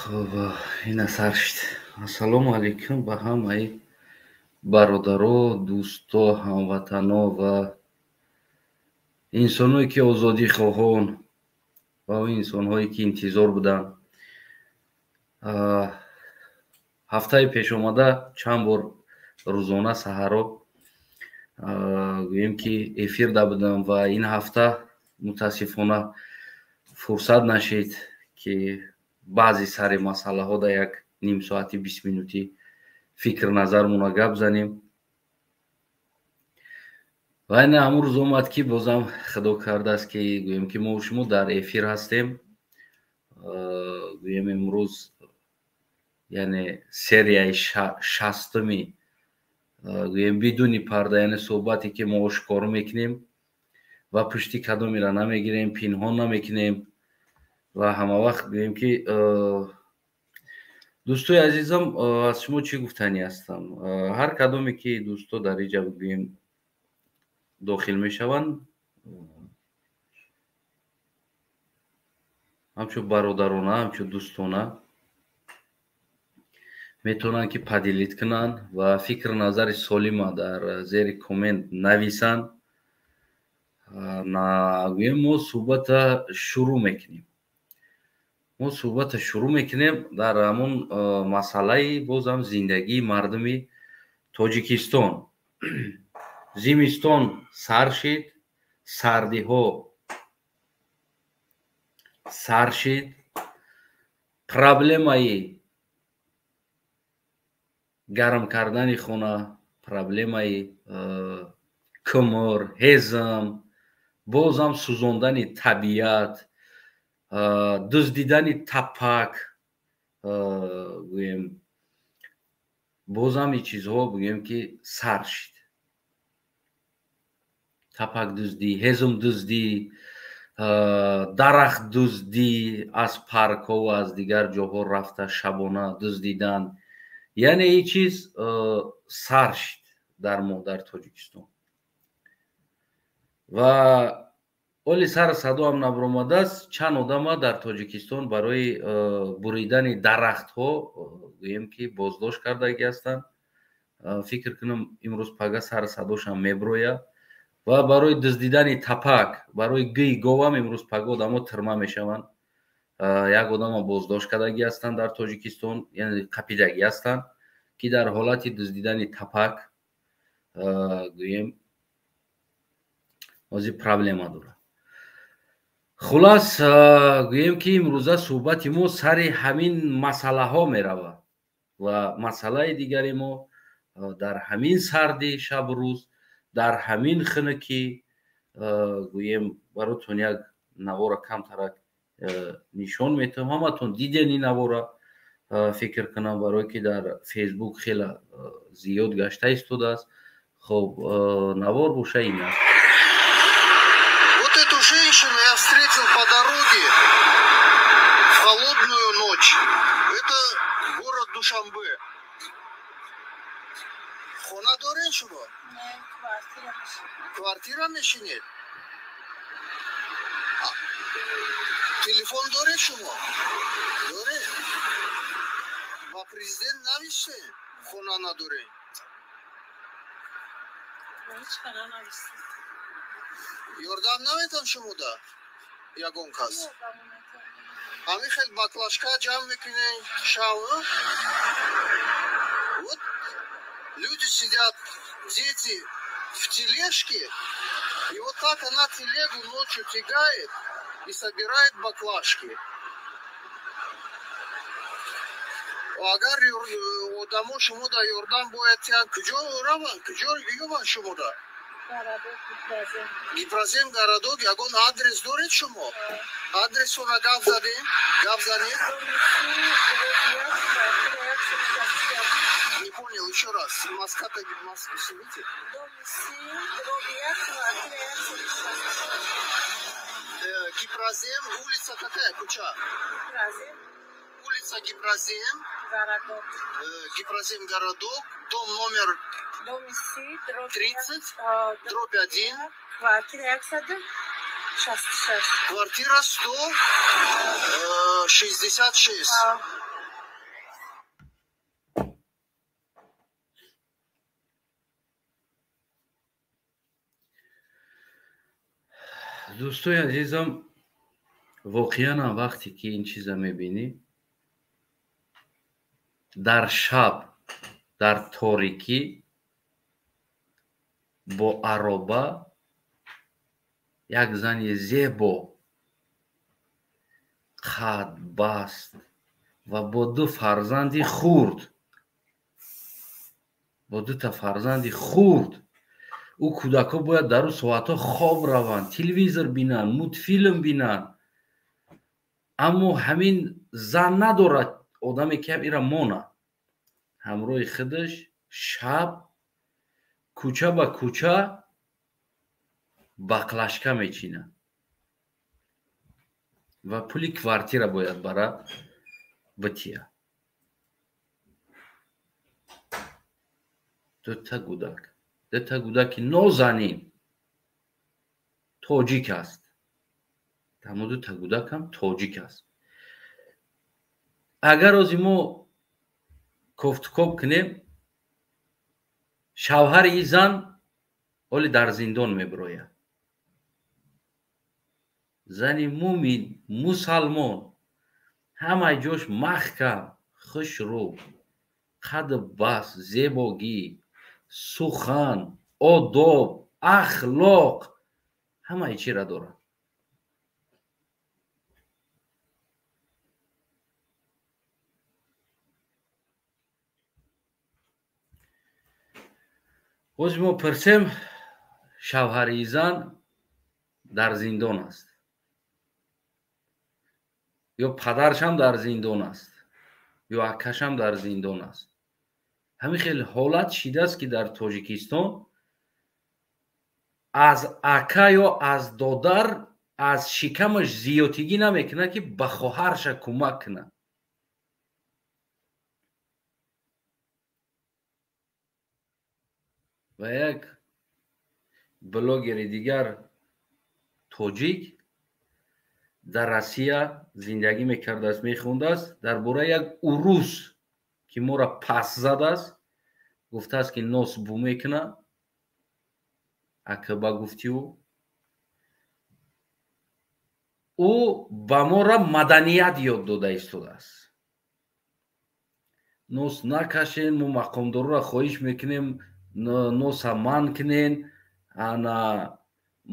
Хуб, ина сар шуд. Ассалому алайкум ба ҳамаи бародаро, дӯсто, ҳамватано ва инсоное ки озодихоҳон ва инсонҳое ки интизор буданд. ҳафтаи пешомада чанд бор рӯзона саҳарҳо гӯем ки эфир dabudam ва ин ҳафта мутаассифона фурсат нашид ки баъзи сари масъалаҳо дар як нимсоати 20 минутӣ фикрназармона гап занем. ва ин ҳамун рӯз омад ки бозам худо кардааст ки гӯем ки мо шумо дар эфир ҳастем. гӯем имрӯз яъне серияи 60-уми гӯем бидуни парда, яъне суҳбате ки мо ошкор мекунем ва пушти кадомеро намегирем, пинҳон намекунем ва ҳамавақт гӯем ки дӯстои азизам, аз шумо чӣ гуфтанӣ ҳастам? ҳар кадоме ки дӯсто дар инҷа гӯем дохил мешаванд, ҳамчун бародарона, ҳамчун дӯстона метавонанд ки падилид кунанд ва фикру назари солима дар зери коммент нависанд. Гӯем мо суҳбата шурӯъ мекунем дар ҳамон масъалаи бозам зиндагии мардуми Тоҷикистон. Зимистон сар шид, сардиҳо сар шид, проблемаи гарм кардани хона, проблемаи кӯмор, ҳезм, бозам сӯзондани табиат, дуздидани тапак, гӯем бозам ин чизҳо гӯем ки сар шид. Тапакдуздӣ, ҳезмдуздӣ, дарахтдуздӣ, аз паркҳо ва аз дигар ҷоҳо рафта шабона дуздидан, яъне ин чиз сар шид дар Тоҷикистон. Ва оли сар садоам набаромадааст, чанд одама дар Тоҷикистон барои буридани дарахтҳо гӯем ки боздошт кардагӣ ҳастанд. Фикр кунам имрӯз пага сар садошам меброяд. Ва барои дуздидани тапак, барои гӯи говам имрӯз пага одамо тирма мешаванд. Як одама боздошт кардагӣ ҳастанд дар Тоҷикистон, яъне қапидагӣ ҳастанд ки дар ҳолати дуздидани тапак гӯем ҳозир проблема дорад. Хулас, гӯем ки имрӯза суҳбати мо сари ҳамин масъалаҳо меравад ва масъалаи дигари мо дар ҳамин сарди шабу рӯз, дар ҳамин хунукӣ, гӯем баротон як навора камтарак нишон метавонам. Ҳаматон диден ин навора, фикр кунам, барое ки дар фейсбук хеле зиёд гашта истодааст. Хоб, навор боша ин аст. Вот эту женщину я встретил по дороге в холодную ночь. Это город Душанбе. Хона дорен шумо? Не, квартира мешинет. Квартира мешинет? Телефон дорен шумо? Дорен? Ба президент навиштем? Хона надорен? Ҳеҷ хона навиштем. Ёрдам наметам шумода? Ягон кас? Ҳамин хел баклажка ҷамъ мекунем шав. Вот люди сидят, дети в тележке, и вот так она телегу ночью тягает и собирает баклажки. Агар одамо шумода ёрдам бояд тиян, куҷо раванд, куҷо ёбанд шумода? Гипразем Гарадок. Ягон адрес доред шумо? Адресона гап занед? Не понял, еще раз. Маската сидите? Гипразем, улица какая, куча? Улица Гипразем. Гипразем Городок. Дом номер 30, дробь 1. Квартира 166. دوستای عزیزم، واقعا وقتی که این چیزا میبینی در شب در تاریکی با عربه یک زن زیبا قد بست و با دو فرزندی خورد، با دو تا فرزندی خورد. او کودکا باید در اون ساعتها خواب روند، تلویزیون بینن، مولتفیلم بینن، اما همین زن ندارد آدمی که ایرا مونه همراه خودش شب کوچه به کوچه баклашка мечинад ва пули квартира бояд бара бития. дута кӯдаки нозанин тоҷик аст. тамо дута кӯдакам тоҷик аст. агар ози мо кофтукоп кунем, шавҳари ин зан ҳоли дар зиндон мебирояд. зани мумин мусалмон ҳамаи ҷош маҳкам, хушрӯ, қадди баст, зебогӣ, сухан, одоб, ахлоқ ҳамаи чиро дорад. боз мо пурсем, шавҳари зан дар зиндон аст ё падаршам дар зиндон аст ё акашам дар зиндон аст. ҳамин хеле ҳолат шидааст ки дар тоҷикистон аз ака ё аз додар аз шикамаш зиёдтигӣ намекунад ки ба хоҳарша кӯмак кунад. ва як блогери дигар тоҷик дар Россия зиндагӣ мекардааст, мехондааст дар бораи як урус ки моро пас задааст, гуфтааст ки нос бу мекунад. акба гуфти ӯ ба моро маданият ёд дода истодааст. нос накашен, мо мақомдорро хоҳиш мекунем носа манъ кунен, ана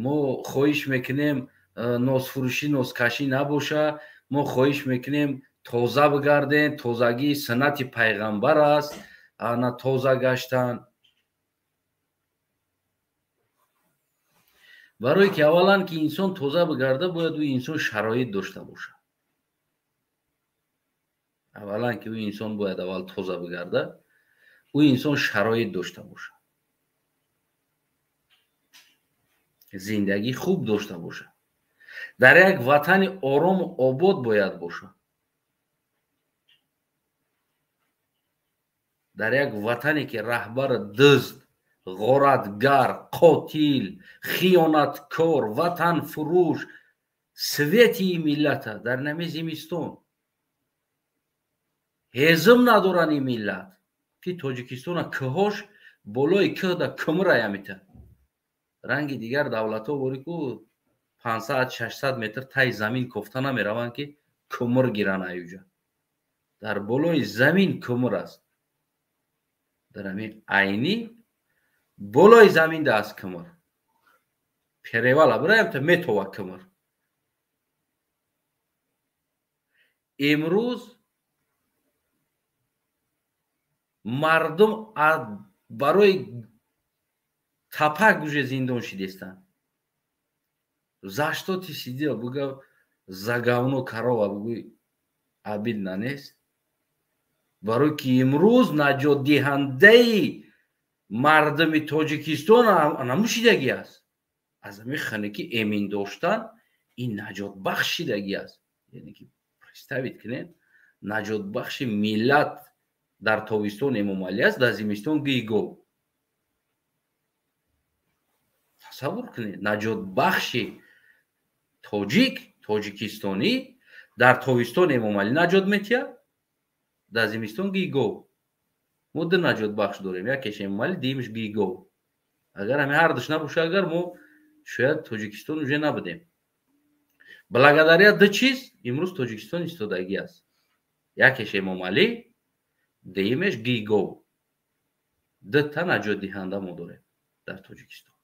мо хоҳиш мекунем носфурӯшӣ носкашӣ набоша, мо хоҳиш мекунем тоза бигарден, тозагӣ суннати пайғамбар аст, ана тоза гаштан. барое ки аввалан ки инсон тоза бигарда бояд ӯ инсон шароит дошта бошад. аввалан ки ӯ инсон бояд аввал тоза бигарда, ӯ инсон шароит дошта бошад, зиндагӣ хуб дошта бошад, дар як ватани орому обод бояд бошад, дар як ватане ки раҳбари дӯст, ғоратгар, қотил, хиёнаткор, ватанфурӯш, свети ин миллата дар нами зимистон ҳезм надорад. ин миллат ки тоҷикистона кӯҳош болои кӯҳда кӯмира мета ранги дигар давлатҳо бори ку 500-600 метр таи замин кофта намераванд ки кӯмир гиранд. аюҷа дар болои замин кӯмир аст. дар ҳамин айнӣ болои замин дааст кӯмир. перевала бираямта метова кӯмир. имрӯз мардум барои тапак уже зиндон шидестанд. за что ты сидел? Бугав за говно корова, бугӯй обидно нест? барое ки имрӯз наҷотдиҳандаи мардуми тоҷикистон намушидагӣ аст. аз ҳамин ханакӣ эмин доштан ин наҷотбахш шидагӣ аст. яъне ки представит кунед, наҷотбахши миллат дар тобистон эмомалӣ аст, дар зимистон гӯйгов. тасаввур кунед, наҷотбахши тоҷикистонӣ дар тобистон эмомалӣ наҷот метиҳад, дар зимистон гӯйгов. мо ду наҷотбахш дорем, якеш эмомалӣ, дуюмаш гӯйгов. агар ҳамин ҳар душ набошад, агар мо шояд тоҷикистон уже набудем. благодаря ду чиз имрӯз Тоҷикистон истодагӣ аст. Якеш Эмомалӣ, дуюмеш Гигов. ду та наҷотдиҳанда мо дорем дар Тоҷикистон.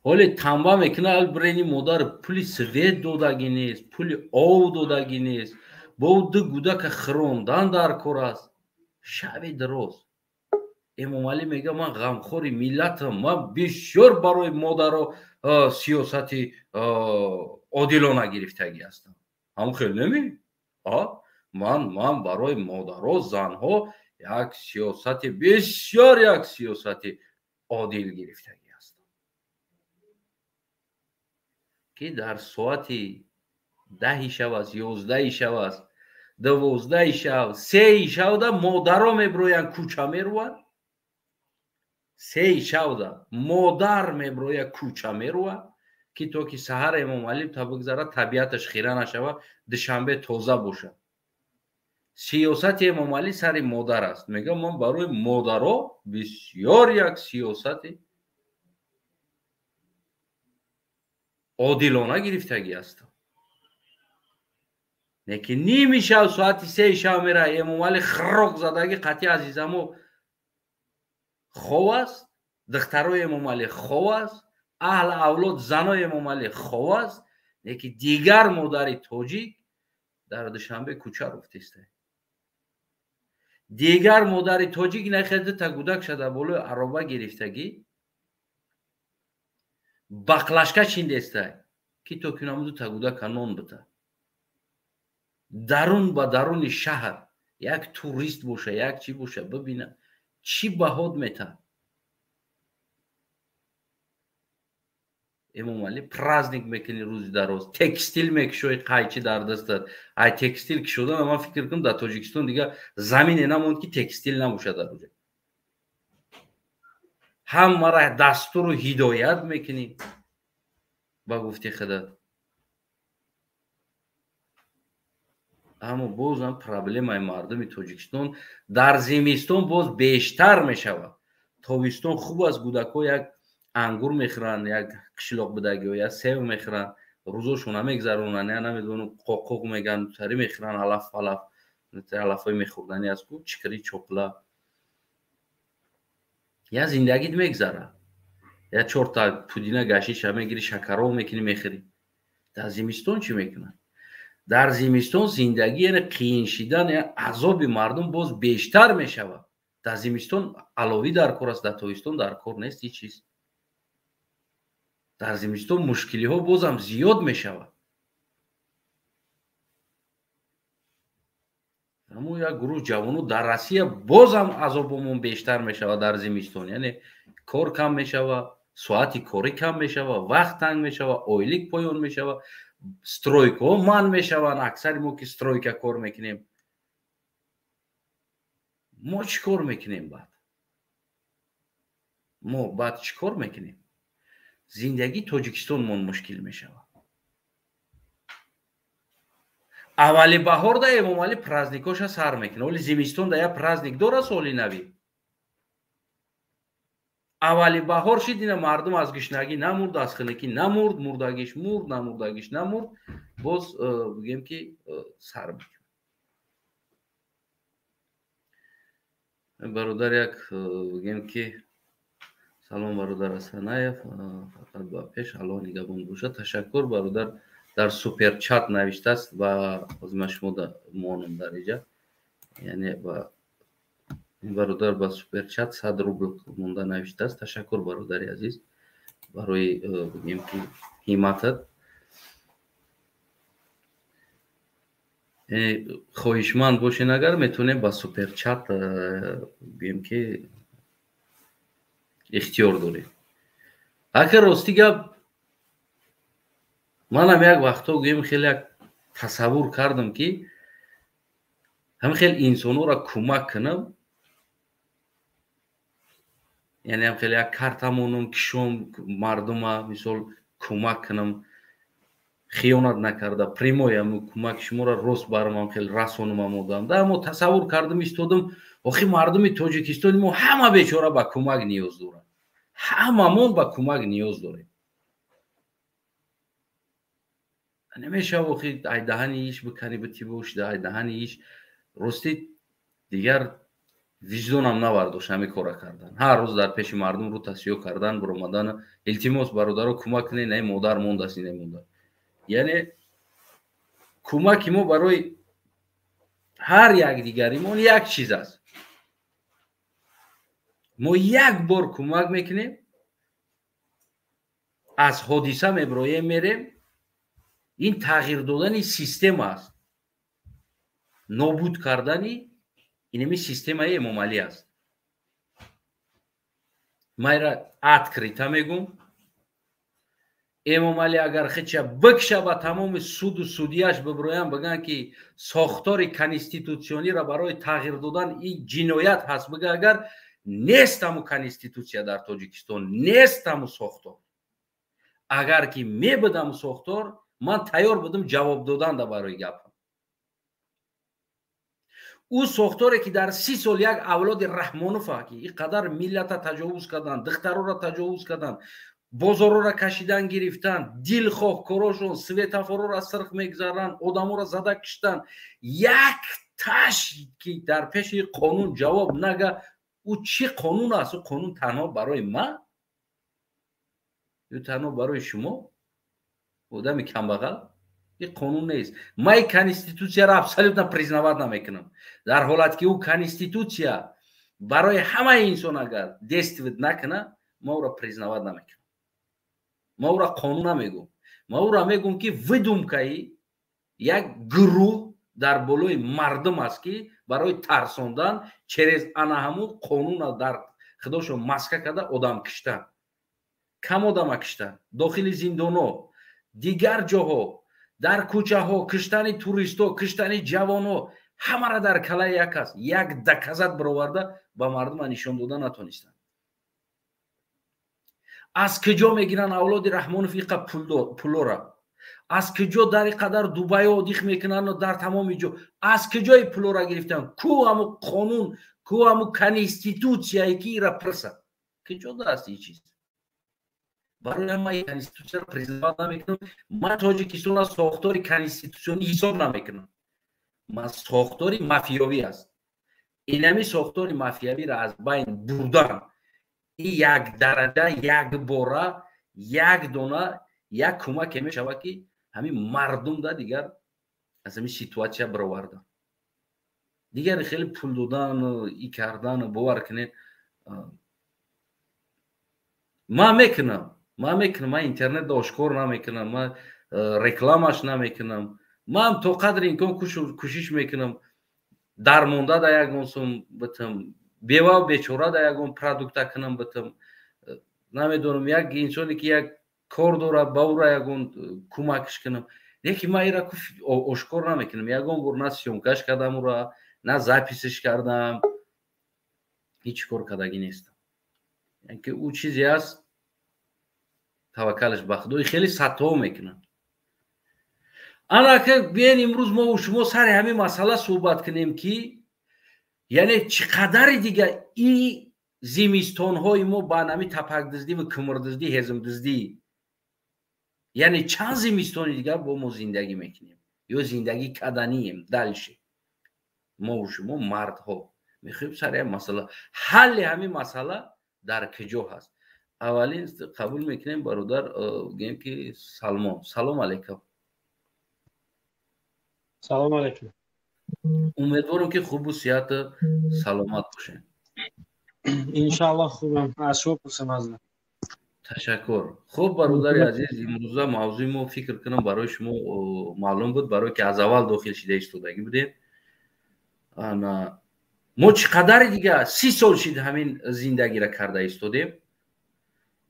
ҳоле танба мекунад албирени модар пули свет додагӣ нест, пули ов додагӣ нест, бо ду гудака хирондан дар кор аст. шаби дароз Эмомалӣ мега ман ғамхори миллатам, ман бисёр барои модаро сиёсати одилона гирифтагӣ ҳастам. ҳам хел неми? ман барои модаро, занҳо як сиёсати бисёр як сиёсати одил гирифтагӣ ҳастам. ки дар соати 10 шаб аст, 11 шаб аст, 12 шаб, 3 шабда модаро меброянд кӯча мерӯянд. 3 шабда модар меброяд кӯча мерӯяд ки то ки саҳар Эмомалӣ та бигзарад табиаташ хира нашавад, душанбе тоза бошад. сиёсати Эмомалӣ сари модар аст. мегӯяд ман барои модаро бисёр як сиёсати одилона гирифтагӣ ҳастам. лекин ними шаб соати 3 шаб мера Эмомалӣ хирок задагӣ қатъи азизамо хов аст, духтарои Эмомалӣ хов аст, аҳли авлод занои Эмомалӣ хов аст, лекин дигар модари тоҷик дар душанбе кӯча руфтиста. дигар модари тоҷик нахеда та гудак шада болои ароба гирифтагӣ бақлашка чиндеста ки то кунамуду та гудака нон бита. дарун ба даруни шаҳр як турист боша, як чӣ боша, бибина чӣ баҳод метад. Эмомалӣ праздник мекунӣ рӯзи дароз, текстил мекушои қайчи дар дастат. ай текстил кушодан ман фикр кунам дар Тоҷикистон дига замине намонд ки текстил набошад дар оҷа. ҳамаро дастуру ҳидоят мекунӣ ба гуфти худат. аммо бозам проблемаи мардуми Тоҷикистон дар зимистон боз бештар мешавад. тобистон хуб аст, гудакҳо як ангур мехӯранд, як қишлоқ будагиҳо як сев мехӯранд, рӯзошон намегзаронанд, я намедонам қоқоқ мегӯянд, тарӣ мехӯранд, алафҳои мехӯрданӣ аст, чикри чокла. я зиндагит мегзарад. я 4 та пудина гашиша мегирӣ, шакаров мекунӣ мехӯрӣ. дар зимистон чӣ мекунанд? дар зимистон зиндагӣ яъне қиин шидан, азоби мардум боз бештар мешавад. дар зимистон аловӣ дар кор аст, дар тобистон дар кор нест ҳеҷ чиз. дар зимистон мушкилиҳо бозам зиёд мешавад. аммо як гурӯҳ ҷавоно дар Россия бозам азобумон бештар мешавад дар зимистон. яъне кор кам мешавад, соати корӣ кам мешавад, вақт танг мешавад, ойлик поён мешавад, стройкаҳо манъ мешаванд. аксари мо ки стройка кор мекунем, мо чӣ кор мекунем? баъд чӣ кор мекунем? зиндагии Тоҷикистонмон мушкил мешавад. аввали баҳорда Эмомалӣ праздникоша сар мекунад, вале зимистонда як праздник дорад соли навӣ. аввали баҳор шид, ина мардум аз гушнагӣ намурд, аз хунукӣ намурд, мурдагиш мурд, намурдагиш намурд, боз бигем ки сар мекунад. бародар як бигем ки салом бародар Асанаев, фақат ба пеш аллоҳ нигабон бошад. ташаккур бародар дар суперчат навиштааст ва озма шумо монам дар иҷа, яъне ба бародар ба суперчат 100 рубл монда навиштааст. ташаккур бародари азиз барои бигем ки ҳимматат. хоҳишманд бошен, агар метавонем ба суперчат бигем ки ихтиёр дорем. акар рости гап манам як вақтҳо гӯем хеле як тасаввур кардам ки ҳам хеле инсонҳоро кӯмак кунам, яъне ҳам хеле як карта монам кишом мардума мисол кӯмак кунам, хиёнат накарда прямоям кӯмаки шуморо рост барам, хеле расонам омодаам. аммо тасаввур кардам истодам, охи мардуми Тоҷикистони мо ҳама бечора ба кӯмак ниёз дорад. ҳамамон ба кӯмак ниёз дорем. نمیشه وقتی دهانی ایش بکنی به تیبوش دهانی ایش راستی دیگر وجدانم نبرداشت همین کارا کردن. هر روز در پیش مردم رو تصفیه کردن بر اومدن التماس برادرها کمک کنین نه مادر موندست نه مونده. یعنی کمک ما برای هر یک دیگریمون یک چیز است. ما یک بار کمک میکنیم از حادثه میبرایم میریم. این تغییر دادن سیستم است. نابود کردن اینمی سیستم های امام علی است. مایرا عد کریتا میگم امام علی اگر خیچه بکشه با تمام سود و سودیش ببرایم بگن که ساختار کنستیتوسیونی را برای تغییر دادن این جنایت هست بگه اگر نیست همو کنستیتوسیا در تاجیکستان نیست همو ساختار اگر که می بدم ساختار من تیار بودم جواب دادن در برای گپم. او ساختاری که در 30 سال یک اولاد رحمانوف که اینقدر ملت تجاوز کردن دخترها را تجاوز کردن بازارها را کشیدن گرفتن دل خواه کاراشون سویتافورها را سرخ میگذارن آدمها را زده کشتن یک تاش که در پیش قانون جواب نگه او چی قانون است؟ او قانون تنها برای من یا تنها برای شما آدم کمبغل؟ این قانون نیست. ما این کنستیتوسیا را ابسولوتنا پریزنواد نمیکنم در حالت که او کنستیتوسیا برای همه انسان اگر دست نکنه ما او را پریزنواد نمیکنم. ما او را قانون نمیگم. ما او را میگم که ودوم که یک گروه در بالای مردم است که برای ترساندن چرز انا همو قانون در خداشو مسکه کرده آدم کشتن کم آدم کشتن داخل زندانها دیگر جاها در کوچه ها کشتن توریست ها کشتن جوان ها همه را در کله یک است یک دکزت برآورده با مردم نشان دادن نتونستن. از کجا میگیرن اولاد رحمان فیقه پولو را از کجا در قدر دوبای ها دیخ میکنن و در تمام جا از کجای پولو را گرفتن کو همو قانون کو همو کنستیتوسیایی که را پرسه کجا دست این چیز برای ما این کنستیتوسیا را پرزنواد نمیکنم. من تاجیکستان ساختار کنستیتوسیونی حساب نمیکنم. من ساختار مافیاوی است. اینمی ساختار مافیاوی را از بین بردن این یک درجه یک باره یک دونه یک کمک میشود که همین مردم دا دیگر از همین سیتواسیا برآوردن دیگر خیلی پول دادن و ای کردن باور کنید ما میکنم من اینترنت آشکار نمیکنم من رکلامش نمیکنم من تا قدر امکان کوشش میکنم درمونده دا یگون سوم بتم بیوه و بیچاره دا یگون پرودکت کنم بتم نمیدونم یک انسانی که یک کار داره باورا یگون کمکش کنم یکی ما ایرا آشکار نمیکنم یگون بور نه سیونکش کردم را نه زاپیسش کردم هیچ کار کردگی نیستم یعنی که او چیزی هست توکلش به خدای خیلی سطح میکنن. انا که بیاین امروز ما و شما سر همین مسئله صحبت کنیم که یعنی چقدر دیگه این زمستان های ما با نمی تپک دزدی و کمر دزدی هزم دزدی یعنی چند زمستان دیگه با ما زندگی میکنیم یا زندگی کردنیم دلشه ما و شما مردها میخوایم سر همین مسئله حل همین مسئله در کجا هست. اولین قبول میکنیم برادر گیم که سلام علیکم. سلام علیکم. امیدوارم که خوب و صحت سلامت باشین. انشالله خوبم. از شما پرسم از تشکر. خوب برادر عزیز امروز موضوع ما فکر کنم برای شما معلوم بود برای که از اول داخل شده ایستادگی بودیم. ما چقدر دیگه 30 سال شد همین زندگی را کرده ایستادیم.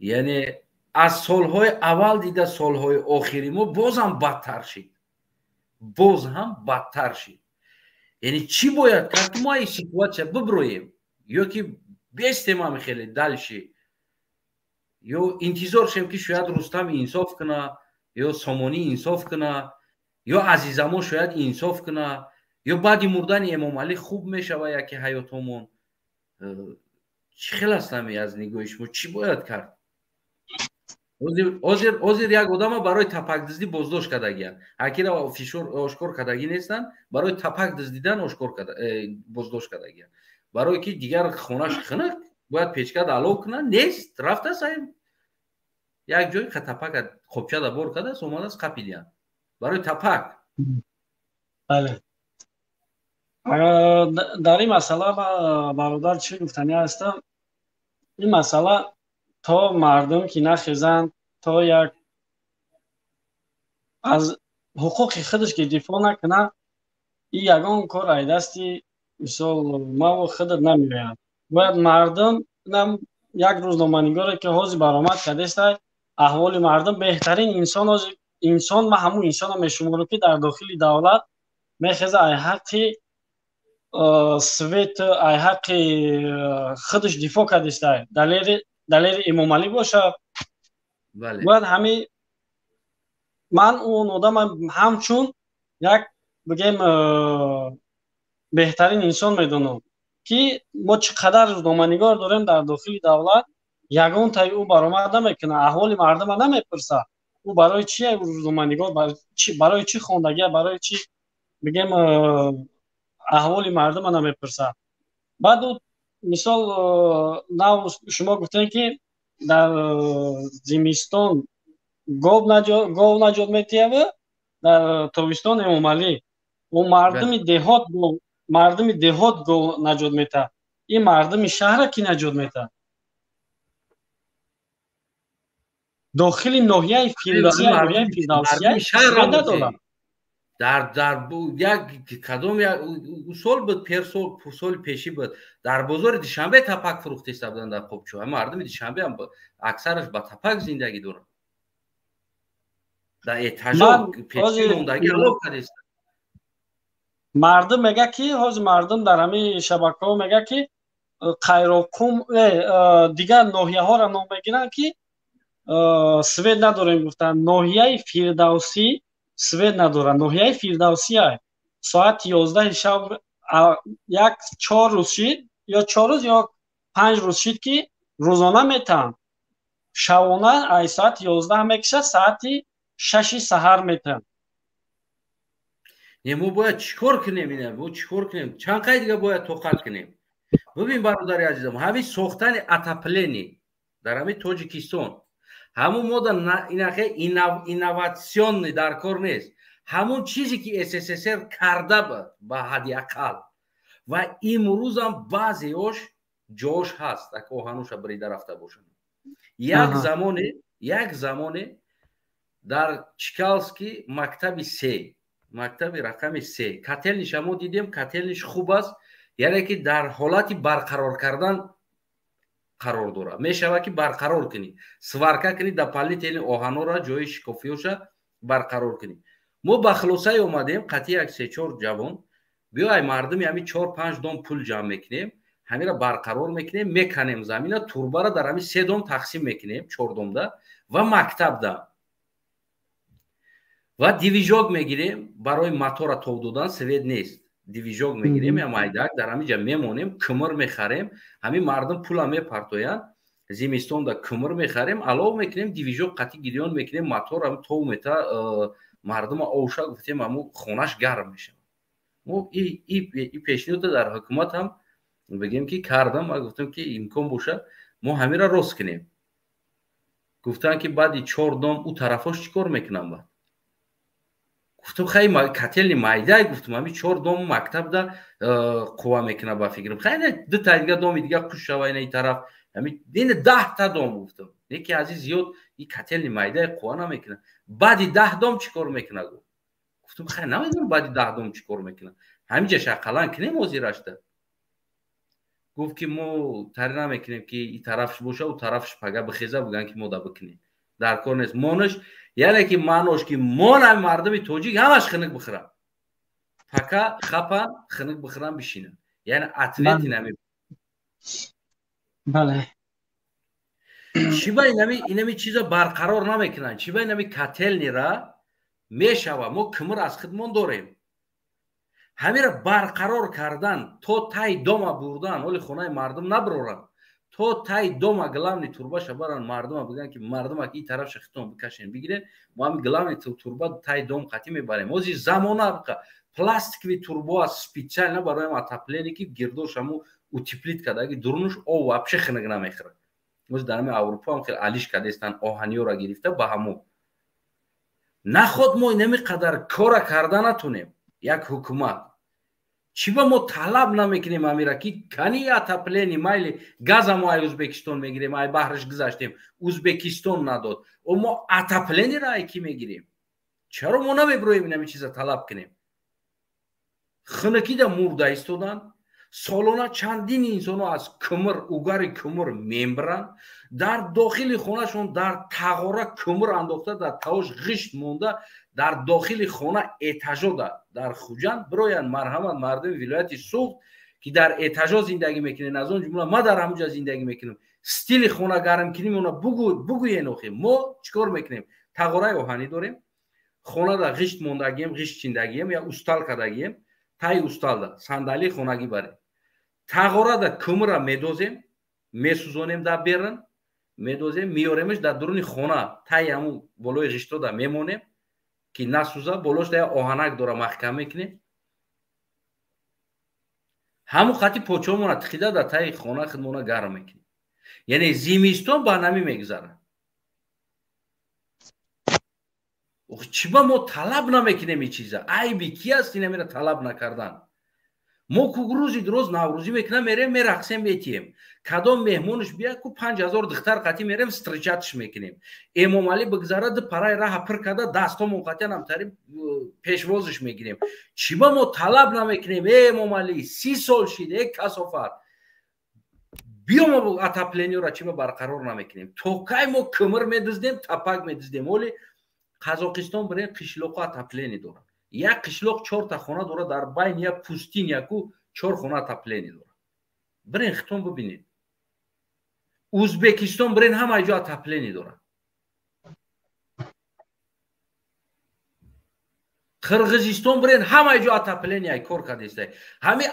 یعنی از سالهای اول دیده سالهای آخری ما باز هم بدتر شد. یعنی چی باید کرد که ما این سیتواسیا ببرویم یا که بیستیم هم خیلی دلشی یا انتظار شیم که شاید رستم انصاف کنه یا سامانی انصاف کنه یا عزیزما شاید انصاف کنه یا بعد مردن امام علی خوب میشوه یا که حیاتمون چی خیلی است از نگاه شما چی باید کرد؟ озир як одама барои тапакдиздӣ боздошт кардагиянд. Ҳакира фишор ошкор кардагӣ нестанд, барои тапак диздидан боздошт кардагиянд. Барое ки дигар хонаш хинак бояд печкада алов кунанд, нест, рафтааст як ҷои тапака қопчада бор кардааст, омадааст қапидиянд. Барои тапак. бале. дар ин масъала бародар чӣ гуфтанӣ ҳастам? ин масъала то мардум ки нахезанд, то як аз ҳуқуқи худаш ки дифоъ накунад, ин ягон кор ай дасти мисол маву худат намеояд. Бояд мардум як рӯзноманигоре ки ҳозир баромад кардестай аҳволи мардум беҳтарин инсон ва ҳамун инсонро мешуморам ки дар дохили давлат мехеза ай ҳаққи свет ай ҳаққи худаш дифоъ кардестай далери Эмомалӣ бошад. бояд ҳамин ман он одамам ҳамчун як бигем беҳтарин инсон медонам ки мо чӣ қадар рӯзноманигор дорем дар дохили давлат, ягон таи ӯ баромад намекунад, аҳволи мардума намепурсад. ӯ барои чи рӯзноманигор, барои чи хондагия, барои чи бигем аҳволи мардума намепурсад. баъд ӯ мисол нав шумо гуфтем ки дар зимистон гов наҷот метиҳаву дар тобистон Эмомалӣ. ӯ мардуми деҳот гов наҷот метиҳад. ин мардуми шаҳра ки наҷот метиҳад. дохили ноҳияи Фирдавсия надорад. дар як кадом сол буд, соли пешӣ буд, дар бозори Душанбе тапак фурӯхта истоданд дар Қобчо. мардуми Душанбе ҳам аксараш ба тапак зиндагӣ доранд. дар этажо пешӣ мондагӣ алов кардест. мардум мега ки ҳозир мардум дар ҳамин шабакаҳо мега ки қайрокум дигар ноҳияҳоро ном мегиранд ки свет надорем гуфтан. ноҳияи Фирдавсӣ свет надорад. ноҳияи Фирдавсия соати 11 шаб як 4 рӯз шид ё 4 рӯз ё 5 рӯз шид ки рӯзона метаҳанд. шабона ай соати 11 мекишад, соати 6 саҳар метаҳанд. мо бояд чикор кунем? Чанд қай дига бояд тоқат кунем? бубин бародари азизам, ҳамин сохтани отопление дар ҳамин Тоҷикистон, ҳамун мода инноватсионный дар кор нест. ҳамун чизе ки СССР карда буд ба ҳадди ақал ва имрӯзам баъзеош ҷош ҳаст, як оҳануша брида рафта бошанд. як замоне дар Чкалский мактаби рақами 3 котелниш мо дидем. Котелниш хуб аст, яъне ки дар ҳолати барқарор кардан қарор дорад. мешавад ки барқарор кунӣ, сварка кунӣ, дополнительни оҳанора ҷои шикофиёша барқарор кунӣ. мо ба хулосае омадем, қатъи як 3-4 ҷавон биёй мардуми ҳамин 4-5 дом пул ҷамъ мекунем, ҳамира барқарор мекунем, меканем замина, турбара дар ҳамин 3 дом тақсим мекунем, 4 домда ва мактабда ва дивижок мегирем барои мотора тов додан. свет нест, дивижок мегирем я майдак, дар ҳамин ҷа мемонем, кӯмир мехарем, ҳамин мардум пула мепартоянд, зимистонда кӯмир мехарем, алов мекунем, дивижок қатъи гирён мекунем, мотор ҳамин тов мета, мардума овша гуфтем ҳамун хонаш гарм мешавад. мо и пешниҳода дар ҳукумат ҳам бигем ки кардам, ва гуфтам ки имкон бошад мо ҳамира рост кунем. гуфтанд ки баъди 4 дом ӯ тарафош чӣ кор мекунам? баъд гуфтам хай котелни майда, гуфтам ҳамин 4 дом мактабда қувва мекуна ба фикрам. хай не 2 та дига доми дига пуш шава ин тараф, ҳамин 10 та дом гуфтам. не ки ази зиёд и котелни майда қувва намекуна. баъди 10 дом чӣ кор мекуна? гуфтам хай намедонам баъди 10 дом чӣ кор мекуна. ҳамин ҷа шақалан кунем ҳозирашда. гуфт ки мо тари намекунем ки и тарафш боша, ӯ тарафш пага бихеза бигӯян ки мо да бикунем. дар кор нест. монаш яъне ки маънош ки мон мардуми тоҷик ҳамаш хинук бихӯранд. пака хапан хинук бихӯранд бишинанд. яъне ответи нами. бале. чӣ ба инами чиза барқарор намекунанд? чӣ ба инами котелнира мешава? мо кӯмир аз худмон дорем. ҳамира барқарор кардан, то таи дома бурдан, оли хонаи мардум набуроранд. то тай дома главный турбаша баран мардума биган ки мардума ки тараф шахтон бикашен бигирен мо ами главный турба тай дом қати мебарем ози замона пластикови турбо специально барои отопление ки гирдош аму утеплит кадаги дурнуш о вообще хинак намехра ози дар ами аврупо ам хел алиш кадестан оҳаниёра гирифта ба ҳаму наход мо нами қадар кора карда натунем як ҳукумат чӣ ба мо талаб намекунем амира ки кани отопление майли газамо ай ӯзбекистон мегирем ай баҳриш гузаштем ӯзбекистон надод мо отоплениеро ай кӣ мегирем чаро мо намебироем инами чиза талаб кунем хунакида мурда истоданд солона чандини инсоно аз кӯмир угари кӯмир мембиранд дар дохили хонашон дар тағора кӯмир андохта дар тавош ғишт монда дар дохили хона этажода дар хуҷанд бироянд марҳамат мардуми вилояти суғд ки дар этажо зиндагӣ мекунем аз он ҷумла ма дар ҳамуҷа зиндагӣ мекунем стили хона гарм кунем она бугӯен охи мо чӣ кор мекунем тағораи оҳанӣ дорем хонада ғишт мондагием ғишт чиндагием я устал кардагием тай усталда сандали хонагӣ барем тағорада кӯмира медозем месӯзонем дар берн медозем меёремш дар дуруни хона тай ҳамун болои ғиштода мемонем ки насӯза болошда я оҳанак дора маҳкам мекунем ҳамун хати почомона тиқида дар таи хона худмона гарм мекунем яъне зимистон ба намӣ мегузарад чӣ ба мо талаб намекунем ин чиза айби ки аст инамира талаб накардан мо ку рӯзи дуроз наврӯзӣ мекунам мерем мерақсем метием кадом меҳмонш бияд ку 5000 духтар қатӣ мерем стричатш мекунем эмомалӣ бигзара ду параи раҳа пир карда дастомон қатиан ҳамтари пешвозш мегирем чӣ ба мо талаб намекунем эмомалӣ 30 сол шид касофат биё мо отоплениеро чӣ ба барқарор намекунем то кай мо кӯмир медуздем тапак медуздем оли қазоқистон бирем қишлоқо отопление дорад як қишлоқ 4 та хона дорад дар байни як пустин яку 4 хона отопление дорад бирен хитон бибинед ӯзбекистон бирен ҳама ҷо отопление дорад қирғизистон бирен ҳама ҷо отопление ай кор кардестай ҳами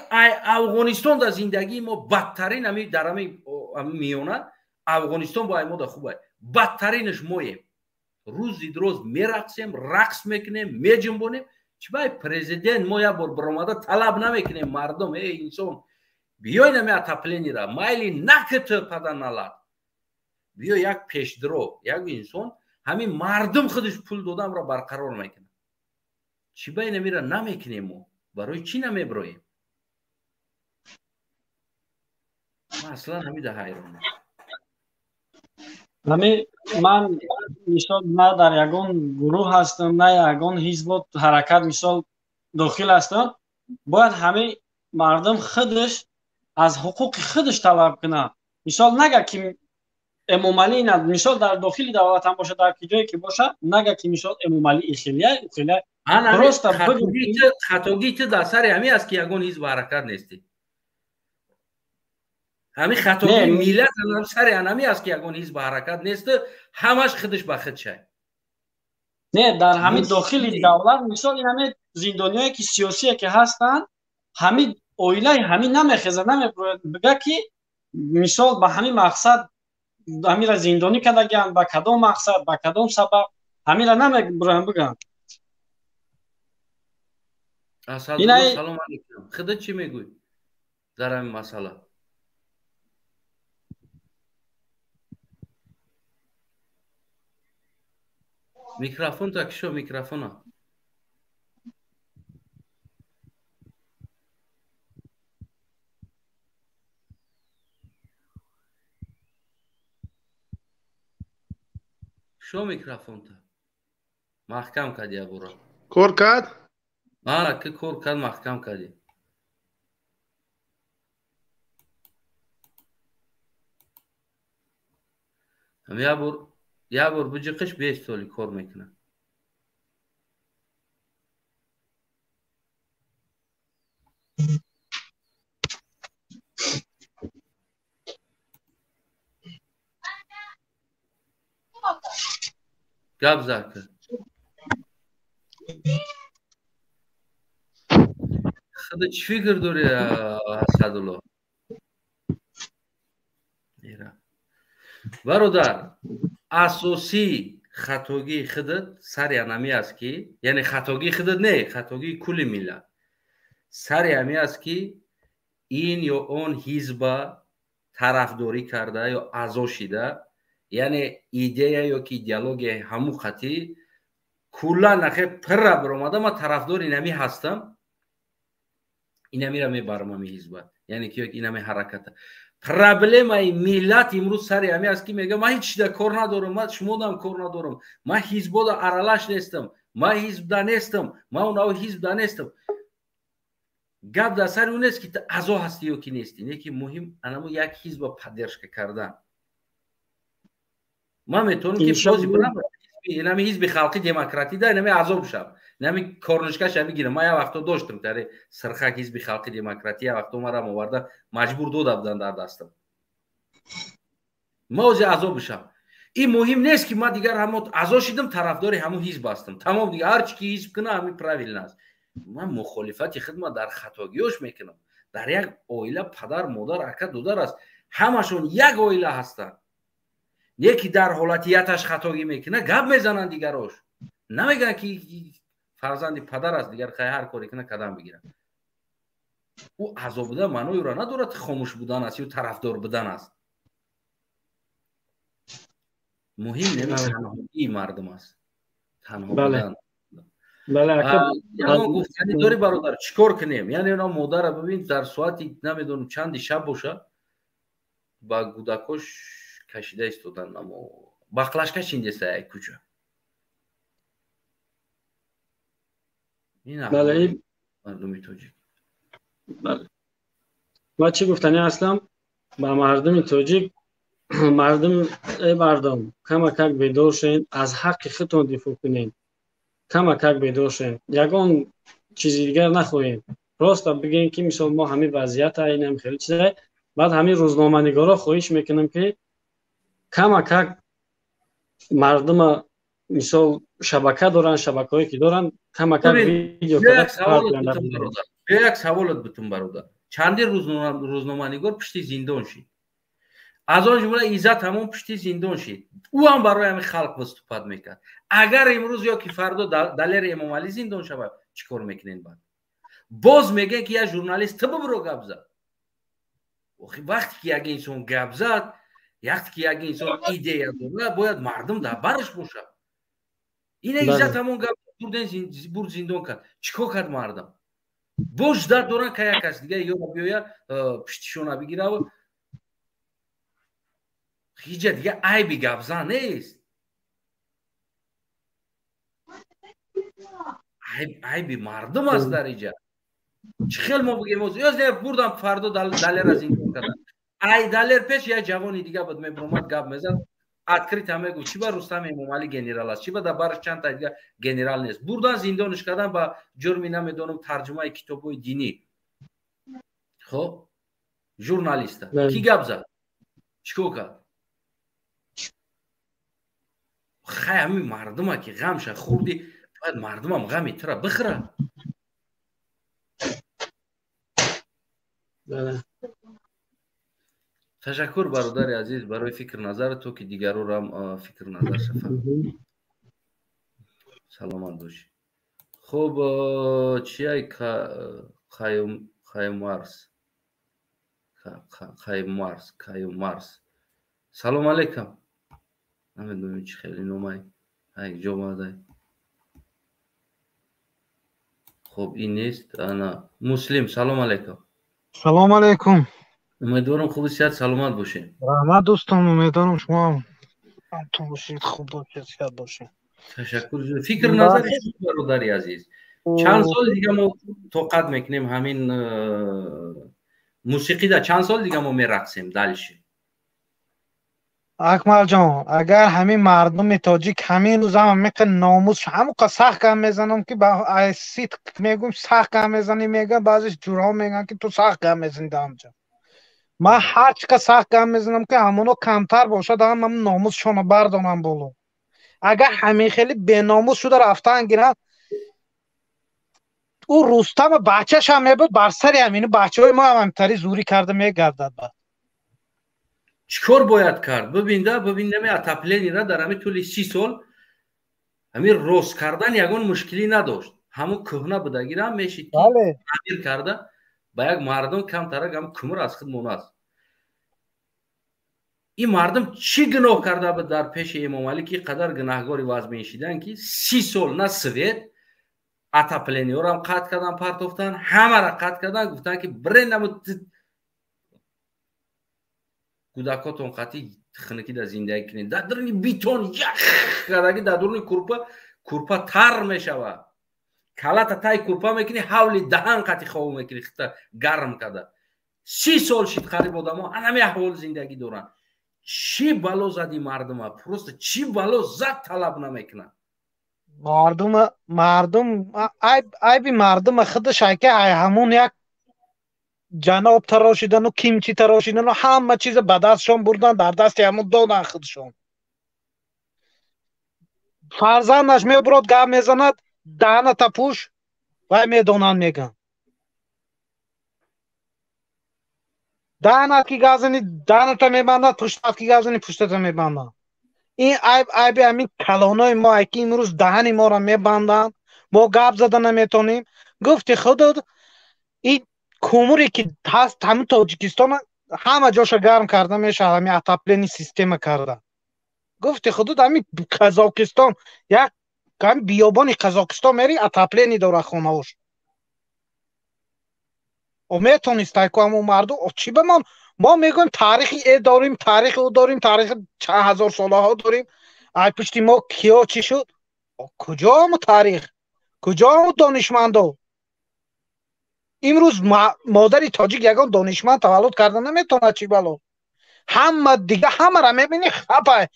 афғонистон да зиндагии мо бадтарин ҳами дар ҳами миёна афғонистон бо ай мода хубай бадтаринаш моем рӯзи дуроз мерақсем рақс мекунем меҷунбонем чӣ бай президент мо як бор биромада талаб намекунем мардум инсон биёй нами отоплениеро майли накӯтӯ паданалад биё як пешдиро як инсон ҳамин мардум худаш пул додамро барқарор мекунад чӣ бай намира намекунем мо барои чӣ намебироем аслан ҳамида ҳайронам ман мисол на дар ягон гурӯҳ ҳастам на ягон ҳизбот ҳаракат мисол дохил ҳастам бояд ҳамаи мардум худаш аз ҳуқуқи худаш талаб кунад мисол нага ки эмомалӣ мисол дар дохили давлатам боша дар ки ҷое ки боша нага ки мисол эмомалӣ ихилияй просто хатогии ту дар сари ҳамин аст ки ягон ҳизб ҳаракат нестӣ ҳамин хатогии миллат сари ҳамин аст ки ягон ҳизб ҳаракат несту ҳамаш худаш ба худ шай не дар ҳамин дохили давлат мисол ин ҳамин зиндониҳое ки сиёсие ки ҳастанд ҳамин оилаи ҳамин намехезад намебирояд бига ки мисол ба ҳамин мақсад ҳаминро зиндонӣ кардагианд ба кадом мақсад ба кадом сабаб ҳаминро намебироянд бигӯянд салом алейкум худат чӣ мегӯй дар ҳамин масъала микрофон так шо микрофона шо микрофон та маҳкам кади ябора кор кард ки кор кард маҳкам кади як бор биҷиқиш бестоли кор мекунад гап зака худа чӣ фикр дори асадулло бародар, асосии хатогии худат сари ҳамин аст ки, яъне хатогии худат не, хатогии кулли миллат сари ҳамин аст ки ин ё он ҳизба тарафдорӣ карда ё аъзо шида, яъне идея ёки идеологияи ҳамун хати куллан нахе пирра биромада ман тарафдори инами ҳастам, инамира мебарам ҳамин ҳизба, яъне ки инами ҳараката. Проблемаи миллат имрӯз сари ҳамин аст ки мега ман ҳеч чида кор надорам, ман шумодам кор надорам, ман ҳизбода аралаш нестам, ман ҳизбда нестам, ман унави ҳизбда нестам. гап дар сари он нест ки аъзо ҳастӣ ё ки нестӣ, не ки муҳим анамо як ҳизба поддержка кардан. Ман метавонам ки бози бинам инами ҳизби халқи демократӣ да инами аъзо бишам, инами корнишкаша бигирам. Ман як вақто доштам тари сирхак ҳизби халқи демократӣ, як вақто марам оварда маҷбур дода буданд дар дастам. Ман ози аъзо бишам. ин муҳим нест ки ман дигар ҳамон аъзо шидам тарафдори ҳамон ҳизб ҳастам. Тамом дигар ҳар чи ки ҳизб куна ҳамин правилна аст. ман мухолифати хидмат дар хатогиёш мекунам. дар як оила падар, модар, ака, дудар аст. ҳамашон як оила ҳастанд. не ки дар ҳолати яташ хатогӣ мекуна гап мезананд дигарош. намегӯянд ки фарзанди падар аст, дигар хай ҳар коре куна кадам бигирад. ӯ аъзо будан маънои ӯро надорад хомӯш будан аст ё тарафдор будан аст. муҳим танҳоии мардум аст. танҳо будан. ягон гуфтанӣ дорӣ бародар, чӣ кор кунем? яъне она модара бибин дар соати намедонам чанди шаб боша ба кӯдакош кашида истодан, амо бақлашка чиндеста як кӯча. ин мардуми тоҷик. ва чӣ гуфтанӣ ҳастам ба мардуми тоҷик, мардум камакак бедор шен, аз ҳаққи худтон дифоъ кунед, камакак бедор шен, ягон чизи дигар нахоҳем. роста бигем ки мисол мо ҳамин вазъият айнам хеле чизае. баъд ҳамин рӯзноманигоро хоҳиш мекунам ки камакак мардума мисол шабака доранд, шабакаҳое ки доранд, камакак видео як саволот бутун бародар. чандин рӯзноманигор пишти зиндон шид. аз он ҷумла иззат ҳамон пишти зиндон шид. ӯ ҳам барои ҳамин халқ выступат мекард. агар имрӯз ё ки фардо далери эмомалӣ зиндон шавад, чӣ кор мекунед? баъд боз мегӯяд ки як журналист ты бибиро гап зад. вақте ки як инсон гап зад, вақте ки як инсон идея дорад, бояд мардум дар бараш бошад. ин иззат ҳамон гап бурд зиндон кард. чӣ кор кард мардум? бош дад доранд ка як кас дигар ёра биёя пиштишона бигира. ҳиҷа дигар айби гапзан нест. айби мардум аст дар иҷа. чӣ хел мо бигем бурдам фардо далера зиндон кардам. ай далер пеш як ҷавони дигар буд мебиромад гап мезад, открита мегӯ чӣ ба Рустам Эмомалӣ генерал аст, чӣ ба дар бараш чанд та дигар генерал нест. бурдан зиндониш кардан ба ҷурми намедонам тарҷумаи китобҳои динӣ. хоб журналиста ки гап зад, чӣ кор кард? хай ҳамин мардума ки ғамша хурди, бояд мардумам ғами тира бихӯра. ташаккур бародари азиз барои фикр назарат, то ки дигарорам фикр назар шафад. саломат бошӣ. хуб чиай Каймарс. салом алейкум. намедонам чӣ хеле номай ай ҷомадай. хуб ин нест. ана Муслим. салом алейкум. салом алейкум. امیدوارم خوب سیاد سلامت باشین. رحمت دوستان، امیدوارم شما همتون باشید، خوب باشید، شاد باشید. تشکر. فکر نظر شما برادری عزیز. چند سال دیگه ما توقع میکنیم همین موسیقی دا چند سال دیگه ما میرقصیم دلش. اکمل جان اگر همین مردم تاجیک همین روز هم میگن ناموس همون سخت کم میزنم که با سیت میگم سخت کم میزنی، میگه بعضی جورها میگن که تو سخت کم میزنی دامجا. من هر چقدر سخت کم میزنم که همونو کمتر باشه دارم من ناموسشونو بردارم بالا. اگر همین خیلی به ناموس شده رفتن گیرن، او رستم بچه‌ش هم میبود بر سر همین بچه‌های ما هم همینطوری زوری کرده میگردد. بعد чикор бояд кард? Бибин атаплениро дар ҳамин тӯли 30 сол ҳамин рост кардан ягон мушкилӣ надошт. ҳамон кӯҳна будагирам мешид ки тамир карда ба як мардум камтарак ҳам кумр аз худ монааст. این مردم چی گناه کرده بود در پیش امام علی که قدر گناهگاری وضع شدن که 30 سال نه سویت اتاپلینی ها هم قطع کردن پرتوفتن، همه را قطع کردن، گفتن که برین نمود کودکاتون قطعی خنکی در زندگی کنید. در درونی بیتون یخ کردگی در درونی کورپا تر میشوه، کلات تای کورپا میکنی حولی دهن قطعی خواه میکنی گرم کرده. 30 سال شد قریب آدم ها همه احوال زندگی دارن. چی بلا زدی مردم ها؟ پروست چی بلا زد طلب نمیکنن مردم عیب مردم خودش که همون یک جناب تراشیدن و کیمچی تراشیدن و همه چیز به دستشون بردن در دست همون دادن خودشون. فرزندش میبرد گام میزند دهن تپوش و میدونن میگن دهنت کی گازنی دهنت میبندد، پشتت کی گازنی پشتت میبندد. این عیب همین کلانای ما که امروز دهن ما را میبندن، ما گپ زدن نمیتونیم. گفتی خودت این کومری که هست همین تاجیکستان همه جاشو گرم کرده میشه، همین اتاپلینی سیستم کرده. گفتی خودت همین قزاقستان یک همین بیابانی قزاقستان میری اتاپلینی داره خونهاش و میتونست که همون مردم چی به ما میگویم تاریخی ای داریم، تاریخ او داریم، تاریخ چند هزار ساله ها داریم. ای پشتی ما کیا چی شد؟ کجا همون تاریخ؟ کجا همون دانشمندا؟ امروز مادری تاجیک یگان دانشمند تولد کردن نمیتونه چی بلا. همه دیگه همه را میبینی خپه.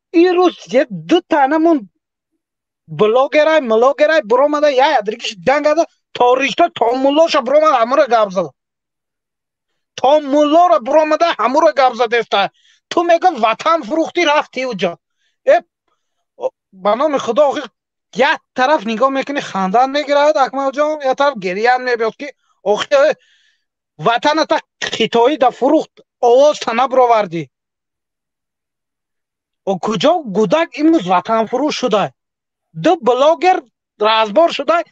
این روز یک دو تانمون بلاگرای ملاگرای برامده یا ادریکش جنگ ده تا ریشته تا ملاشا برامده همه را گب زده. تا ملا را برامده همه را گب زده است. تو میگه وطن فروختی رفتی اوجا. به نام خدا آخی یک طرف نگاه میکنی خندان میگیرد اکمل جان، یک طرف گریه میبید که آخی وطن تا خطایی دا فروخت آواز تا نبروردی. و کجا گودک امروز وطن فروش شده، دو بلاگر رازبار شده،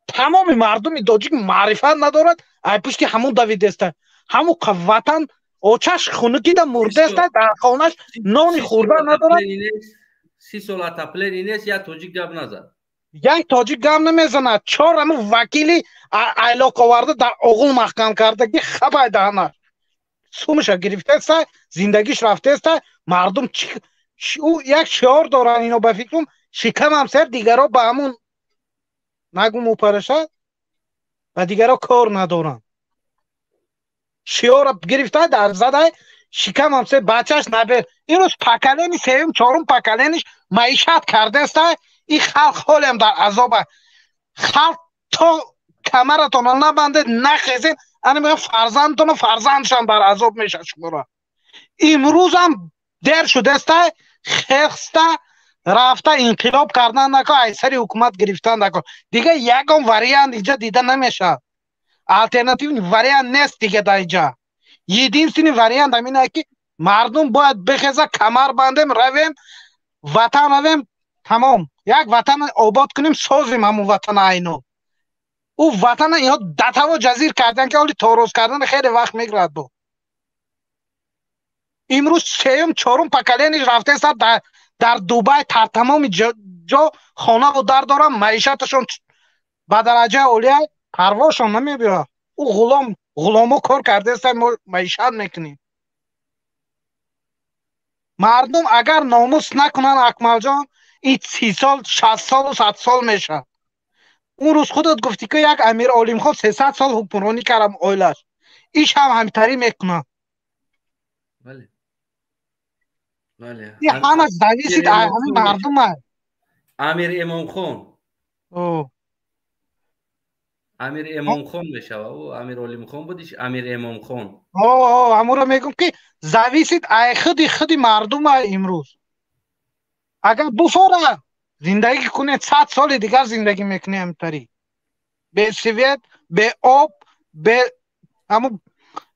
تمام مردم تاجیک معرفت ندارد. ای پشتی همون دویده است، همون وطن آچش خونگی دا مرده است، در خانهش نانی خورده ندارد. 30 سال اتاپلینی نیست یا تاجیک گپ نزد، یک تاجیک گپ نمیزند. 4 همون وکیلی ایلاق آورده در اغل محکم کرده که خبای دهنش سومش گرفته است، زندگیش رفته است. مردم او یک شعار دارن اینو به فکرم شکم هم سر دیگرها به همون نگم اوپرشه و دیگرها کار ندارن. شعار گرفته در زده شکم هم سر بچهش نبر. این روز پکلینی سوم چهارم پکلینش معیشت کرده است. این خلق حال هم در عذاب. خلق تا کمرتون نبنده نخیزین انا میگم فرزندتون و فرزندشان در عذاب میشه. شما امروز هم در شده است خسته رفته انقلاب کردن نکن، ایسری حکومت گرفتن نکن. دیگه یکم وریانت اینجا دیده نمیشه، الٹرناتیو وریانت نیست دیگه در اینجا. یدینسینی وریانت همینه که مردم باید بخیزه کمر بندیم رویم وطن رویم تمام یک وطن آباد کنیم سازیم همون وطن اینو. او وطن اینها دتا و جزیر کردن که حالی تاروز کردن خیلی وقت میگرد. با امروز سیوم چهارم پکلینش رفته است در دوبای تر تمام جا خانه و در دارن، معیشتشون به درجه اولیه پرواشون نمیبیره. او غلامو کار کرده است معیشت میکنیم. مردم اگر ناموس نکنن اکمل جان این 30 سال 60 سال و 100 سال میشه. اون روز خودت گفتی که یک امیر عالم خان 300 سال حکمرانی کردم اویلش، ایش هم همینطوری میکنه. بله بله. این همه دویسید همین مردم هست. امیر امام خان امیر امام خان میشه و امیر عالم خان بودیش امیر امام خان. همون میگم که زویسید ای خودی مردم های امروز. اگر بفاره زندگی کنه 100 سال دیگر زندگی میکنه همینطوری به سویت به آب به همون.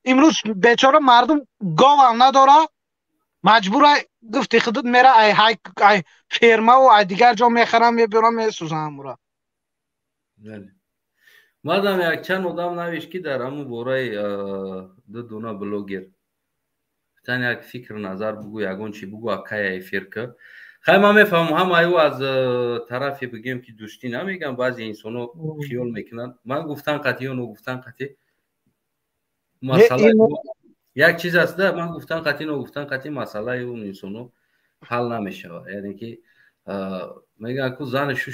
امروز بیچاره مردم گاو هم نداره، مجبور گفتی خودت میره ای فیرما و ای دیگر جا میخرم میبرم میسوزم مرا. مادام یک چند آدم نوشت که در همون باره دو دونا بلوگر تن یک فکر نظر بگو یگون چی بگو اکای فرق خیلی من میفهمم هم ایو از طرفی بگیم که دوستی نمیگم بعضی انسانو خیال میکنن من گفتن قطعی اونو گفتن قطعی مسئله یک چیز است ده من گفتن قطعی اونو گفتن قطعی مسئله اون انسانو حل نمیشه یعنی که میگن که زنش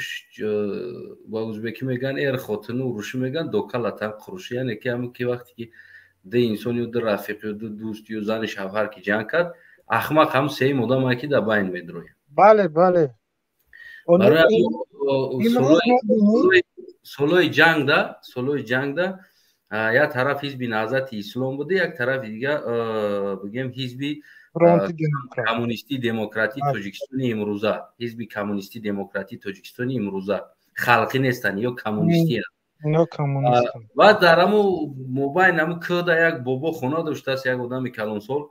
با ازبکی میگن ایر خاطر و روشی میگن دوکالتن قروشی یعنی که همون که وقتی که ده انسانی و ده رفیقی و ده دوستی و زن شوهر که جنگ کرد احمق هم سه مدام که در بین میدروی بله بله برای سولوی جنگ ده یک طرف حزب نهضت اسلام بوده یک طرف دیگه بگیم حزب کمونیستی دموکراتی تاجیکستان امروزه حزب کمونیستی دموکراتی تاجیکستان امروزه خلقی نیستن یا کمونیستی و در همو موبایل همو که یک بابا خونه داشته است یک آدم کلانسال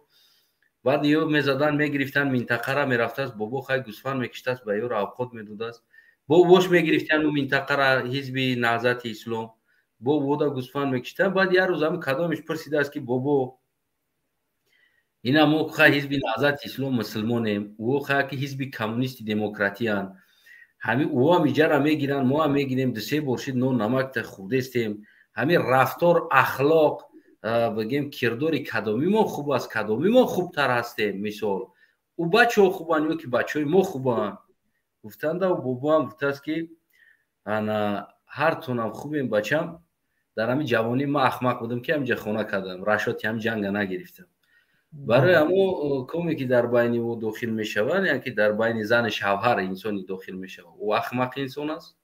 بعد یو میزدن میگرفتن منطقه را میرفته است بابا خیلی گوسفند میکشته است به یو را اوقات میدوده است باباش میگرفتن اون منطقه را حزب نهضت اسلام بودا گوسفند میکشتن بعد یه روز هم کدامش پرسیده است که بابا اینا مو خیلی حزب نهضت اسلام مسلمانیم او خیلی که حزب کمونیستی دموکراتی هن همین او هم ایجا را میگیرن ما هم میگیریم دسه برشید نو نمک تا خوده استیم همین رفتار اخلاق بگیم کرداری کدامی ما خوب است کدامی ما خوبتر هستیم مثال او بچه ها خوبن یا که بچه های ما خوبن گفتند و بابا هم گفته است که انا هر تونم خوبیم بچم در همین جوانی ما احمق بودم که همینجا خونه کردم رشاتی هم جنگ نگرفتم برای همو کمی که در بین او داخل میشوند یعنی که در بین زن شوهر انسانی داخل میشوند او احمق انسان است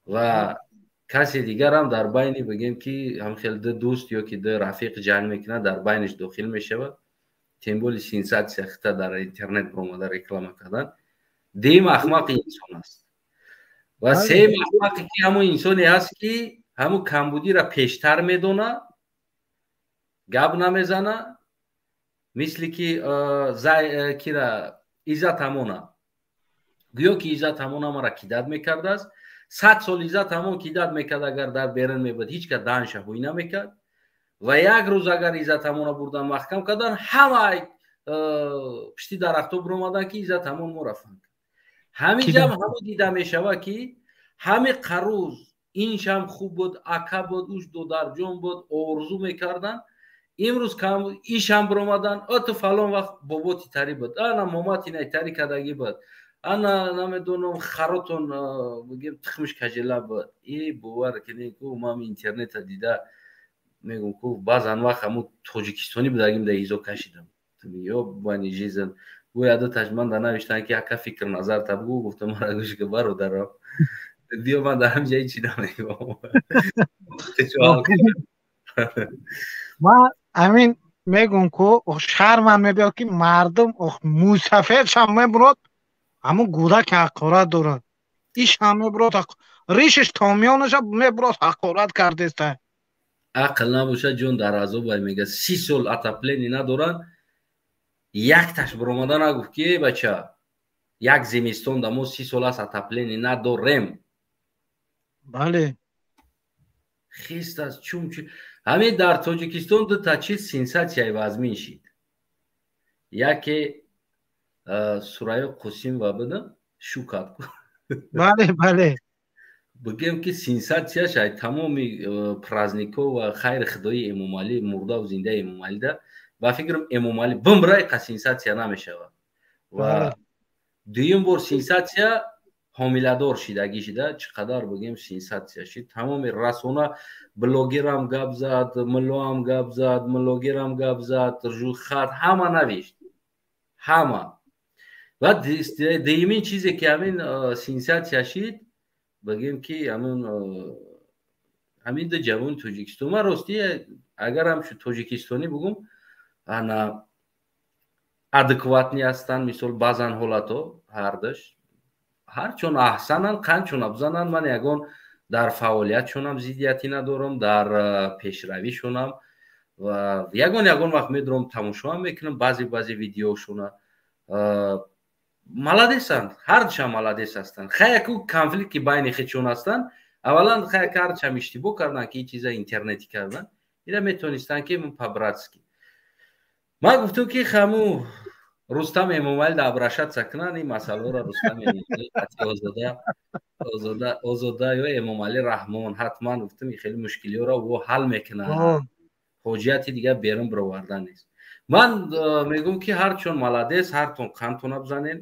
و کسی دیگر هم در بین بگیم که هم خیلی دوست یا که ده رفیق جنگ میکنه در بینش داخل میشود تیمبول سینسات سخته در اینترنت برومده رکلام کردن دیم احمق انسان است و سه احمقی که همون انسانی هست که همون کمبودی را پیشتر میدونه گب نمیزنه مثل که ایزت همونه گویا که ایزت همونه مرا کیدت میکرده است 100 سال ایزت همون کیدت میکرد اگر در بیرن میبود هیچ که دانش هوی نمیکرد و یک روز اگر ایزت همونه بردن محکم کردن همه پشتی درختو برومدن که ایزت همون مرفن همین جمع همون دیده میشوه که همه قروز اینش هم خوب بود اکا بود اوش دو در جون بود آرزو میکردن امروز کم ایش هم برومدن تو فلان وقت باباتی تری بود انا ماماتی نه تری کدگی بود انا نمیدونم خراتون بگیم تخمش کجلا بود ای باور کنین که ما اینترنت دیده میگم که بعضن وقت همون تاجیکستانی بودگیم در ایزو کشیدم یا بانی جیزن و یادو تجمن در نوشتن که اکا فکر نظر تبگو گفتم مرا گوش که برادرم بیا من در همجایی چی نمیگم ما امین میگم که شرمم میبید که مردم موسفید هم میبرد همون گودک حقارت دارد ایش هم میبرد ریشش تامیانش هم میبرد حقارت کرده است عقل نباشه جون در عذاب باید میگه 30 سال اتاپلینی ندارن یک تش برامده نگفت که بچه یک زمستان دمو 30 سال است اتاپلینی نداریم بله خیست است چون همین در تاجیکستان دو تا چیز سنساسیای وزمین شید یکی سورای قسیم و بدن شوکات بله بله بگیم که سنساسیا شاید تمامی پرازنیکو و خیر خدای امام علی مرده و زنده امام علی ده با فکرم امام علی بمرای که سنساسیا نمیشه و دویم بار سنساسیا حامله‌دار شدگی شده چقدر بگیم سنساسیا شد تمام رسانه بلوگر هم گپ زد ملو هم گپ زد ملوگر هم گپ زد رجوع خط همه نوشت همه و دیمین چیزی که همین سنساسیا شد بگیم که همین ده جوان تاجیکستان من راستی اگر هم شد تاجیکستانی بگم انا ادکواتنی هستن مثل بازن حالتو هردش هرچون احسنن قنچون ابزنن من یگان در فعالیت شونم زیدیتی ندارم در پیشروی شونم ва ягон вақт медурам тамошо мекунам баъзе видеошуна маладесанд, ҳарчанд маладес ҳастанд. хаяку конфликти байни худшон ҳастанд. аввалан хаяк ҳарчанд иштибоҳ карданд ки чиза интернетӣ карданд, ина метонистанд ки по-братски. ман гуфтам ки хаму Рустам Эмомалӣ да обращаться кунанд, ин масъаларо Рустам Озода ё Эмомалӣ Раҳмон ҳатман гуфтам ин хеле мушкилиёро во ҳал мекунанд. ҳоҷияти дигар берун бировардан нест. ман мегӯям ки ҳарчон маладес, ҳартон қандтона бизанем.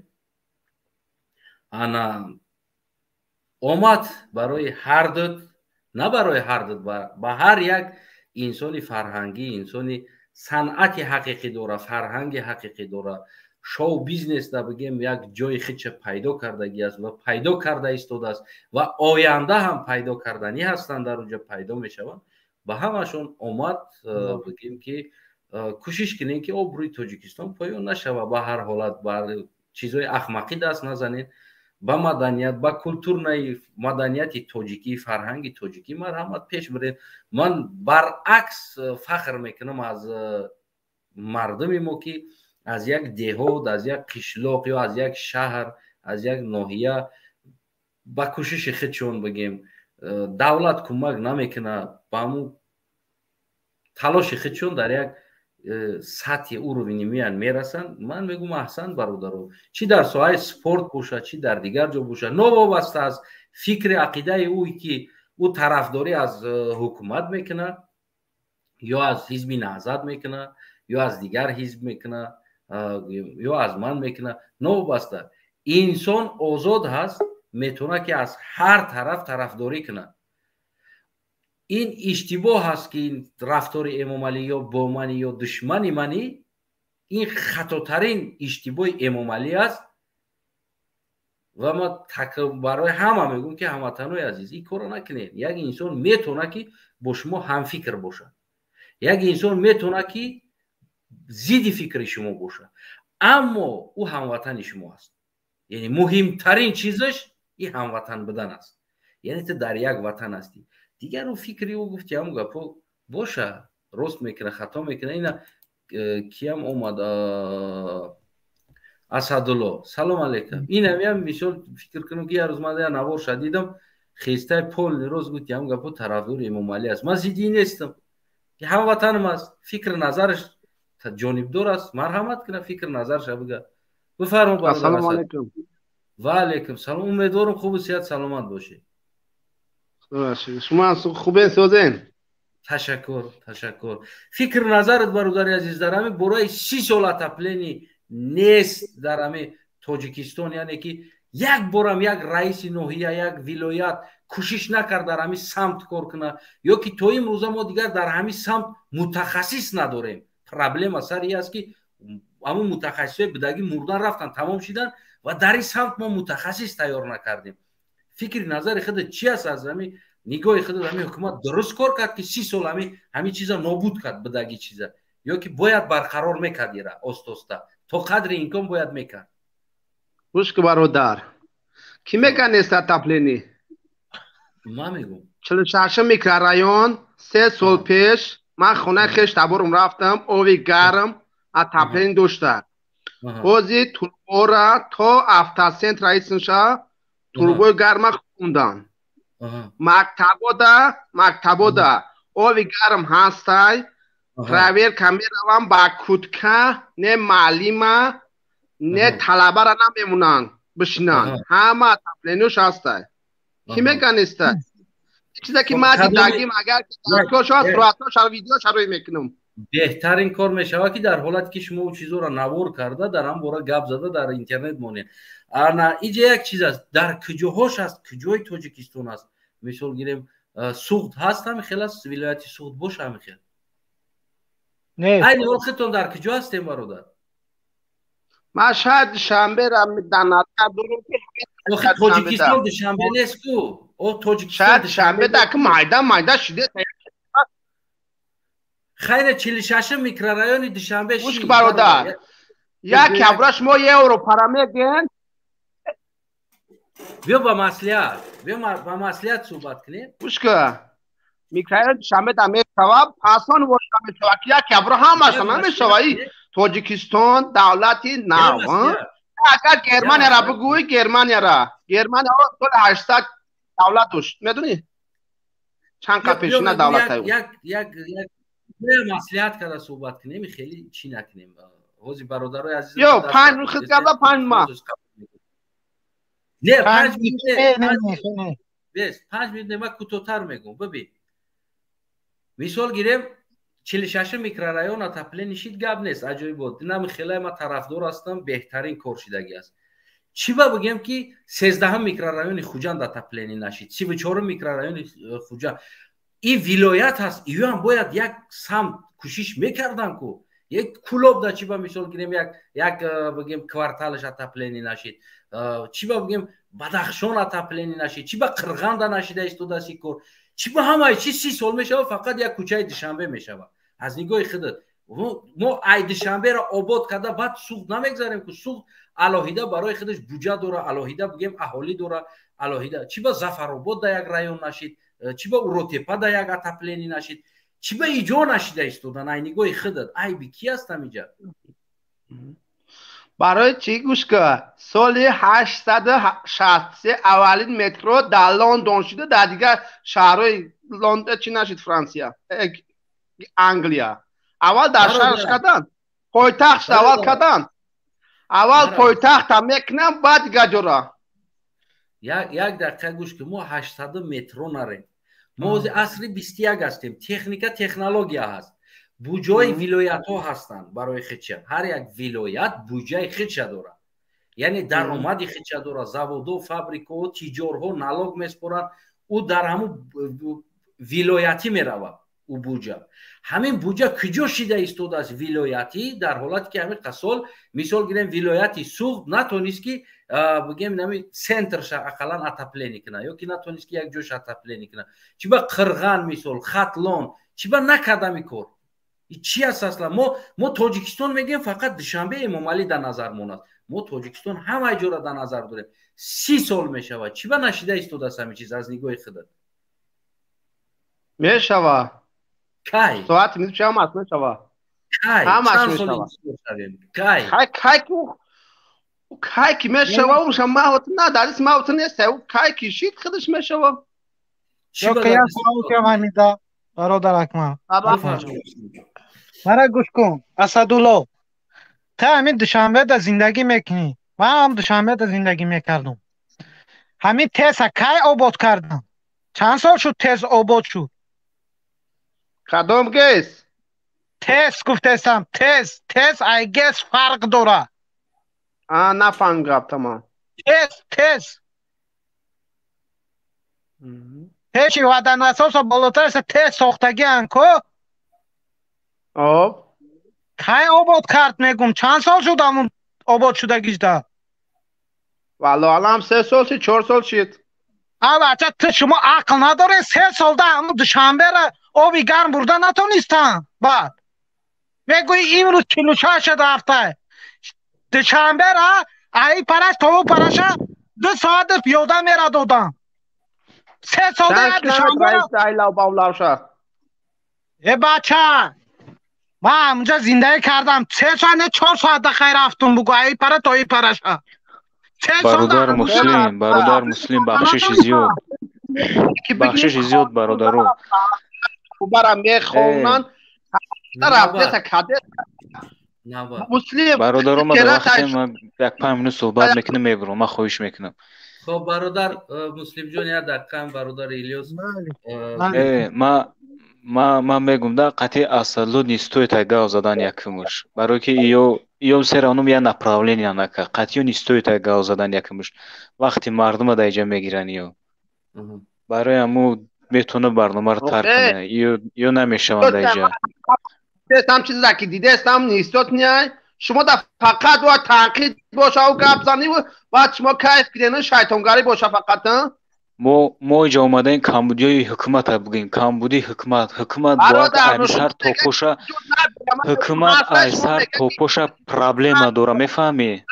ана омад барои ҳар дуд, на барои ҳар дуд, ба ҳар як инсони фарҳангӣ, инсони санъати ҳақиқӣ дора, фарҳанги ҳақиқӣ дора. шоу бизнес да бигем як ҷои худша пайдо кардагӣ аст ва пайдо карда истодааст ва оянда ҳам пайдо карданӣ ҳастанд, дар онҷо пайдо мешаванд. ба ҳамашон омад бигем ки кӯшиш кунем ки обрӯи Тоҷикистон поён нашава. ба ҳар ҳолат ба чизҳои ахмақӣ даст назанед, ба маданият, ба культурнаи маданияти тоҷикӣ, фарҳанги тоҷикӣ марҳамат пеш биред. ман баръакс фахр мекунам аз мардуми мо ки аз як деҳот, аз як қишлоқ ё аз як шаҳр, аз як ноҳия ба кӯшиши худшон бигем давлат кӯмак намекунад, ба ҳамун талоши худшон дар як сатҳи уровни миян мерасанд. ман мегӯям аҳсан бародаро, чӣ дар соҳаи спорт бошад, чӣ дар дигар ҷо бошад, новобаста аз фикри ақидаи ӯ ки ӯ тарафдорӣ аз ҳукумат мекунад ё аз ҳизби наҳзат мекунад ё аз дигар ҳизб мекунад ё аз ман мекунад, новобаста. инсон озод ҳаст, метавонад ки аз ҳар тараф тарафдорӣ кунад. ин иштибоҳ ҳаст ки рафтори Эмомалӣ ё бо мани ё душмани мани, ин хатотарин иштибоҳи Эмомалӣ аст ва ман барои ҳама мегӯям ки ҳамватанои азиз ин корро накунед. як инсон метавонад ки бо шумо ҳамфикр бошад, як инсон метавонад ки зидди фикри шумо бошад, аммо ӯ ҳамватани шумо аст. яъне муҳимтарин чизаш ин ҳамватан будан аст. яъне ту дар як ватан ҳастӣ. дигар фикри ӯ гуфти ҳамун гапо боша, рост мекуна, хато мекуна. ина киям омад, Асадулло, салом алейкум. инам мисол фикр кунам ки як рӯз ман як навор шадидам, хестаи полни рост гуфти ҳамун гапо тарафдори Эмомалӣ аст. ман зидди нестам, ҳамватанам аст, фикр назараш ҷонибдор аст. марҳамат куна, фикр назарша бига. бифармо бародар. Ассалому алейкум. ва алейкум салом. умедворам хубу сиҳат саломат бошед. шумо хубен созен. ташаккур. фикр назарат бародари азиз, дар ҳамин бораи 30 сол отоплени нест дар ҳамин Тоҷикистон. яъне ки як борам як раиси ноҳия, як вилоят кӯшиш накард дар ҳамин самт кор кунад, ё ки то имрӯза мо дигар дар ҳамин самт мутахассис надорем. проблема сар ин аст ки ҳамун мутахассисои будаги мурдан рафтан, тамом шидан ва дар ин самт мо мутахассис тайёр накардем. фикри назари худат чӣ аст? аз ҳамин нигоҳи худат ҳамин ҳукумат дуруст кор кард ки 30 сол ҳамин чиза нобуд кард, будаги чиза, ё ки бояд барқарор мекард ира остоста, то қадри имкон бояд мекард. Пушка бародар, ки меканист отопление? ман мегӯям 46 микрорайон 3 сол пеш ман хонаи хеш таборум рафтам, оби гарм отопление дошта. ҳозир турбора то автоцентр раисинша турбои гарма хундан. мактабода оби гарм ҳастай. проверка меравам ба кутка, не маълима, не талабара намемунанд бишинанд. ҳама отоплениёш ҳастай. ки меканиста? чиза ки ма дидагим, агар дастгоҳшо суратошо видеошо рӯй мекунам. беҳтарин кор мешавад ки дар ҳолате ки шумо чизоро навор карда, дар ҳам бора гап зада дар интернет монед. ана иҷа як чиз аст, дар куҷоҳош аст, куҷои Тоҷикистон аст. мисол гирем суғд ҳаст, ҳами хел аст, вилояти суғд боша ҳами хел. айни ҳол худтон дар куҷо ҳастем бародар? ман шояд душанбе ра дар назар дорам ки охи Тоҷикистон душанбе нест ку. шояд душанбе дар ки майда шуде. хайре 46 микрорайони душанбе пушк бародар, як евро шумо евро пара мегӯян. биё ба маслиҳат суҳбат кунем. пушка микрорайон душанбе дар شود پاسان وارد میشود که یک ابر همش نمیشود تاجیکستان دولتی نو اگر گرمانیا را بگوی گرمانیا سال 800 دولت داشت میدونی چند قد پیشینه دولت بود یک مصلحت کرده صحبت کنیم خیلی چی نکنیم حوزی برادرای عزیز یو 5 روز خود کرده 5 ماه نه 5 میلیون بس 5 میلیون ما کوتاه‌تر میگم ببین مثال گیریم 46 میکرورایون اتاپله نشید گپ نیست عجیب بود اینم خیلی ما طرفدار هستم بهترین کارشدگی است چی با بگم که 13 میکرورایون خوجان اتاپله نشید 34 میکرورایون خوجان این ولایت هست ایو هم باید یک سم کوشش میکردن کو یک کلوب دا چی با مثال گیریم یک بگیم کوارتالش اتاپله نشید چی با بگیم بدخشان اتاپله نشید چی با قرغان دا نشیده است تو دستی کور چی با همه چی 30 سال میشه فقط یک کوچه دوشنبه میشه از نگاه خودت ما ای دوشنبه را آباد کرده بعد سوق نمیگذاریم که سوق الهیده برای خودش بودجه داره الهیده بگیم اهالی داره الهیده چی با ظفرآباد در یک رایون نشید چی با اوروتپا در یک اتاپلینی نشید چی با ایجا نشیده است دادن ای نگاه خودت ای بی کی هستم اینجا برای چی گوش که سال 863 اولین مترو در لندن شده در دیگر شهرهای لندن چی نشید فرانسیا انگلیا اول در شهرش کردن پایتخت اول کردن اول پایتخت هم میکنن بعد دیگه جورا یک دقیقه گوش که ما 800 مترو نریم ما از عصر 21 هستیم تکنولوژی هست بودجه ولایت ها هستند برای خودشان هر یک ولایت بودجه خودش داره یعنی درآمد خودش داره زواد و فابریکا و تجارها نالوگ میسپرن او در همون ولایتی میروه او بودجه همین بودجه کجا شده ایستاده است ولایتی در حالتی که همین قسال مثال گیریم ولایتی سوق نتونست که بگیم نمی سنترش اقلا اتاپلینی کنه یا که نتونست که یک جوش اتاپلینی کنه چی با قرغان مثال خطلان چی با نکرده میکرد چی است اصلا ما تاجیکستان میگیم فقط دوشنبه امام علی در نظر مونست ما تاجیکستان همه جور در نظر داریم 30 سال میشود چی با نشیده ایستاده است همین چیز از نگاه خودت میشود کی ساعت میشه هم اصلا میشود همش میشود کی کی میشود اونش ما نه در اسم ما نیست او کی کی شید خودش میشود چی قیاس او که مانیدا برادر اکمل مرا گوش کن اسدالله تا همین دوشنبه در زندگی میکنی من هم دوشنبه در زندگی میکردم همین تیز کی آباد کردم چند سال شد تیز آباد شد کدام گیس تیز گفتستم تیز ای گیس فرق داره نفهمیدم تمام تیز هیچی وعدن اساس بالاتر است تیز ساختگی انکو آب کی آباد کرد میگم چند سال شد همون آباد شدگیش ده والله الان 3 سال 4 سال شد بچه تو شما عقل نداره 3 سال ده همون دوشنبه را آبی گرم برده نتونستن بعد میگوی امروز 46 هفته دوشنبه را ای پرش تو پرش 2 ساعت پیاده میره دادن 3 سال ده دوشنبه را ای بچه من همونجا زندگی کردم 3 ساعت نه 4 ساعت ده خیر رفتم بگو ای پره تا ای پرش برادر مسلم بخشش زیاد برادرو برام میخونن رفته کده مسلم برادرو ما در وقتی ما یک 5 minute صحبت میکنم میبرم من خواهش میکنم خب برادر مسلم جان یک دقیقه برادر الیاس ما میگم در قطعی اصلو نیستوی تا گاو زدن یکمش برای که ایو سرانم یا направление نکه قطعی نیستوی تا گاو زدن یکمش وقتی مردم در اینجا میگیرن ایو برای همو میتونه برنامه رو ترک کنه یا نمیشوند در اینجا هم چیزی را که دیده استم نیستوت نیای شما در فقط و تنقید باشه و گپ زنی و بعد شما کیف کنین شیطانگری باشه فقط ما اینجا اومدیم کمبودی حکومت بگیم کمبودی حکومت باید ایسر توپوشا حکومت ایسر توپوشا پرابلم داره میفهمی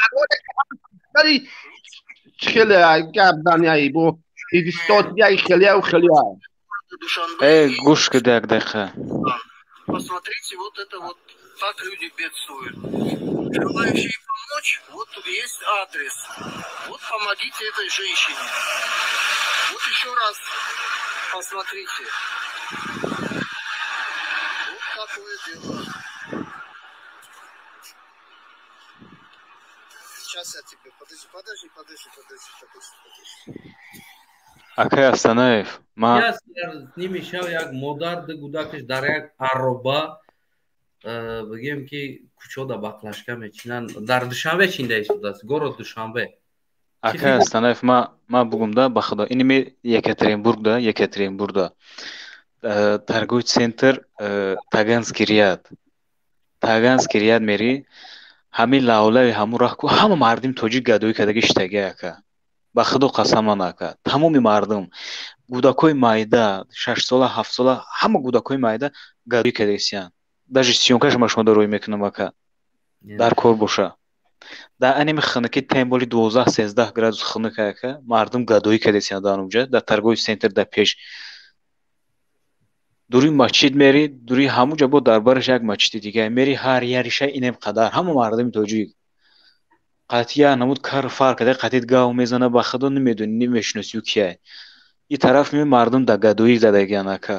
خیلی گپ زنی با ایدیستات بیایی خیلی Душанбе. гуш кидак дакка. Посмотрите, вот это вот, так люди бедствуют. Желающие помочь, вот тут есть адрес. Вот помогите этой женщине. Вот еще раз посмотрите. Вот такое дело. Сейчас я тебе, подожди. Акай Астанаев, Я не мешал, як модар да гудакаш дар як ароба бигем ки кучода баклашка мечинан дар Душанбе чинда судас город Душанбе. Акай Астанаев, ма бугумда ба худо инми Екатеринбургда торговый центр Таганский ряд мери ҳамин лаулаи ҳамун раҳку ҳама мардим тоҷик гадоӣ кадаги штаги ака ба худо қасаман ака тамоми мардум гудакои майда 6 сола 7 сола ҳама гудакои майда гадоӣ кадагисиян даже сиёнкаш ма шумо дароӣ мекунам ака дар кор боша дар аними хинаки темболи 12-13 градус хинак ака мардум гадоӣ кадагисиян дар онҷа дар торговый центр дар пеш дури масҷид мери дури ҳамуҷа бо дар бараш як масҷиди дига мери ҳар яриша инем қадар ҳама мардами тоҷик қатъи як намуд кар фарқ када қатъи гав мезана ба худо намедони немешиносию кияй ин тараф ми мардум да гадоӣ задагиян ака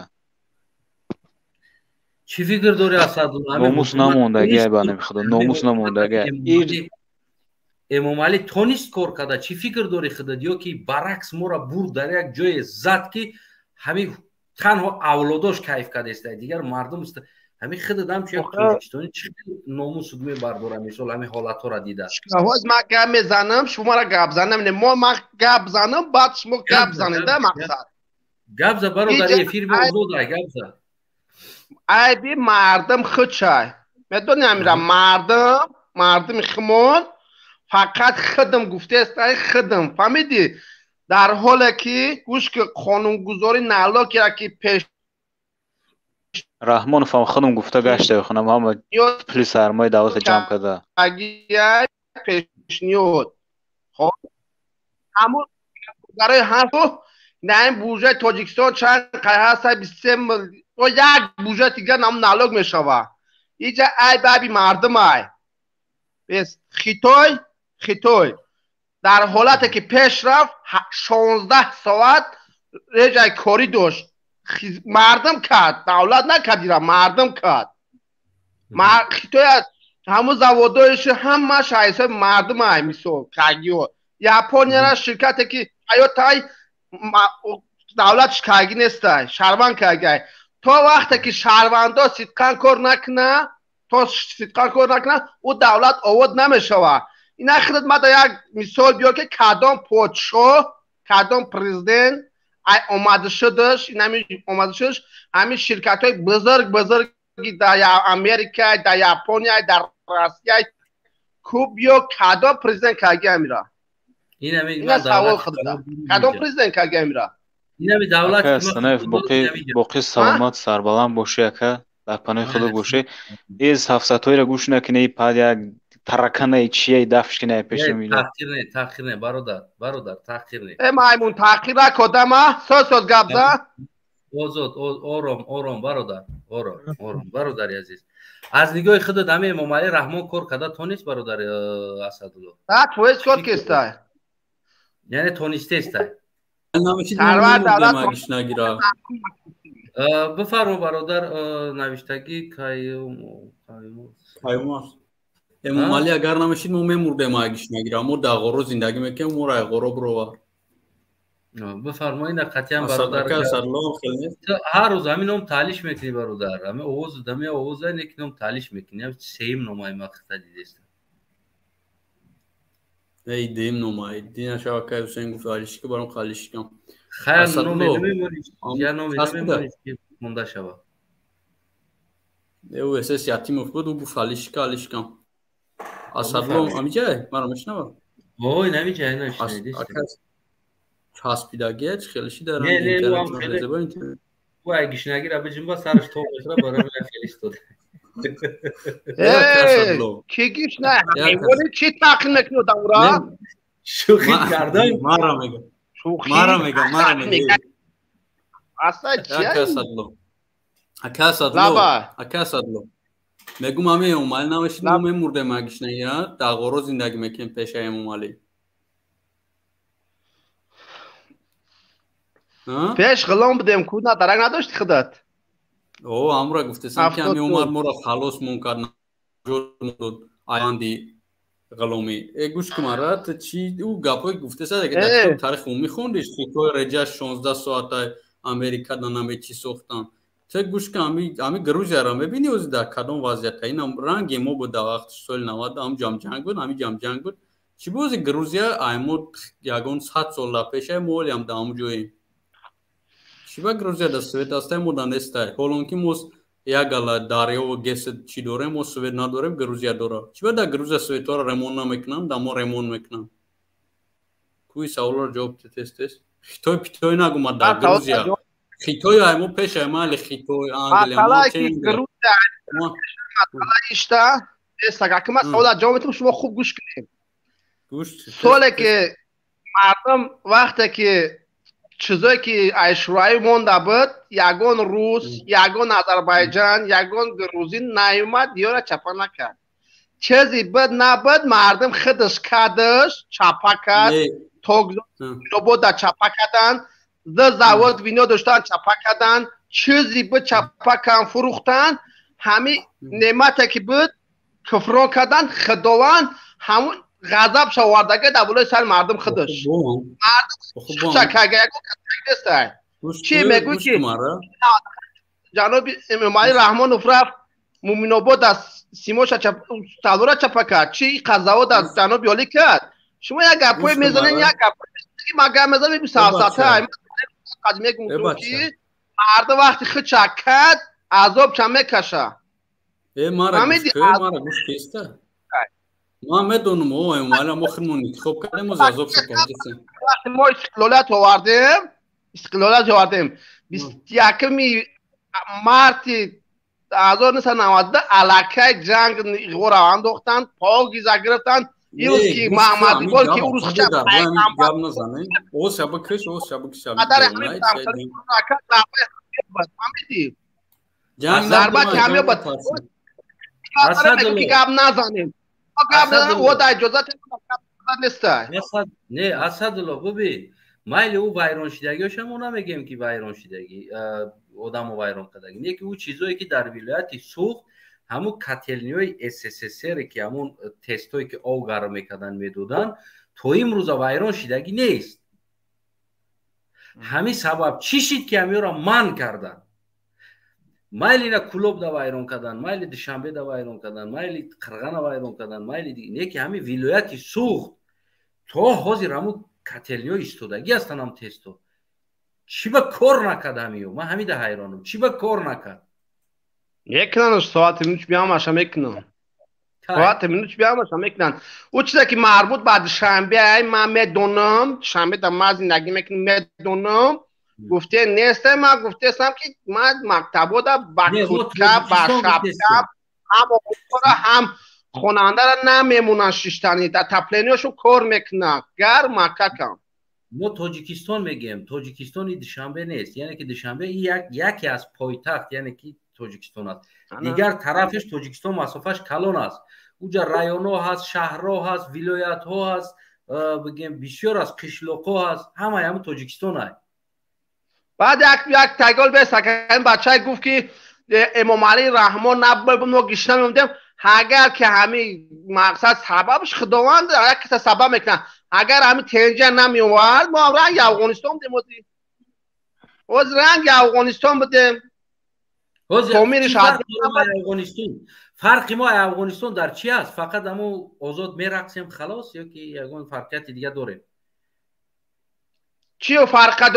چی فکر داری اسدالله номус намондагӣ ай ба нами худо номус намондагӣ امام علی تو نیست کار کرده چی فکر داری خودت یا که برعکس ما را برد در یک جای زد که همین تنها اولاداش کیف کرده است دیگر مردم است همین خودت هم چه توجیه‌تونی چی ناموس می برداره مثلا همین حالت ها را دیده شواز ما گپ میزنم شما را گپ زنم نه ما گپ زنم بعد شما گپ زنید مقصد گپ ز برادر افیر به حضور گپ ز ای بی مردم خود چای میدونی امیرم مردم خمون فقط خدم گفته است خدم فهمیدی در حالی که گوش که قانونگذاری نالا که پیش رحمان فهم خانم گفته گشته خانم هم پلیس سرمایه دعوت جمع کرده اگه پیشنیاد خب همون برای حرفو نه این بودجه تاجیکستان چند قیه هست 23 میلیون یک بودجه دیگه نام نالوگ میشوه اینجا ای بابی مردم ای بس خیتوی در حالتی که پیش رفت 16 ساعت رجای کاری داشت مردم کرد دولت نکردیرم مردم کرد خیتوی همون زوادایش همه شایسته مردم های میسو کاگیو یاپونیا شرکتی که ایوتای دولتش کاگی نیسته شهروند کاگی تو وقتی که شهروندا صدقان کار نکنه او دولت آورد نمیشوه این خودت ما یک مثال بیار که کدام پادشاه کدام پرزیدنت اومده شدش همین شرکت های بزرگی در امریکا در یاپونیا در روسیه کوبیو کدام پرزیدنت کاگی امیرا این سوال خودت کدام پرزیدنت کاگی امیرا این همی دولت باقی سلامت سربلند باشی اکا در پناه خدا گوشه از حفظتوی را گوش نکنه پاد یک ترکنه چیه دفش کنه پیش میده تاخیر نه برادر تاخیر نه ای مایمون تاخیر کدام سوز گبزه آزاد آرام برادر آرام برادر عزیز از نگاه خودت همه امام علی رحمان کار کرده تو نیست برادر اسدالله نه تو هیچ کار کسته یعنی تو نیسته استه بفرما برادر نوشتگی کایوماس امام علی اگر نمیشید ما میمردیم اگهش نگیرم ما در غرو زندگی میکنیم ما را غرو برو بفرمایید قطعا برادر هر روز همین هم تعلیش میکنی برادر همه اوز دمی اوز نکنم تعلیش میکنیم سیم نمای مقطع دیدست ای دیم نمای دینا شاکای حسین گفت تعلیش که برام خالیش کنم خیر نمیمونید یا نمیمونید که مونده شود او اساس یتیم افتاد و گفت خالیش کن اسدالله امیجای مرا میشنوه وای نمیجای نشنیدی چسبیدگی خیلیشی دارم نه او اگهش نگیره بجیم با سرش تو بخوره برای من خیلیش داده کی گیش نه حیوانی چی تاقیم نکنو دورا شوخی کردم مرا میگم اصلا چی акасадло мегум ами эмомали навашид мо мемурдем агишная дағоро зиндагӣ мекунем пеша эмомали пеш ғилом будем куда дарак надошти худат о амра гуфтесам ки ами умар моро халос мон кард ҷод аянди ғиломи гӯш кумара чи ӯ гапҳои гуфтеса дар таърихи ум мехондиш хитои реҷа 16 соата америка данаме чӣ сохтан те гӯш ки ами грузияро мебини ози дар кадом вазъията инам ранги мо буд дар вақти соли 90 ам ҷамҷанг буд ами ҷамҷанг буд чи бози грузия аймо ягон 100 сола пеша молиам дар ам ҷоем чи ба грузия дар совет астаи мо дар нестай ҳолон ки мо як ала дарё гес чи дорем мо совет надорем грузия дора чи ба дар грузия советҳоро ремон намекунанд дар мо ремон мекунанд кӯи саволро ҷавоб тестес хитой питой нагумад дар грузия хитой аймо пеша мали хитой англия ишта эстагакима савола ҷавобетум шумо хуб гӯш кунед соле ки мардум вақте ки чизое ки айшураи монда буд ягон рус ягон азарбайҷан ягон грузин наёмад ёра чапа накард чизи буд набуд мардум худаш кардаш чапа кард тогзобода чапа кардан завод вино доштан чапа кардан чизи буд чапа кардан фурӯхтан ҳамин неъмате ки буд куфрон кардан худованд ҳамун ғазаб шавардага дар болои сари мардум худаш чи мегӯ ки ҷаноби эмомалӣ раҳмонов рафт муминобод аз симоша салора чапа кард чи қазавод аз ҷаноби олӣ кард шумо як гапҳое мезанед як гап мезанед савсата мегум ки мардум вақти худ чак кард азоб ча мекаша ما میدونم ما خودمون انتخاب کردیم از عذاب شکایت ما استقلالت آوردیم 21 مارت 1990 علاقه جنگ رو انداختن پاگیزه گرفتن این که محمد گل که اون روز چه گپ نزنه او شبکش جنگ ضربه کامیاب بود که گپ نزنیم не асадулло бубин майли ӯ вайроншидагиоша мо намегем ки вайроншидагӣ одамо вайрон кардагӣ не ки ӯ чизое ки дар вилояти сӯхт ҳамун котелниҳои ссср ки ҳамун тестое ки ов гарм мекардан медоданд то имрӯза вайрон шидагӣ нест ҳамин сабаб чӣ шид ки ҳамиёро манъ карданд майли ина кулоб да вайрон кардан майли душанбе да вайрон кардан майли қирғана вайрон кардан майли не ки ҳамин вилояти сӯхт то ҳозир ҳамун котелниҳои истодагӣ ҳастанд ҳам тесто чӣ ба кор накард ҳамиё ман ҳамида ҳайронам чӣ ба кор накард мекунанд соати минут биёмаша мекунанд соати минут биёмаша мекунанд ӯ чизе ки марбут ба душанбе ман медонам душанбе да ман зиндагӣ мекунам медонам گفته نیستم من گفتم که من مکتبا با کودکا با شبکم هم خوننده را نمیمونن شیشتنی در تپلینیاشو کار میکنن گر مککم ما تاجیکستان میگیم تاجیکستانی دوشنبه نیست یعنی که دوشنبه یکی از پایتخت یعنی که تاجیکستان است دیگر طرفش تاجیکستان مسافش کلان است اونجا رایونها هست شهرها هست ولایت ها هست بگیم بسیار از قشلاق‌ها هست همه تاجیکستان است بعد یک تگال به سکن بچه گفت که امامعلی رحمان نباید ما گشنه میموندیم اگر که همین مقصد سببش خداوند یک کسی سبب میکنه اگر همین تنجه نمیومد ما رنگ افغانستان بودیم از رنگ افغانستان بودیم فرقی ما افغانستان در چی است فقط همون آزاد میرقصیم خلاص یا که یگان فرقیت دیگه داره چی فرق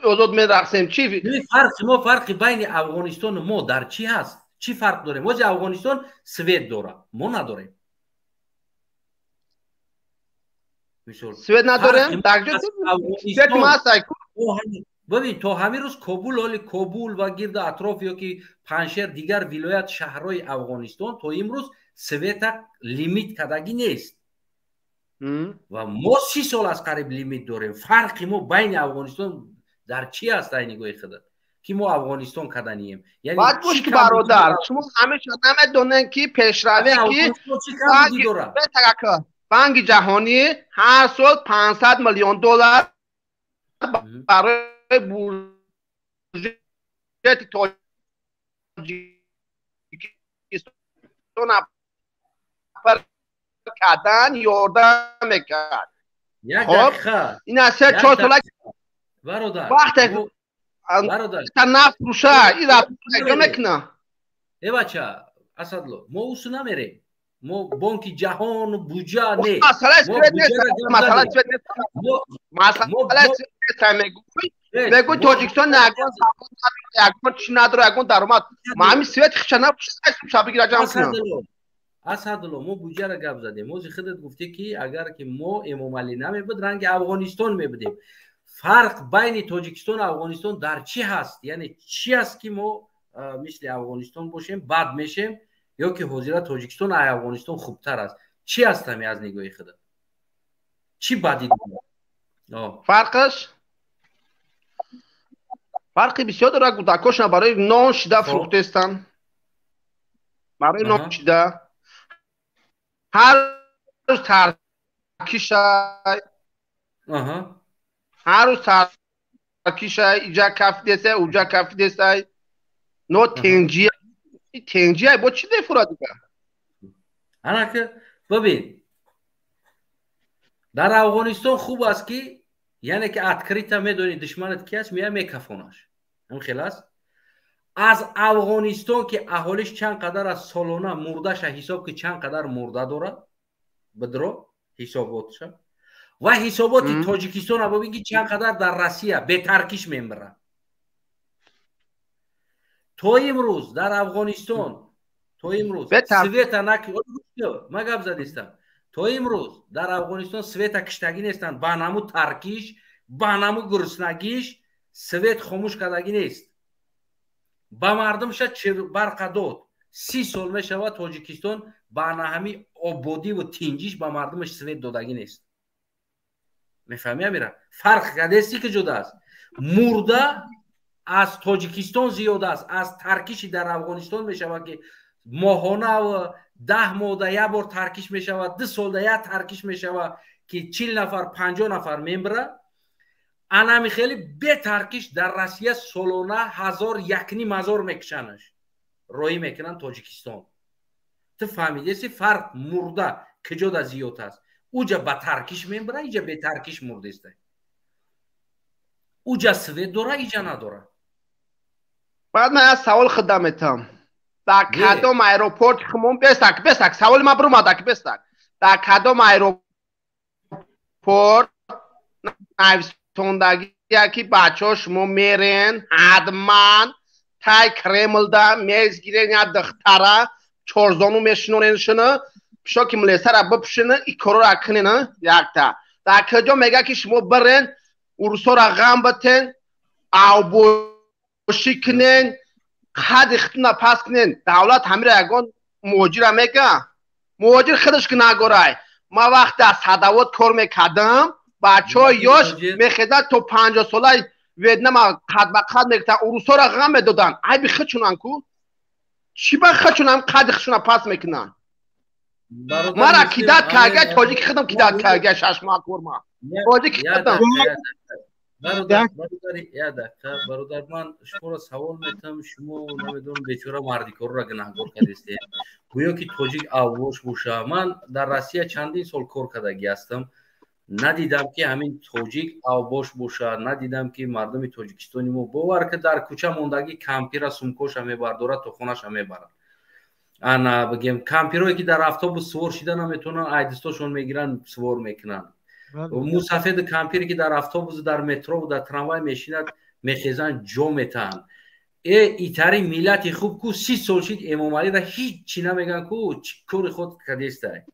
آزاد میرقصیم چی فرقی بین افغانستان ما در چی هست چی فرق داره ما افغانستان سوئد داره ما نداریم سوئد نداریم ببین تا همین روز کابل و گرد اطراف یا که پنجشیر دیگر ولایت شهرهای افغانستان تا امروز سوئد لیمیت کردگی نیست و ما 30 سال از قریب لیمیت داریم فرقی ما بین افغانستان در چی است این نگاه خودت که ما افغانستان کردنیم. یعنی باید گوش که برادر شما همیشه نمیدونن که پیشروی که بانک جهانی هر سال 500 میلیون دلار برای بودجه تاجیکستان کردن یاردم میکرد. خب این از 3-4 ساله وقتی نفت روشه این رفت میکنه. ای بچه اسدالله ما اوسو نمیریم، ما بانک جهان بودجه نه مسئله میگو تاجیکستان نگون چی نداره اگون درآمد ما همین سویت خیچه نبوشه شب بگیر جمع کنم. اسدالله ما بودجه را گپ زدیم، ما خودت گفتی که اگر که ما امام علی نمیبود رنگ افغانستان میبودیم. فرق بین تاجیکستان و افغانستان در چی هست؟ یعنی چی است که ما مثل افغانستان باشیم بد میشیم یا که حاضر تاجیکستان و افغانستان خوبتر است؟ چی است همی از نگاه خودت؟ چی بدی داره؟ فرقی بسیار داره. گودکاش برای نان شیده فروخته استن، برای نان شیده هر روز ترکیش هر روز ترکیش اینجا کف دیسته اونجا کف دیسته نو تنجیه تنجیه با چی دیفورا دیگه؟ انا که ببین در افغانستان خوب است که یعنی که اتکریت میدونی دشمنت کی است میای میکفوناش هم خلاص. از افغانستان که اهالیش چند قدر از سالانه مردهش حساب که چند قدر مرده داره بدرو حساباتش و حسابات تاجیکستان ابا بگی چند قدر در روسیه به ترکیش میبره. تو امروز در افغانستان تو امروز سویت نک ما گپ زدیستم تو امروز در افغانستان سویت کشتگی نیستن با نمو ترکیش با نمو گرسنگیش سویت خاموش کردگی نیست. با مردم شد برق داد 30 سال میشود تاجیکستان با نهمی آبادی و تینجیش با مردمش سویت دادگی نیست. میفهمی امیرم؟ فرق کردستی که جدا است. مرده از تاجیکستان زیاده است از ترکیشی در افغانستان میشود که ماهانه و 10 ماه یک بار ترکیش میشود 2 سال یک ترکیش میشود که 40 نفر 50 نفر میبره. انا خیلی به ترکیش در روسیه سالانه 1000 میکشنش روی میکنن تاجیکستان. تو فهمیدی فرق مرده که جدا زیاد است. اوجا با ترکیش میبره اینجا به ترکیش مرده است. اوجا سوید داره اینجا نداره. بعد من از سوال خدمتم در کدام ایروپورت خمون بستک سوال ما برو مادک بستک در کدام ایروپورت نویسندگی که بچه ها شما میرین حتما تای کرمل دا میزگیرین یا دختره چورزانو میشنونینشنه پیشا که ملیسه را بپشنه ای کارو را کنین یک تا در کجا میگه که شما برین اروسا را غم بتین او بوشی کنین خد اختنا پس کنین دولت همین را یکان موجی را میگه موجی خودش که نگورای ما وقت از صدوات کار میکردم بچه ها یاش میخیدن تو 50 ساله ویدنام قد با قد میگتن اروسا را غم میدادن ای بی خدشونن کو چی با خدشونن قد خدشونن پس میکنن ما را کیدت کارگه تاجیک خدم کیدت کارگه 6 ماه کورما تاجیک خدم برادر من شما را سوال میتم شما نمیدونم بیچاره مردی کار را گناهکار کردید گویا که تاجیک آواش باشه. من در روسیه چندین سال کار کردگی هستم ندیدم که همین تاجیک آواش باشه ندیدم که مردم تاجیکستانی ما باور که در کوچه موندگی کمپیر سومکوش هم میبرداره تو خونش هم میبرن. انا بگم کمپیرایی که در اتوبوس سوار شدن نمیتونن ایدستاشون میگیرن سوار میکنن. مسافر کمپیری که در اتوبوس در مترو و در تراموای میشینند میخیزن جو میتن. ایتاری ملت خوب کو 30 سال شد امام علی را هیچ چی نمیگن کو کار خود کردیسته.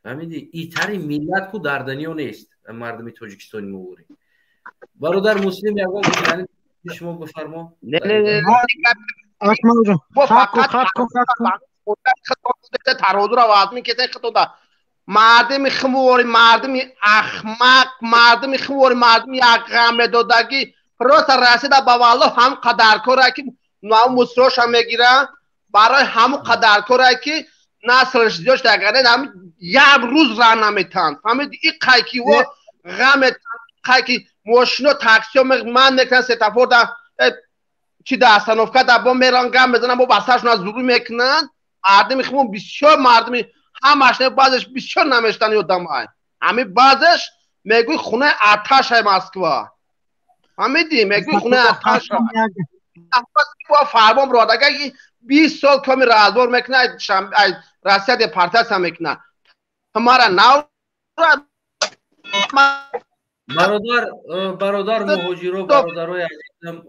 فهمیدی ایتاری ملت کو در دنیا نیست مردم تاجیکستانی موری. برادر مسلم یگان یعنی شما بفرما. نه آسمان جون خط ترازو را وزن کسی خطوده مردم خموری مردم احمق مردم خموری مردم یک غم دادگی پروت رسید با والله هم قدرکوره که ناموسروش هم میگیره برای هم قدرکوره که نسلش زیادش دگرنه هم یک روز را نمیتن فهمید این قایکی و غم قایکی ماشین و تاکسی من میکنن ستافور در چی در استانوفکا در با میران گم بزنن با بسرشون از ضروری میکنن مردمی خمون بسیار مردمی همش نه بعضش بسیار نمیشتن یادم های همین بعضش میگوی خونه آتش های مسکوا فهمیدی میگوی خونه آتش های با فرمان برادگه 20 سال کمی رازبار میکنه رسید پرتست هم میکنه हमारा नाव برادر مهاجرو برادرای عزیزم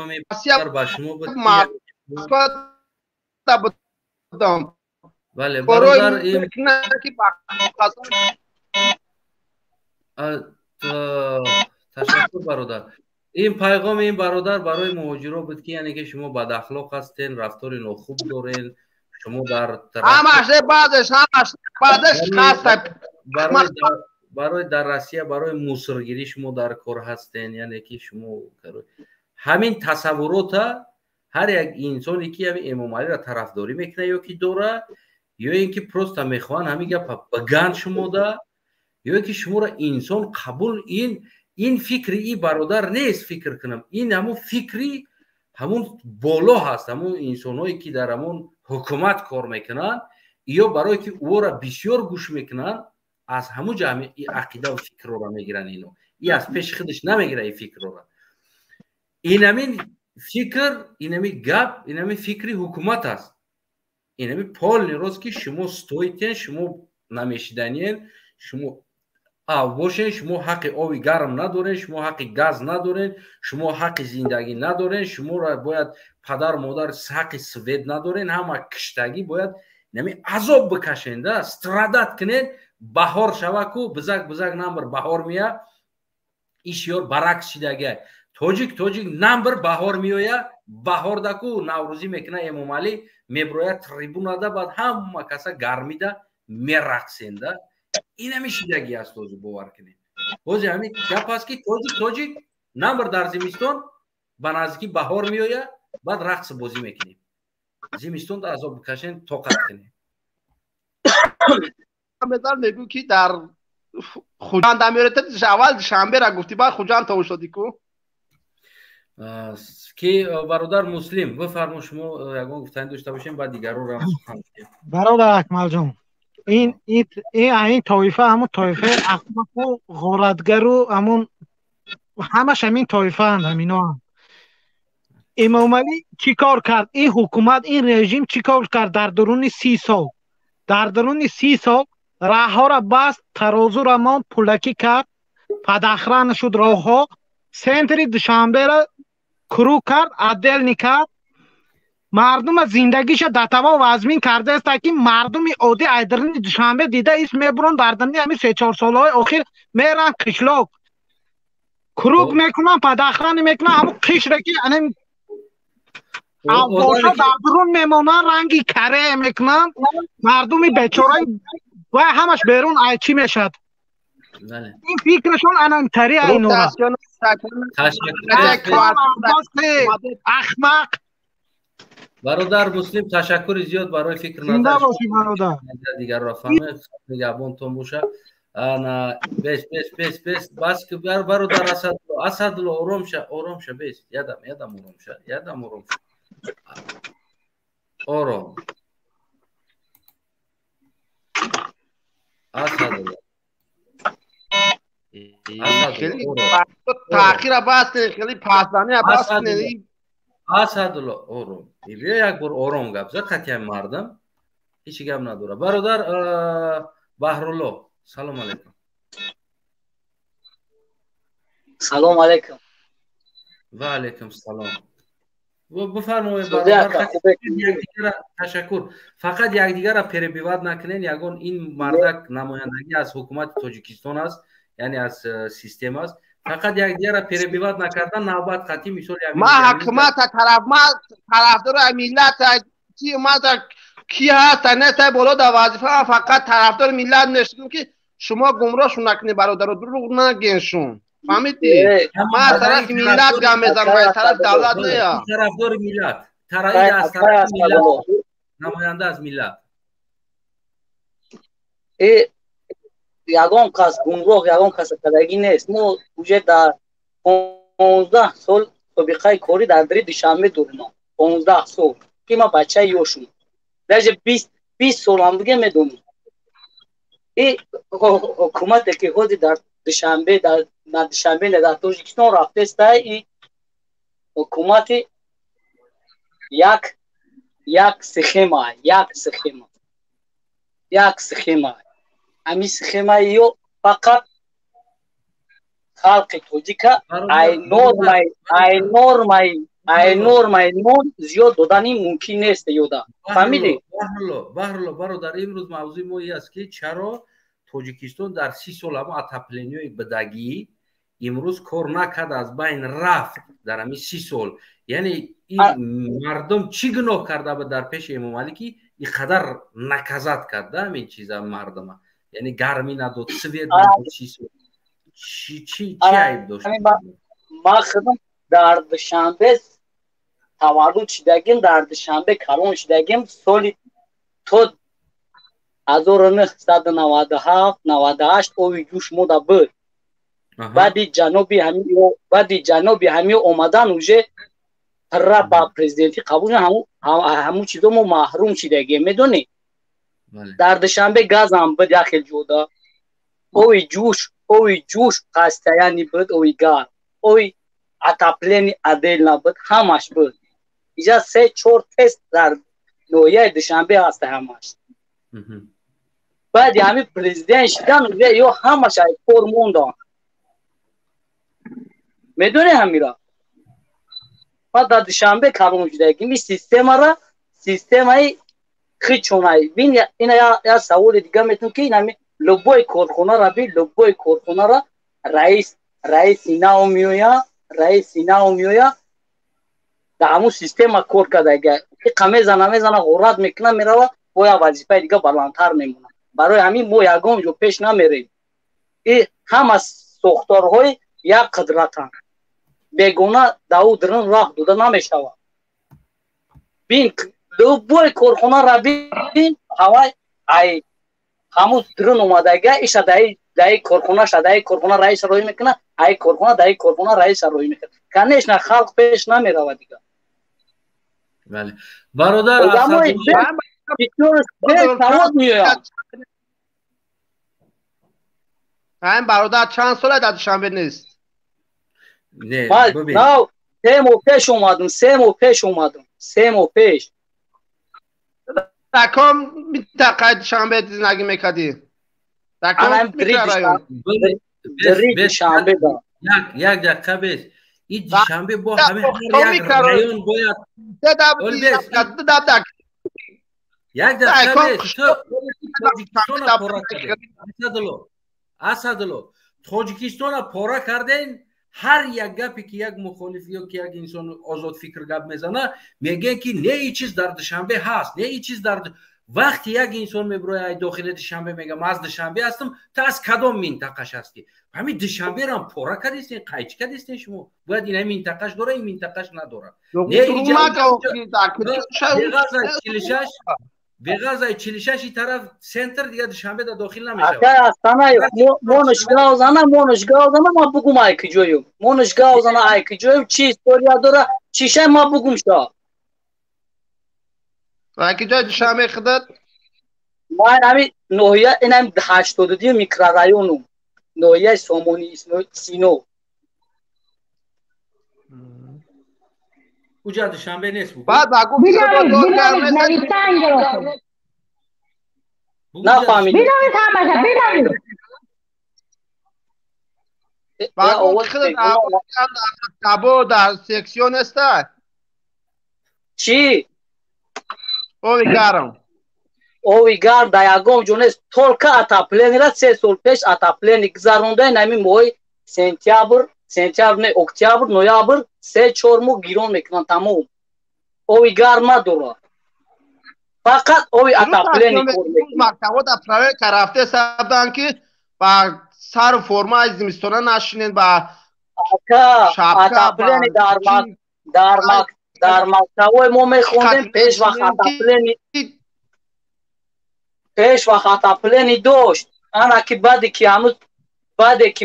این پیغام با شما بود بله برادر این تشکر برادر این پیغام این برادر برای مهاجرو بود که یعنی که شما بد اخلاق هستین رفتار ناخوب دارین شما در همش بعدش خاصه برای در روسیه برای موسرگیری شما در کار هستین یعنی که شما همین تصورات هر یک انسانی که همین امام علی را طرفداری میکنه یا که داره یا اینکه پروست میخوان همین گپ بگن شما ده یا که شما را انسان قبول این فکری این برادر نیست فکر کنم این همون فکری همون بالا هست همون انسانایی که در همون حکومت کار میکنن یا برای که او را بسیار گوش میکنن از همون جامعه عقیده و فکر رو میگیرن اینو این از پیش خودش نمیگیره این فکر رو این همین فکر این همین گپ این همین فکری حکومت است این همین پال نیروز که شما ستویتین شما نمیشیدنین شما باشین شما حق آبی گرم ندارین شما حق گاز ندارین شما حق زندگی ندارین شما را باید پدر مادر حق سوید ندارین همه کشتگی باید نمی عذاب بکشین ده استرادت کنین بهار شوکو بزرگ نمبر بهار میاد ایشیار برعکس شدگه توجیک نمبر بهار میویا بهار دکو نوروزی میکنه امام علی میبرویا تریبون ده بعد همه کسا گرمی ده میرقصین ده این همی شدگی است توجی باور کنید توجی همی گپ هست که توجیک نمبر در زمستان به نزدیکی بهار میویا بعد رقص بازی میکنیم زمستان در عذاب بکشین طاقت کنیم مثال میگو که در خوجان دمیارت اول شنبه را گفتی بعد خوجان تا شدی کو که برادر مسلم بفرما شما یگان گفتن داشته باشیم بعد دیگر رو هم سخن برادر اکمل جان این طایفه همون طایفه احمق و غارتگر و همون همش همین طایفه هستند همینا هم امام علی چی کار کرد این حکومت این رژیم چی کار کرد در درون 30 سال راه ها را بست ترازو را ماند پولکی کرد پداخران شد راه ها سنتری دوشنبه را کرو کرد عدل نکرد مردم زندگیش دتوا وزمین کرده است که مردم عادی ایدرنی دوشنبه دیده ایست میبرن دردنی همین 3-4 سالهای اخیر میرن قشلاق کروک میکنن پداخران میکنن همون قش را که باشا دردرون میمونن رنگی کره میکنن مردمی بیچاره و همش بیرون چی میشد این فکرشون انانتری اینو احمق برادر مسلم تشکر زیاد برای فکر نظر برادر دیگر را فهمه نگهبان تون باشه انا بس که برادر اسدالله آرام شه بیس یادم آرام شه آرام اسدالله تاخیر بس خیلی پاسدانی بس اسدالله آرام بیا یک بار آرام گپ زد قطعا مردم هیچ گپ نداره برادر بهرالله سلام علیکم سلام علیکم و علیکم سلام بفرمایید برادر تشکر فقط یکدیگر را پربیواد نکنین یگان این مردک نمایندگی از حکومت تاجیکستان است یعنی از سیستم است فقط یکدیگر را پربیواد نکردن نوبت قطعی میشد ما حکومت طرفدار ملت کی ما کی هست نه بالا در وظیفه فقط طرفدار ملت نشدیم که شما گمراهشون نکنید برادر رو دروغ نگینشون فهمیدی؟ ما از طرف ملت گام میزنم از طرف دولت نه یا طرفدار ملت ترایید از طرف ملت نماینده از ملت یگان کس گمراه یگان کس کدگی نیست ما اوجه در 15 سال سابقه کاری در دری دوشنبه داریم 15 سال که ما بچه یوشون درجه 20 سال هم دیگه میدونیم این حکومت که خودی در دوشنبه در تاجیکستان رفته است این حکومت یک سخیمه امی سخیمه یو فقط خلق توجیکه ای نور زیاد دادنی ممکن نیست یودا فهمیدی؟ بحرالله برادر امروز موضوع ما این است که چرا تاجیکستان در 30 سال اما اتپلینیوی بدگی امروز کار نکرد از بین رفت در همین 30 سال یعنی این مردم چی گناه کرده بود در پیش امام علی که اینقدر نکزت کرده همین چیزا مردم یعنی گرمی نداد سویت نداد 30 سال چی عیب داشت ما خودم در دوشنبه تولد شدگیم در دوشنبه کلان شدگیم سالی تو 1997 98 اوی جوش مودا بود بعدی جنوبی همی اومدن اوجه را با پرزیدنتی قبول همون چیزا ما محروم شدگیم میدونی در دوشنبه گاز هم بود یخیل جودا اوی جوش قاستیانی بود اوی گار اوی اتپلینی عدل نبود همش بود اینجا 3-4 تست در نویه دوشنبه هسته همش بعد همین پرزیدنت شدن یو همش ای فرموندن میدونی همیرا بعد در دوشنبه کارون شده می سیستمای خیچونای بین اینا یا سوال دیگه میتون که اینا لوبوی کارخونه را بی لوبوی کارخونه را رئیس اینا میویا در همون سیستم کار کرده که میزنه غورت میکنه میره و یا وظیفه دیگه بلندتر میمونه برای همین ما یگام جو پیش نمیریم این همه ساختارهای یک قدرتن بگونه داو درن راه دوده نمیشود بین لوبوی کارخونه را بین هوای ای همون درن اومدگه ایش دای کارخونه شده کارخونه رئیس روی میکنه ای کارخونه دای کارخونه رئیس روی میکنه کنیش نه خلق پیش نمیره دیگه بله برادر این برادر چند ساله در دوشنبه نیست نه ببین 3 ماه پیش اومدم در کام منطقه دوشنبه زندگی میکردی در کام دری دوشنبه یک دقیقه بیست این دوشنبه با همه یک رایون باید یک دقیقه بیست تاجیکستان پارا کردین اسدالله تاجیکستان پارا کردین هر یک گپی که یک مخالف یا که یک انسان آزاد فکر گپ میزنه میگه که نه این چیز در دوشنبه هست نه این چیز در وقتی یک انسان میبره داخل دوشنبه میگه من از دوشنبه هستم تا از کدام منطقهش هستی همین دوشنبه را پارا کردین قایچ کردین شما باید این منطقهش داره این منطقهش نداره نه اینجا به غزه 46 طرف سنتر دیگه دوشنبه در داخل نمیشه اصلا مونشگاه زنه ما بگم ای که جویم مونشگاه زنه ای که جویم چی استوریا داره چیشه ما بگم شا ای که جای دوشنبه خدت ما همین نوحیه اینم 82 میکرورایونم نوحیه سومونی سینو کجا دوشنبه نیست بعد بگو نفهمیدم بگو خود دابو در سیکسیون است چی؟ اویگارم در یگام جونست تولکه اتپلینی را 3 سال پیش اتپلینی گذرونده نمی موی سنتیابر نه اکتیابر نویابر 3-4 ماه گیرون میکنن تمام اویگار نداره فقط اوی اتپلینی کار میکنن مکتبات اپرای کرفته سبدن که با سر فرما زمستانه نشینین با اتاپلینی در مکتبای ما میخوندیم پیش وقت اتاپلینی داشت انا که بعدی که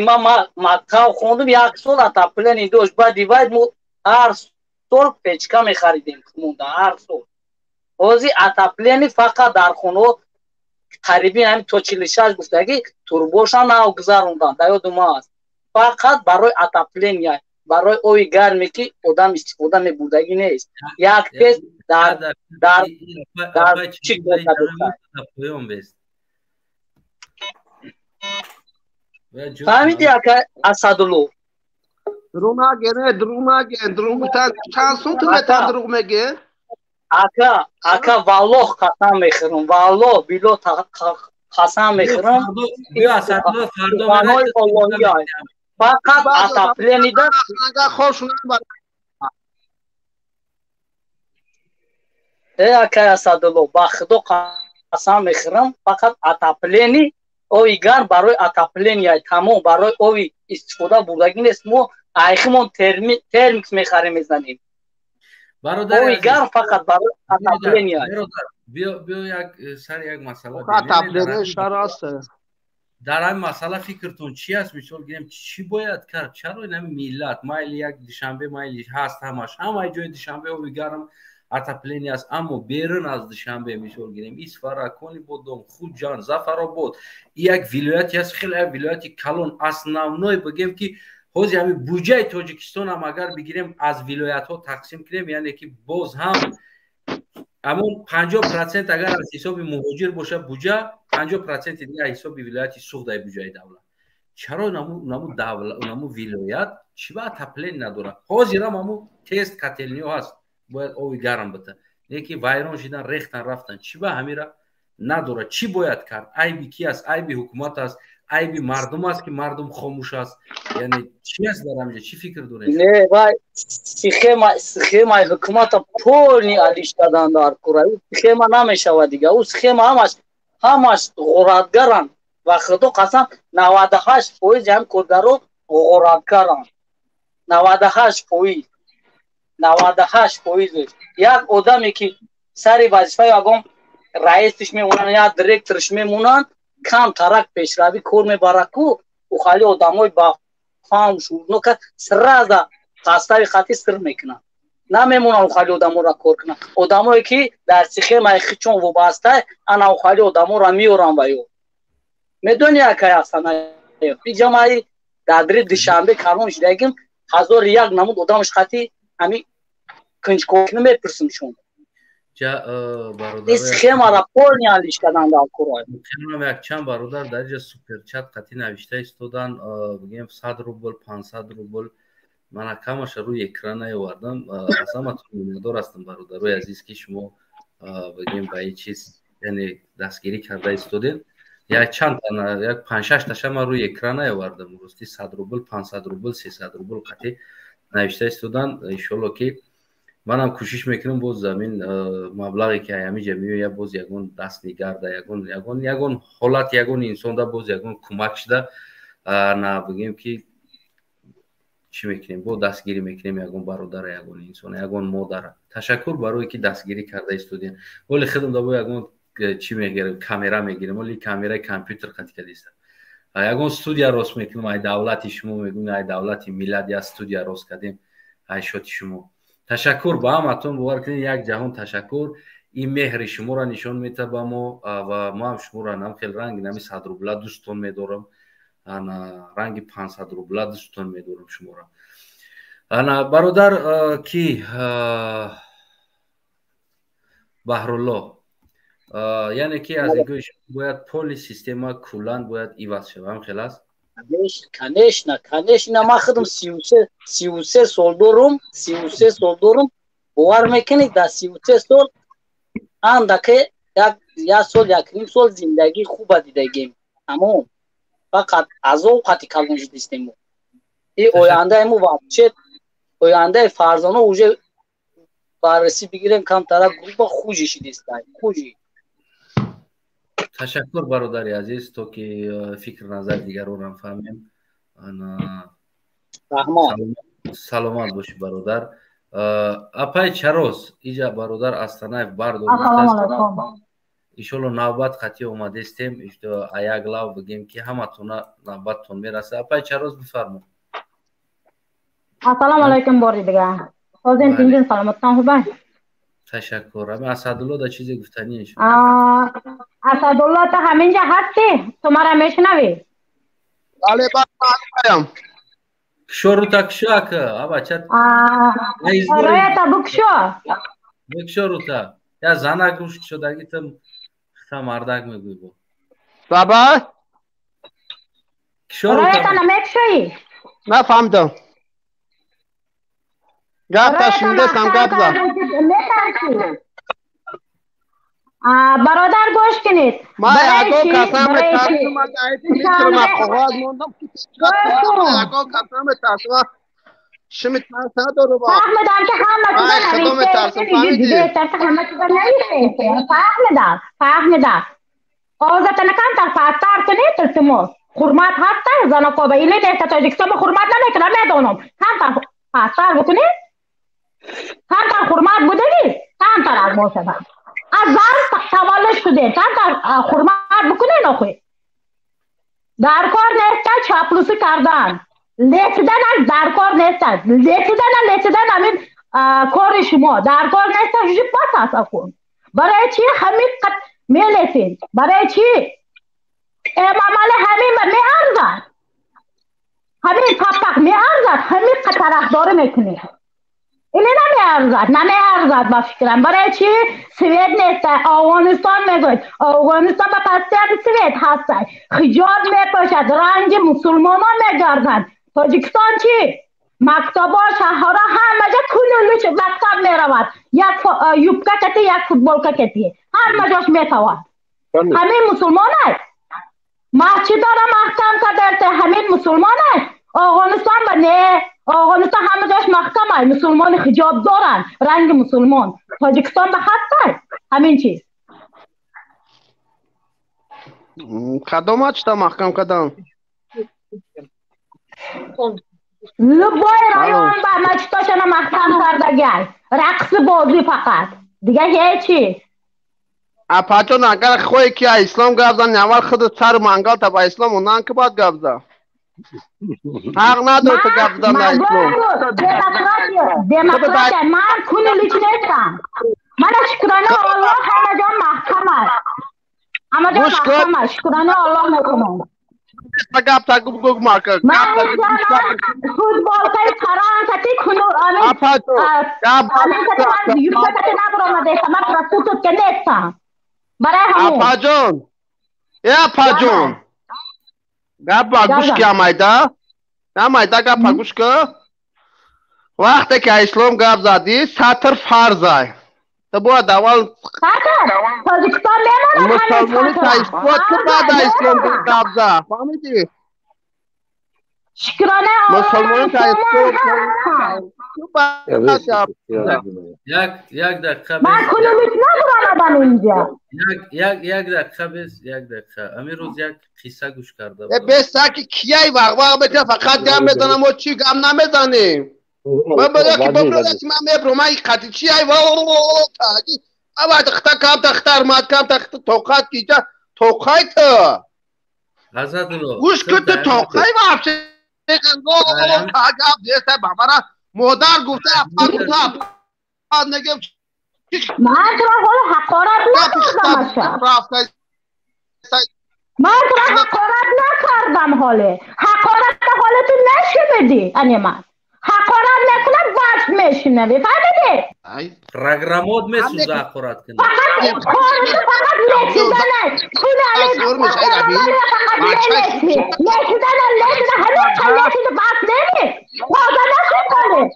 ما مکتب خوندم یک سال اتاپلینی داشت بعدی باید ما هر سال پیچکا میخریدیم مونده هر سال اوزی اتاپلینی فقط در خونه قریبی همین تو 46 گفتگی توربوشان ناو گذاروندن در یادم است فقط برای اتاپلین برای اوی گرمی که آدم استفاده میبودگی نیست یک پیس در چی فهمیدی اکا اسدالله دروغ میگن چند سون تو میتن دروغ میگه اکا والله قسم میخورم والله بیلو قسم میخورم فقط اتاپلینی در اکا اسدالله با خدا قسم میخورم فقط اتاپلینی اوی گرم برای اتاپلینی تمام برای اوی استفاده بودگی نیست ما ایخمون ترمیکس میخریم میزنیم اوی گرم فقط برای اتاپلینی بیا یک مسئله اتاپلینی شراست در این مسئله فکرتون چی است مثال گیریم چی باید کرد چرا این میلت مایل یک دوشنبه مایل هست همه جای دوشنبه اوی گرم اتاپلینی است اما بیرون از دوشنبه مثال گیریم اسفر کنی بودم خود جان زفر بود یک ولایتی است خیلی ولایتی کلان اسنونای بگیم که حوزی همین بودجه تاجیکستان هم اگر بگیریم از ولایت ها تقسیم کنیم یعنی که باز هم همون 50% اگر از حساب مهاجر باشه بودجه 50% دیگه حساب ولایتی سوخته بودجه دولت چرا نمو ولایت چی با اتاپلین نداره حاضر هم تست کاتلنیو هست باید اوی گرم بده یکی وایران شدن ریختن رفتن چی با همیرا نداره چی باید کرد عیبی کی است عیبی حکومت است عیبی مردم است که مردم خاموش است یعنی چی است در همینجا چی فکر داره نه وای سخیما حکومت پولنی علیش دادن در کره سخیما نمیشه دیگه او سخیما همش غرادگران و خدا قسم 98% هم کردارو غرادگران 98% یک آدمی که سری وظیفه یگم رئیسش میمونن یا دیرکتورش میمونن کم ترک پیشروی کار میبرکو و خالی آدمای با فهم شورنو که سرازا خاستای خاطی سر میکنن نمیمونن خالی آدمو را کار کنن آدمایی که در سیخه مایخی چون وابسته انا خالی آدمو را میورن بایو میدونی که اصلا این جمعی در دری دوشنبه کارونش دیگم 1001 نمود آدمش خاطی همین کنج کوکنه میپرسم شون برادر سخیما را پولنیالیش کردن در کره کنم یک چند برادر در اینجا سوپر چت قطعی نوشته استودن بگیم 100 روبل 500 روبل من کمش روی اکران نیاوردم اصلا من میدونم هستم برادرای عزیز که شما بگیم با این چیز یعنی دستگیری کرده استودین یک چند تا یک 5 6 تا من روی اکران نیاوردم راستی 100 روبل 500 روبل 300 روبل قطعی نوشته استودن ان شاء الله که منم کوشش میکنم باز زمین مبلغی که همی جمعی یا باز یگون دست نگرده یگون حالت یگون انسان دا باز یگون کمک شده نه بگیم که چی میکنیم با دستگیری میکنیم یگون برادر یگون انسان یگون مادر تشکر برای که دستگیری کرده استودین ولی خودم دا با یگون چی میگیرم کامera میگیرم ولی کامera کامپیوتر قطعی کردیستم یگون استودیا راست میکنم ای دولتی شما میگن ای دولتی میلاد یا استودیا راست کردیم ای شات شما تشکر با همتون باور کنید یک جهان تشکر این مهر شما را نشان میده با ما و ما هم شما را نم خیلی رنگ نمی 100 روبله دوستان میدارم انا رنگ 500 روبله دوستان میدارم شما را انا برادر کی بحرالله یعنی که از اینگاه باید پول سیستما کلان باید ایواز شد هم خیلی است کنشنا ما خودم 33 سال دارم باور میکنید در 33 سال اندکه یک سال یک نیم سال زندگی خوب دیدگیم اما فقط از اوقاتی کلونج دیستیم این آینده مو وابچه آینده فرزانه اوجه بررسی بگیریم کم طرف گروه خوشی دیستیم خوشی تشکر برادر عزیز تو که فکر نظر دیگران هم فهمیم. سلامت باشی برادر. اپای چروس ایجا برادر استانایف بردو ایشالله نوبت خطی اومده استیم ایشتو ایا گلاو بگیم که همتون نوبتتون میرسه. اپای چروس بفرمایید. السلام علیکم باری دیگه. حاضرین تینجین سلامتتان خوبه؟ تشکر. همه اسدالله دا چیزی گفتنی نشون. اسدالله تا همینجا هستی؟ تو مرا میشنوی؟ بله بله. کشورو تا کشا که ابا چت روی تا بکشو رو تا یا زنک روش شدگی تم خطا مردک میگوی با بابا روی تا نمیکشوی؟ نه فهمدم گفت تا شنیده سم گفت برادر گوش کنید. ما یکو قسم تاسو ما دایتی میترم قواز موندم یکو قسم تاسو شمی تاسو دارو با فهمیدم که همه چیزا فهمیدم آزاد نکن تا فاتار کنید تسمو خرمات هست زن قبیله نیست تاجیکستان خرمات نمیکنه میدونم هم تا فاتار بکنید هم تا خرمات بودید هم تا از موسیقی از زن تولش شده هم تا خرمات بکنید نخوید در کار نیست چاپلوسی کردن لیچیدن از در کار نیست لیچیدن همین کار شما در کار نیست جوجی پاس اصلا کن برای چی همین قد می لیچید برای چی امامال همین می ارزد همین پاپاق می ارزد همین قد طرفدار میکنی اینه نمی ارزد با فکرم برای چی سوید نیست افغانستان میگوید افغانستان به پسیت سوید هست حجاب میپاشد رنگ مسلمان ها میگردند تاجیکستان چی؟ مکتبا شهرها همه جا کلولوش مکتب میرود یک یوبکا کتی یک فوتبالکا کتی همه جاش میتواد همین مسلمان هست مسجد داره محکم کدرته همین مسلمان هست افغانستان با نه افغانستان همه جاش محکم هست مسلمان حجاب دارن رنگ مسلمان تاجیکستان به خط هست همین چیز کدام اچتا محکم کدام لبای رایان با مچتاشون محکم کردگی رقص بازی فقط دیگه هیچی اپاچون اگر خوی که اسلام گفزن اول خود سر منگل تا با اسلام اونان که باید گفزن حق نداره تو گفزن با اسلام دموکراتی من کنی لیچ نیستم من شکرانه الله همه جا محکم است همه جا محکم است شکرانه الله میکنم گپ تا گوگ مارکر من فوتبال کای تران کتی کنور آمین آمین یوبکا کتی نبرم دیسا من پرستوتو که نیستم برای همون اپاجون اپاجون گپ گوش که امایده امایده گپ گوش که وقتی که اسلام گپ زدی سطر فرضه تو باید اول تاجیکستان میمونه مسلمانی تا اسپورت که بعد اسلام گپ زد فهمیدی؟ شکرانه مسلمانی تا اسپورت یک دقیقه من کلومیت نبرم اینجا یک دقیقه بس یک دقیقه امیر روز یک قصه گوش کرده بسته که کیای وقت بده فقط گم بزنم و چی گم نمیزنیم من بده که ببرده که من میبرم من قطعی چی ای تاگی اما تختا کم تختار مات کم تخت توقعات کیجا توقعی تو گوش که تو توقعی وافشه تاگاب دیسته بابرا مادر گفته افاد گفته افاد نگم من تو را حقارت نکردم من تو را حقارت نکردم حقارت حالتو نشنیدی انی من حقارت نکنم باش میشنوی فهمیدی؟ رگرماد میسوزه حقارت کنه فقط لیچیدنه لیچیدنه همه لیچیده بس نمی تازه نشد کنه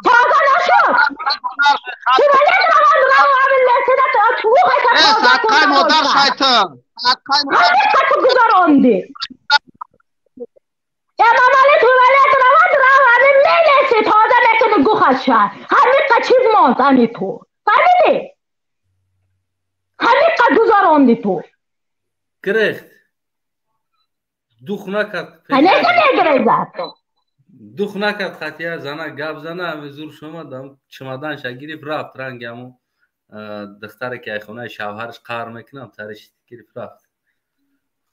تازه نشد تو ولی رو همین لیچیده تو سبقای مادر شایطان همین که تو گذاروندی امامالی تو ولی رو همین میلیسی تازه میکنی گوخش شد همین که چیز ماند همی تو فهمیدی؟ همین قد گذاراندی تو گرفت دوخ نکرد هنیسه میگریزد دوخ نکرد خطیه زنه گپ زنه همه زور شما چمدان گرفت رفت رنگ همون دختره که خونه شوهرش قهر میکنم ترش گرفت رفت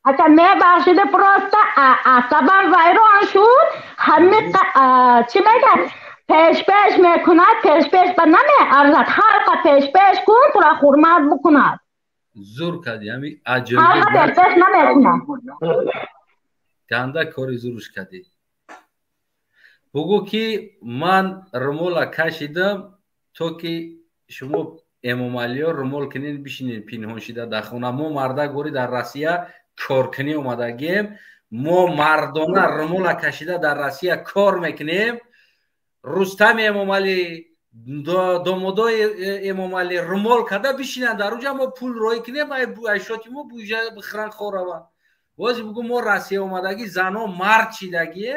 اصلا میبخشیده پروستا عصبم ویران شد همین چی میگه پیش میکند پیش به نمی ارزد هر قد پیش کن تو را حرمت بکند زور کردی همین عجیبی هر قد پیش نمیکند گنده کاری زورش کردی بگو که من رمولا کشیدم تو که شما امام علی رمول کنین بشینین پینهان شده در خونه ما مرده گوری در روسیه کار کنی اومده گیم ما مردانه رمولا کشیده در روسیه کار میکنیم رستم امام علی دامادای امام علی رمول کرده بشینن در اونجا ما پول روی کنیم ایشاتی ما بوجه بخرن خوره واسه بگو ما روسیه اومدگی زنا مرد چیدگی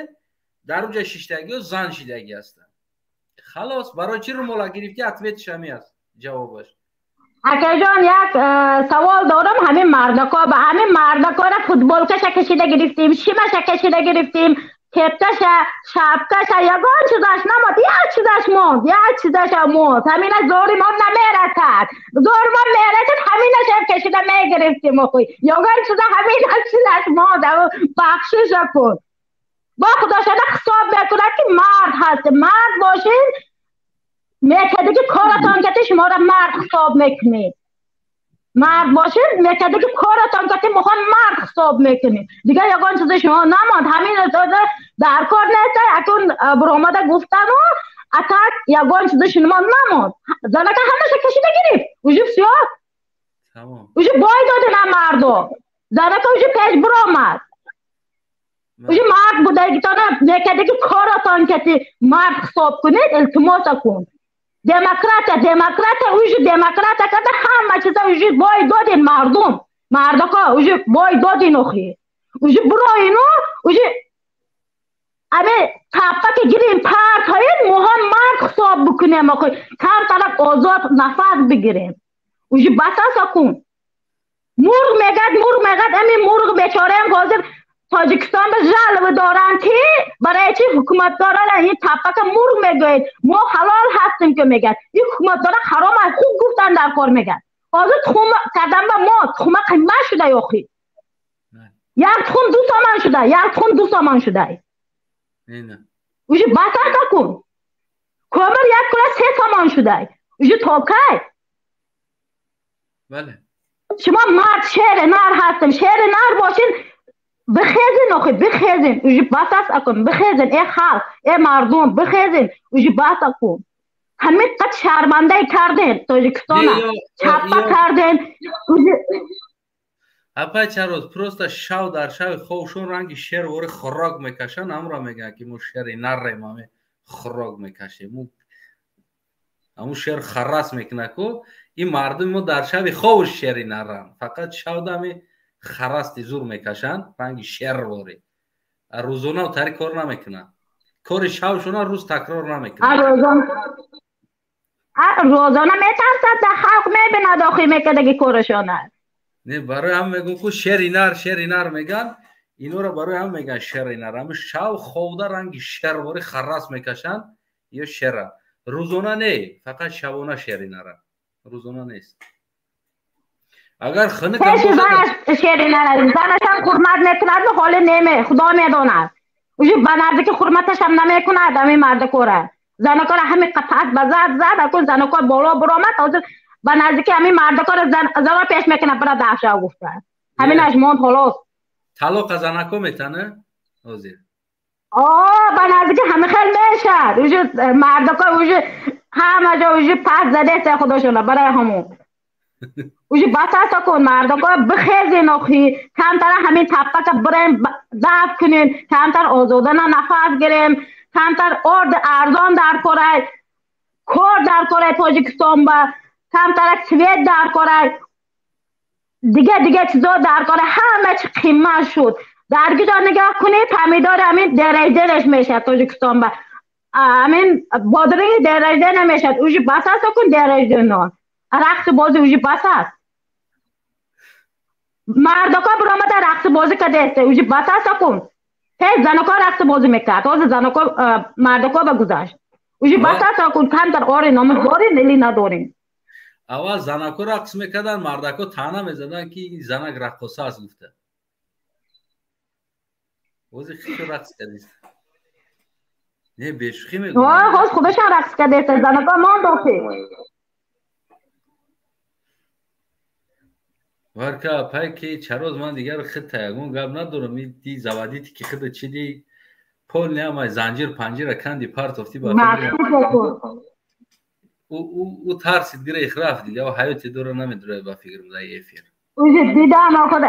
در اونجا شیشتگی و زن شیدگی هستن خلاص برای چی رمولا گرفتی اتویتش همی هست جوابش اکه جان یک سوال دارم همین مردکا به همین مردکا را فوتبال کش کشیده گرفتیم شیمش کشیده گرفتیم کپکش شبکش یگان چیزش نماد یک چیزش موند همین زوری ما نمیرسد زور ما میرسد همینش کشیده میگرفتیم خوی یگان چیزه چیزش موند بخشش کن با خدا شده حساب میکنه که مرد هست مرد باشین میکرده که کارتان که شما را مرد حساب میکنید مرد باشید میکرده که کارتان که مخوان مرد حساب میکنید دیگه یکان چیز شما نماند همین در کار نیسته اکون برامده گفتن و اتاک یکان چیز شما نماند زنه که همه کشیده گرفت وجود سیاه وجود بای داده نه مردو زنه که وجود پیش برامد وجود مرد بوده میکرده که کارتان که مرد حساب کنید التماس کن دموکرات وجود دموکرات کرده همه چیزا وجود بای دادین مردکا وجود بای دادین اخی وجود برای اینو وجود امی تپا که گیریم پرت هایید مهم مرد حساب بکنیم اخی کم طرف آزاد نفس بگیریم وجود بساس کن مرغ میگد امی مرغ بیچاره هم حاضر تاجیکستان به جلوه دارن که برای چی حکومت دارن این تپک مرغ میگوید ما حلال هستیم که میگن این حکومت دارن حرام هست خوب گفتن در کار میگن حاضر تخم کردن به ما تخم قیمه شده یاخی یک تخم 2 تومان شده وجود بسر کن کامر یک کلا 3 تومان شده وجود تاکای بله شما مرد شهر نر هستیم شهر نر باشین بخیزین اخی بخیزین اوجی باساس اکن بخیزین ای خلق ای مردم بخیزین اوجی باس اکن همین قد شرمنده کردین تاجیکستان چپا کردین اپا چروز پروستا شاو در شاو خوشون رنگی شیر وره خراگ میکشن امرا میگن که مو شیر نرم همه خراگ میکشیم امو شیر خراس میکنه کو این مردم ما در شاو خوش شیری نرم فقط شاو دمی خراستی زور میکشن رنگی شیر وره روزانه و تری کار نمیکنن کار شاوشون روز تکرار نمیکنن روزانه میترسد در خلق میبینه داخل میکنه که کارشانه نه برای هم میگن که شیر نر میگن اینو رو برای هم میگن شیر نر همه شاو خوده رنگی شیر وره خراس میکشن یا شیره روزانه نه فقط شبانه شیر نره روزانه نیست اگر خنه کم باشد شیری نرد زنشم خورمت نکند و حال نیمه خدا میداند وجود بنرده که خورمتش هم نمیکند همین مرد کوره زنکار همین قطعت بزد زد اکن زنکار بالا برامد بنرده که همین مرد کار زنکار پیش میکنه برای دهشه گفته همین اجمان خلاص طلاق زنکار میتنه وزیر بنرده که همه خیلی میشد وجود مرد کار وجود همه جا وجود پس زده سه خداشونه برای همون وجود بساس کن مردم بخیزین اخی کمتر همین تپک بریم دفت کنین کمتر آزادن نفس گیریم کمتر آرد ارزان در کاره کار در کاره تاجیکستان با کمتر سوید در کاره دیگه چیزا در کاره همه چی قیمت شد درگی جا نگاه کنید پمیدار همین درجهش میشه تاجیکستان با همین بادرنگ درجه نمیشه وجود بساس کن درجه نان رقص بازی وجود بس است مردکا برآمده رقص بازی کرده است اوجی بساس کن ته زنکا رقص بازی میکرد از زنکا مردکا بگذاشت اوجی بساس کن کم در آره نامه داری نلی نداریم اول زنکا رقص میکردن مردکا تانه میزدن که زنک رقصه است گفته وزی خیلی رقص کردیست نه بشخی میگم واه خودشان رقص کرده است زنکا مان داشته ورکا پای که چروز من دیگر خیلی تایگون گب ندارم دی زوادیتی که خیلی چی دی پول نیام زنجیر پنجیر کندی پارت افتی با او ترسید گره اخراف دیگه و حیاتی داره نمیداره با فکرم زایی افیر اوجی دیدم خود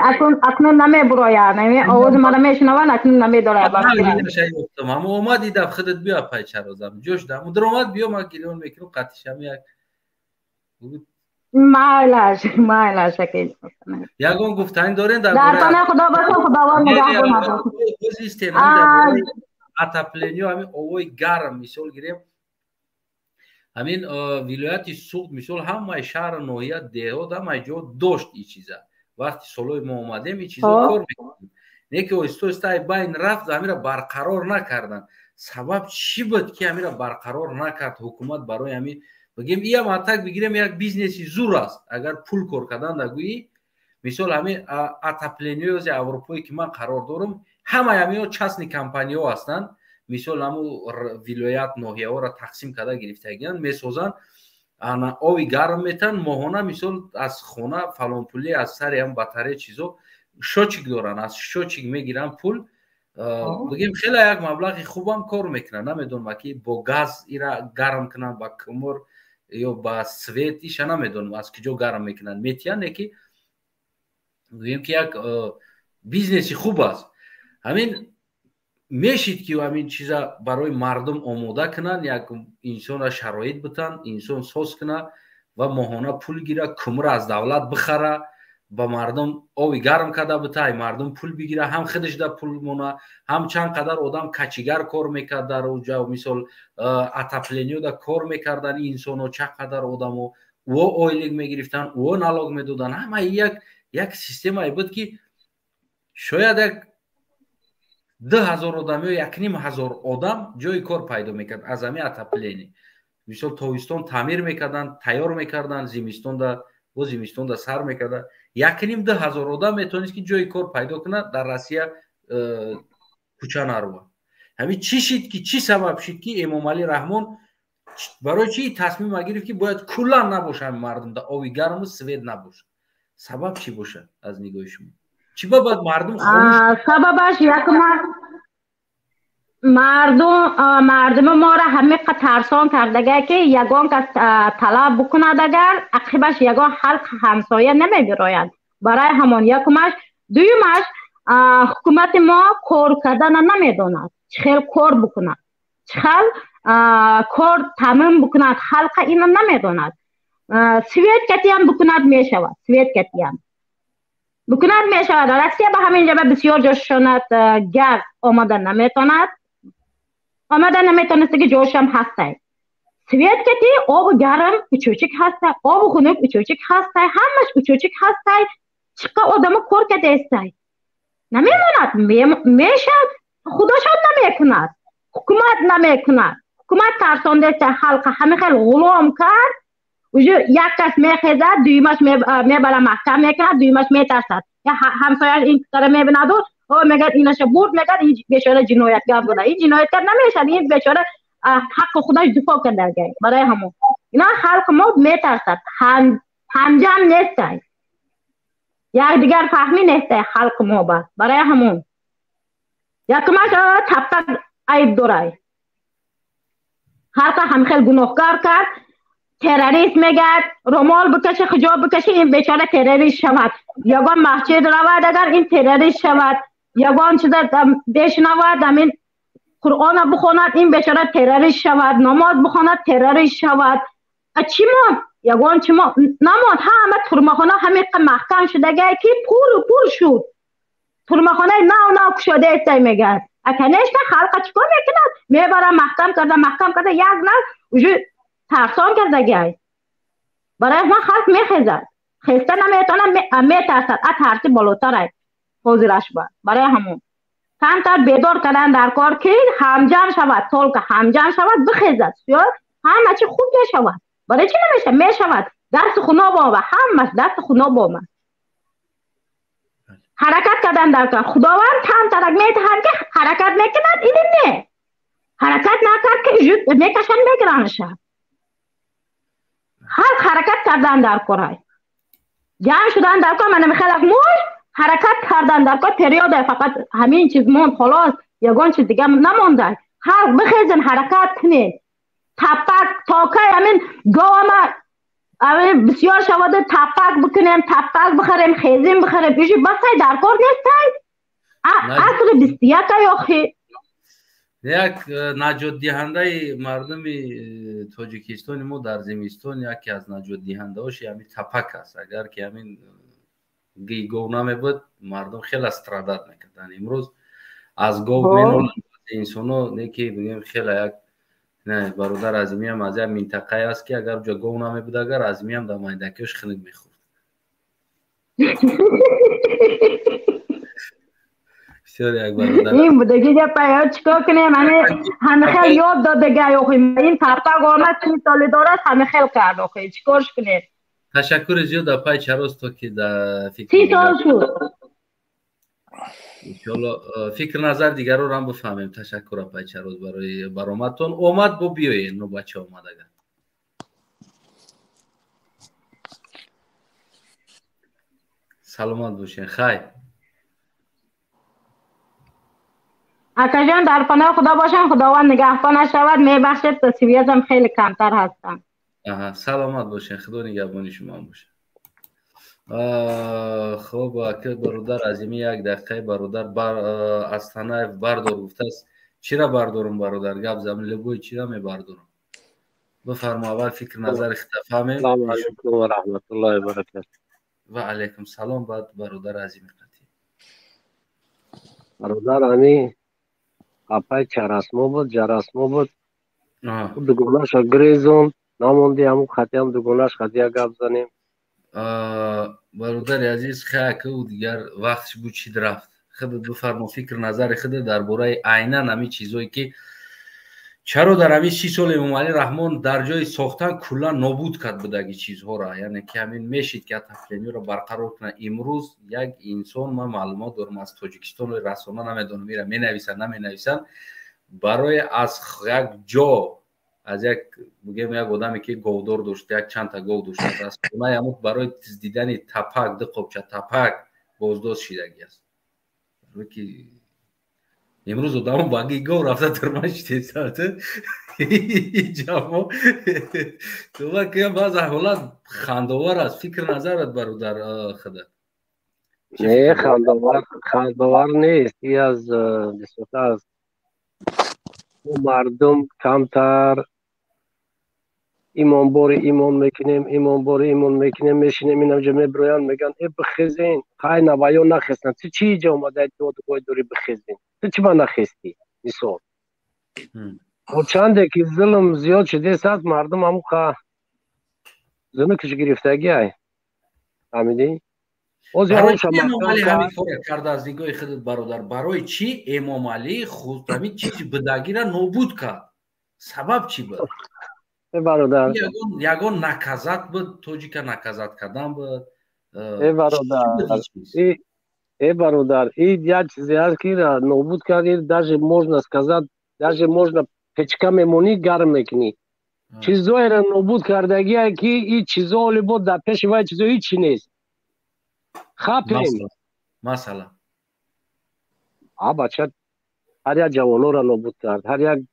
اکنون نمی براید نمی آواز من میشنوان اکنون نمی داره با فکرم اما اومدی دب خودت بیا پای چروزم جوش دم در اومد بیا ما گلیون میکنم قطیشم یک مایلاش اکیل یگون گفتن دارین در تانه خدا بسا خداوند نگهدار کنه اتاپلنیو همین اوی گرم مثال گیریم همین ولایت سوق مثال همه شهر نویت دهات همه جا داشت این چیزا وقتی سالوی ما اومدیم این چیزا کار میکنیم نه که استای بین رفت همین را برقرار نکردن سبب چی بود که همین را برقرار نکرد حکومت برای همین بگیم این هم اتاق بگیریم یک بیزنسی زور است اگر پول کار کردن نگویی مثال همین اتاپلنیو از اروپایی که من قرار دارم همه همین چسنی کمپانی ها هستن مثال همون ولایت ناحیه ها را تقسیم کرده گرفتگیان میسازن آبی گرم میتن ماهانه مثال از خونه فلان پولی از سر هم بطری چیزو شوچیک دارن از شوچیک میگیرن پول بگیم خیلی یک مبلغ خوبم کار میکنن نمیدونم که با گاز ایرا گرم کنن با کمر یا با سویتیش نمیدونم از کجا گرم میکنن میتیان که بگیم که یک بیزنسی خوب است همین میشید که همین چیزا برای مردم آماده کنن یک انسان را شرایط بتن انسان ساز کنه و ماهانه پول گیره کمر از دولت بخره با مردم آبی گرم کرده بته مردم پول بگیره هم خودش در پول مونه هم چند قدر آدم کچیگر کار میکرد در اونجا مثال اتاپلنیو در کار میکردن انسان ها چند قدر آدم و اویلینگ میگرفتن و نالاگ میدادن همه یک سیستم ای بود که شاید یک 10,000 آدم یا 1,500 آدم جای کار پیدا میکرد از همین اتاپلنی مثال تابستان تعمیر میکردن تیار میکردن زمستان در سر میکردن 1,500 آدم میتونست که جای کار پیدا کنه در روسیه کوچه نرو همین چی شد که چی سبب شد که امام علی رحمان برای چی تصمیم گرفت که باید کلا نباشه مردم در آبی گرم و سوید نباشه سبب چی باشه از نگاه شما چی باید مردم خاموش سببش یک مردم ما را همه ترسان کرده که یگان که طلب بکند اگر عقبش یگان حلق همسایه نمیبراید برای همان یکمش دویمش حکومت ما کار کردن نمیداند چخیل کار بکند چخیل کار تمام بکند حلق اینا نمیداند سویت کتیان بکند میشود سویت کتیان بکند میشود روسیه به همین جبه بسیار جاشاند گاز آمدن نمیتواند آمدن نمیتونسته که جوش هم هسته سویت کتی آب گرم اچوچک هسته آب خنک اچوچک هسته همش اچوچک هسته چقدر آدم کار کده استه نمیموند میشد خودش هم نمیکند حکومت نمیکند حکومت ترسانده است حلقه همه خیلی غلام کرد یک کس میخیزد دویمش میبره محکم میکند دویمش میترسد یا همسایه این کاره میبیند و میگه اینش برد میگه این بیچاره جنایتگر بوده این جنایتگر نمیشه این بیچاره حق خودش دفاع کرده برای همون اینا خلق ما میترسد همجم نیست یک دیگر فهمی نیست خلق ما برای همون یکمش طبقه عیب داره خلق هم خیلی گناهکار کرد تروریست میگه رومال بکشه حجاب بکشه این بیچاره تروریست شود یگان مسجد رود اگر این تروریست شود یگان چیز بشنود همین قرآن بخواند این بیچاره تروریست شود نماز بخواند تروریست شود چی ما یگان چی ما نماز همه ترمخانه همین محکم شده که پور شد ترمخانه نو کشاده است میگه اکنیش خلق چیکار میکند میبره محکم کرده یک نه وجود ترسان کرده گه برای ما خلق میخیزد خسته نمیتونه میترسد از هرچی بالاتر حاضرش باید. برای همون کمتر بیدار کردن در کار که همجم شود، طول که همجم شود بخیزد یا همه چی خوب میشود. برای چی نمیشه؟ میشود. دست خونا با همش دست خونا با حرکت کردن در کار. خداوند کمتر میتهد که حرکت میکند این نه حرکت نکرد که جد میکشن میگرانشه. هر حرکت کردن در کار جمع شدن در کار. من خلق موش حرکت کردن در کار پریود فقط همین چیز موند خلاص یگان چیز دیگه نمونده. هر بخیزن حرکت کنید تپک تاکه همین گاوما بسیار شواده تپک بکنیم تپک بخریم خیزیم بخریم بیشی بسای در کار نیستای اصر 21 یا خی یک نجات دهنده مردم تاجیکستان ما در زمستان یکی از نجات دهنده هاش همین تپک است. اگر که همین گاو نمیبود مردم خیلی استرادت میکردن. امروز از گاو مینون انسانو نکی بگیم خیلی یک نه برادر عظیمی هم از یک منطقه است که اگر جا گاو نمیبود اگر عظیمی هم در مایدکیش خنک میخورد. این بودگی جا پیاد چکا کنیم همه خیلی یاد داده گه اخیم این تپک آمد 30 سالی داره همه خیلی کرد اخیم چکارش کنیم. تشکر زیاد در پای چراست تو که در فکر 30 سال شد انشالله فکر نظر دیگر رو هم بفهمیم. تشکر پای چراست برای برامتون اومد با بیایین نو بچه اومد اگر سلامت باشین. خیر اکا جان در پناه خدا باشن خداوند نگهبان شود میبخشد تصویتم خیلی کمتر هستم. سلامت باشین خدا نگهبان شما باشه. خب اکا برادر عظیمی یک دقیقه برادر از تنه بردار گفته است چی را بردارم برادر گپ زمین لبوی چی را می بردارم بفرما اول فکر نظر اختفامه. سلام علیکم و رحمت الله و برکاته. و علیکم سلام. بعد برادر عظیمی قطعی برادر همی قپای چراسمو بود جراسمو بود دوگوناش گریزون ناموندی همون خطی هم دوگوناش خطی ها گپ زنیم. برادر عزیز خیلی که او دیگر وقتش بود چی درفت خودت بفرما فکر نظر خودت درباره عیناً همین چیزایی که چرا در همین 30 سال امام علی رحمان در جای ساختن کلا نابود کرد بدگی چیزها را. یعنی که همین میشید که تفلینی را برقرار کنه. امروز یک انسان ما معلومات دارم از تاجیکستان و رسانه نمیدونم میره می نویسن نمی نویسن برای از یک جا از یک بگیم یک آدمی که گاودار داشته یک چند تا گاو داشته از خونه همون برای تیز دیدن تپک ده قبچه تپک بازداشت شدگی است. امروز آدم باقی گاو رفته ترمش تیزده جامو تو که باز احوالات خندوار است. فکر نظرت برادر خودت؟ نه خندوار نیست. ای از بسیار از مردم کمتر ایمان باری ایمان میکنیم میشینیم این همجا میبرویان میگن ای بخیزین خواهی نوایان نخیستن چی اینجا اومده تو داری بخیزین تو چی من نخیستی مثال و چنده که ظلم زیاد شده ساعت مردم همون خواه ظلم کش گرفتگی های فهمیدی؟ برای چی امام علی همین کار کرده از نگاه خودت برادر؟ برای چی امام علی خود همین چیزی بدگی را نابود کرد؟ سبب چی بود؟ برادر یگان نکازت بود توجیک نکازت کردن بود. ای برادر این یک چیزی هست که نابود کردید даже можно сказать даже можно печка میمونی گرم میکنی چیزایی را نابود کردگی هست که این چیزا بود در پیش وای چیزا هیچی نیست. خپیم مثلا بچه هر یک جوانو را نابود کرد هر یک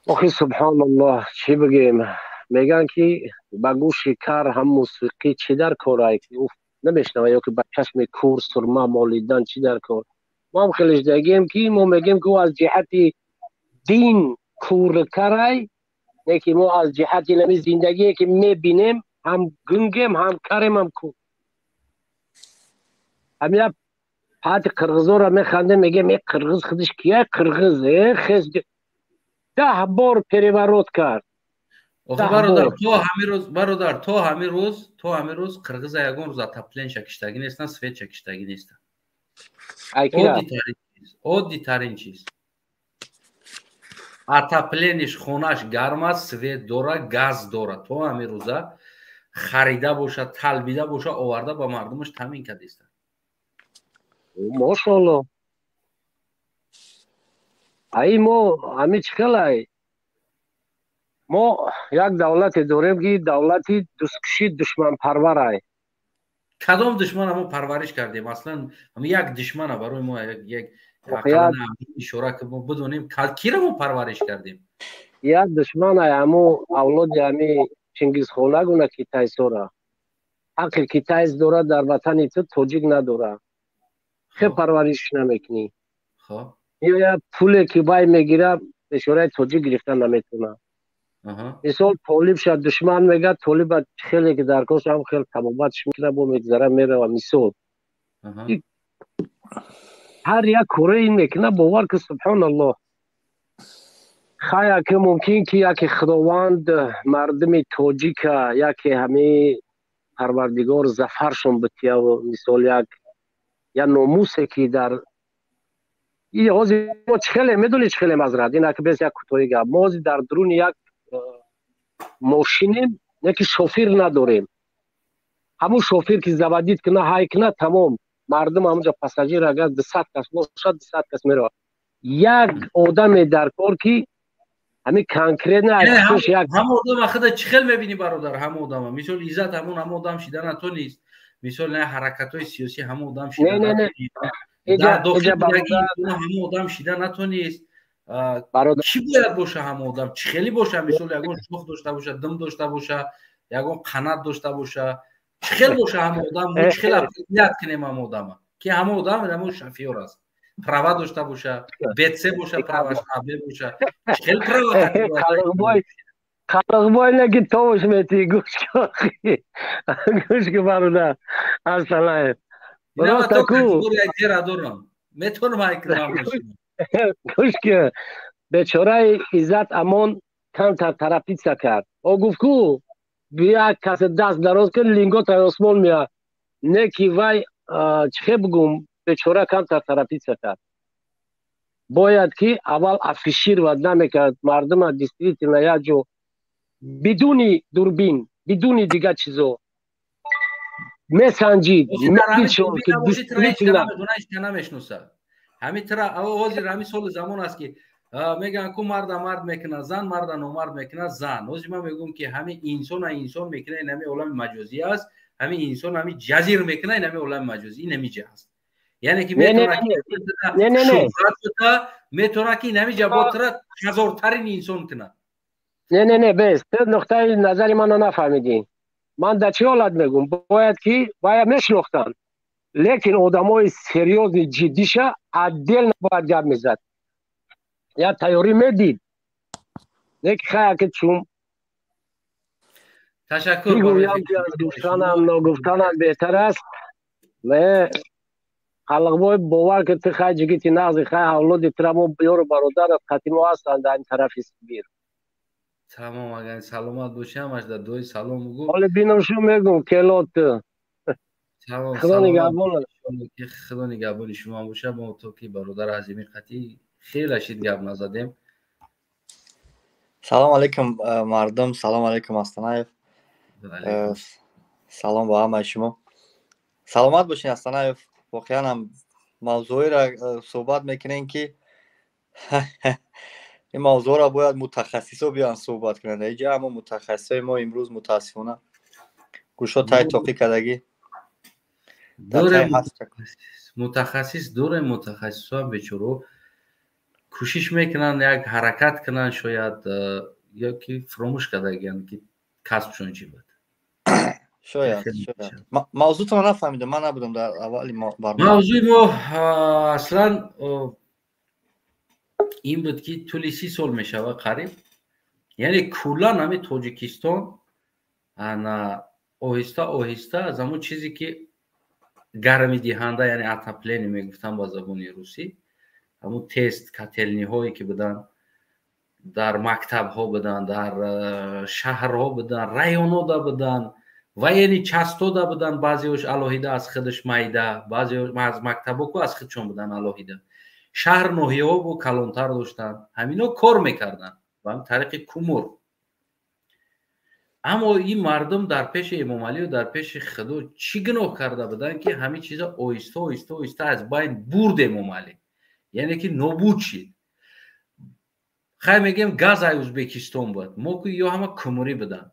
آخی سبحان الله چی بگیم میگن که با گوش کار هم موسیقی چی در کارایی که نمیشنوه یا که با چشم کور سرما مالیدن چی در کار. ما هم خیلیش دگیم که ما میگیم که از جهت دین کور کرای نه که ما از جهت نمی زندگی که میبینیم هم گنگیم هم کریم هم کور. همین پات قرغزو را میخنده میگیم ای قرغز خودش کیه قرغزه خیز 10 بار پریورود کرد آخه برادر تو همین روز قرغز یگان روز اتاپلین شکشتگی نیستن، سفید شکشتگی نیستن. عادی ترین چیز اتاپلینش خونش گرم است، سفید داره، گاز داره. تو همین روزا خریده باشه، طلبیده باشه، آورده با مردمش تامین کردیستن. ماشاءالله. ای ما همین چخلای ما یک دولت داریم که دولتی دوستکشی دشمن پرورای. کدام دشمن ما پرورش کردیم؟ اصلا هم یک دشمن برای ما یک اشاره که ما بدونیم کی را ما پرورش کردیم. یک دشمن همو اولاد همی چنگیز خونه گونه که تایسورا حقی که تایز داره در وطن تو توجیک نداره، خیلی پرورش نمیکنی. یا پولی که بای میگیره به شورای توجیک گرفتن نمیتونه. مثال طالب شد دشمن میگه طالب خیلی که در کارش هم خیلی تماماتش میکنه با میگذره میره و مثال هر یک کره این میکنه باور که سبحان الله خواهی که ممکن که یکی خداوند مردم تاجیک یکی همه پروردگار زفرشون بتیه و مثال یک ناموسه که در این آزی ما چخیله میدونی چخیله مزرد این که بیس یک کتایی گه ما در درون یک ماشینیم یکی شوفیر نداریم. همون شوفیر که زبادید کنه های کنه تمام مردم همونجا پاساژیر اگر 200 کس باشد 200 کس میره. یک آدم در کار که همین کانکریت نه هم آدم خود چخل میبینی برادر. هم آدم مثل عزت همون هم آدم شیدن تو نیست. مثل نه حرکت های سیاسی هم آدم شیدن نه در داخل هم آدم شیدن تو نیست. چی باید باشه؟ هم آدم چخلی باشه، مثل یگون شوخ داشته باشه، دم داشته باشه، یگون قنات داشته باشه، چخل باشه هم آدم. چخل اپلیت کنیم هم آدم که هم آدم همون شفیور است. پروا داشته باشه، بتسه باشه، پرواش قبله باشه، چخل پروا خلق نگی توش میتی گوش که برادر اصلا اینا تو کتگوری ایتر دارم میتونم ایکنام باشیم. گوش که بیچاره عزت امان کم تراپی کرد او گفت کو بیا کس دست دراز کن لینگو تا اسمان میاد نکی وای چه بگم بیچاره کم تراپی کرد. باید که اول افیشیر و نمیکرد مردم دیستریت نیا جو بدونی دوربین بدونی دیگه چیزو میسنجید میشون که دیستریت نمیشناسه. همین طرح آغازی همین سال زمان است که میگن کو مرد میکنه زن، مرد نامرد میکنه زن. اوزی من میگم که همین انسان میکنه این همین عالم مجازی است. همین انسان همین جزیر میکنه این همین عالم مجازی این نمیجه است. یعنی که میتونه میتونه که نمی جواتره هزارترین انسان کنه. نه بس نقطه نظری منو نفهمیدین. من در چه حالت میگم باید میشناختن لیکن آدمای سریوز جدیشه عدل نباید گپ میزد یا تیاری میدید لیکن خیلی که چون تشکر بگویم که از گفتنم نگفتنم بهتر است. من خلق باور که خیلی جگیتی نغزی خیلی اولاد ترمون بیار برادر قطیمو هستن در این طرفی سبیر. تمام اگر سلامت باشی همش در دوی سلام بگو. حالا بینمشو میگم کلات تمام خدا نگهبان. خدا نگهبان شما باشه. ما تو که برادر عظیم قطی خیلی شید گپ نزدیم. سلام علیکم مردم، سلام علیکم استانایف. سلام با همه شما. سلامت باشین استانایف. واقعا هم موضوعی را صحبت میکنین که این موضوع را باید متخصصا بیان صحبت کنند. اینجا همه متخصصای ما امروز متاسفانه گوشا تای توقی کردگی متخصص دوره متخصصا بیچارو کوشش میکنن یک حرکت کنن شاید یا که فراموش کردگی که کسبشون چی بود. شاید موضوع تو نفهمیدم. من نبودم در اولی موضوع ما اصلا این بود که طول 30 سال میشوه قریب، یعنی کلا همه تاجیکستان انا آهسته از همون چیزی که گرمی دهنده یعنی اتاپلین میگفتن با زبان روسی، همون تست کتلنی هایی که بودن дар мактабҳо бидан, дар шаҳрҳо бидан, районҳода бидан ва яъни частода бидан, баъзеҳош алоҳида аз худаш майда, баъзеҳо аз мактабҳо ку аз худшон бидан алоҳида. шаҳр ноҳияҳо бо калонтар доштанд, ҳамино кор мекарданд ба тариқи кумур. аммо ин мардум дар пеши эмомалиу дар пеши худо чӣ гуноҳ карда буданд, ки ҳамин чиза оҳиста оҳиста оҳиста аз байн бурд эмомалӣ, яъне ки нобуд шид. хай мегем газай Ӯзбекистон буд, мо ку ё ҳама кумурӣ буданд.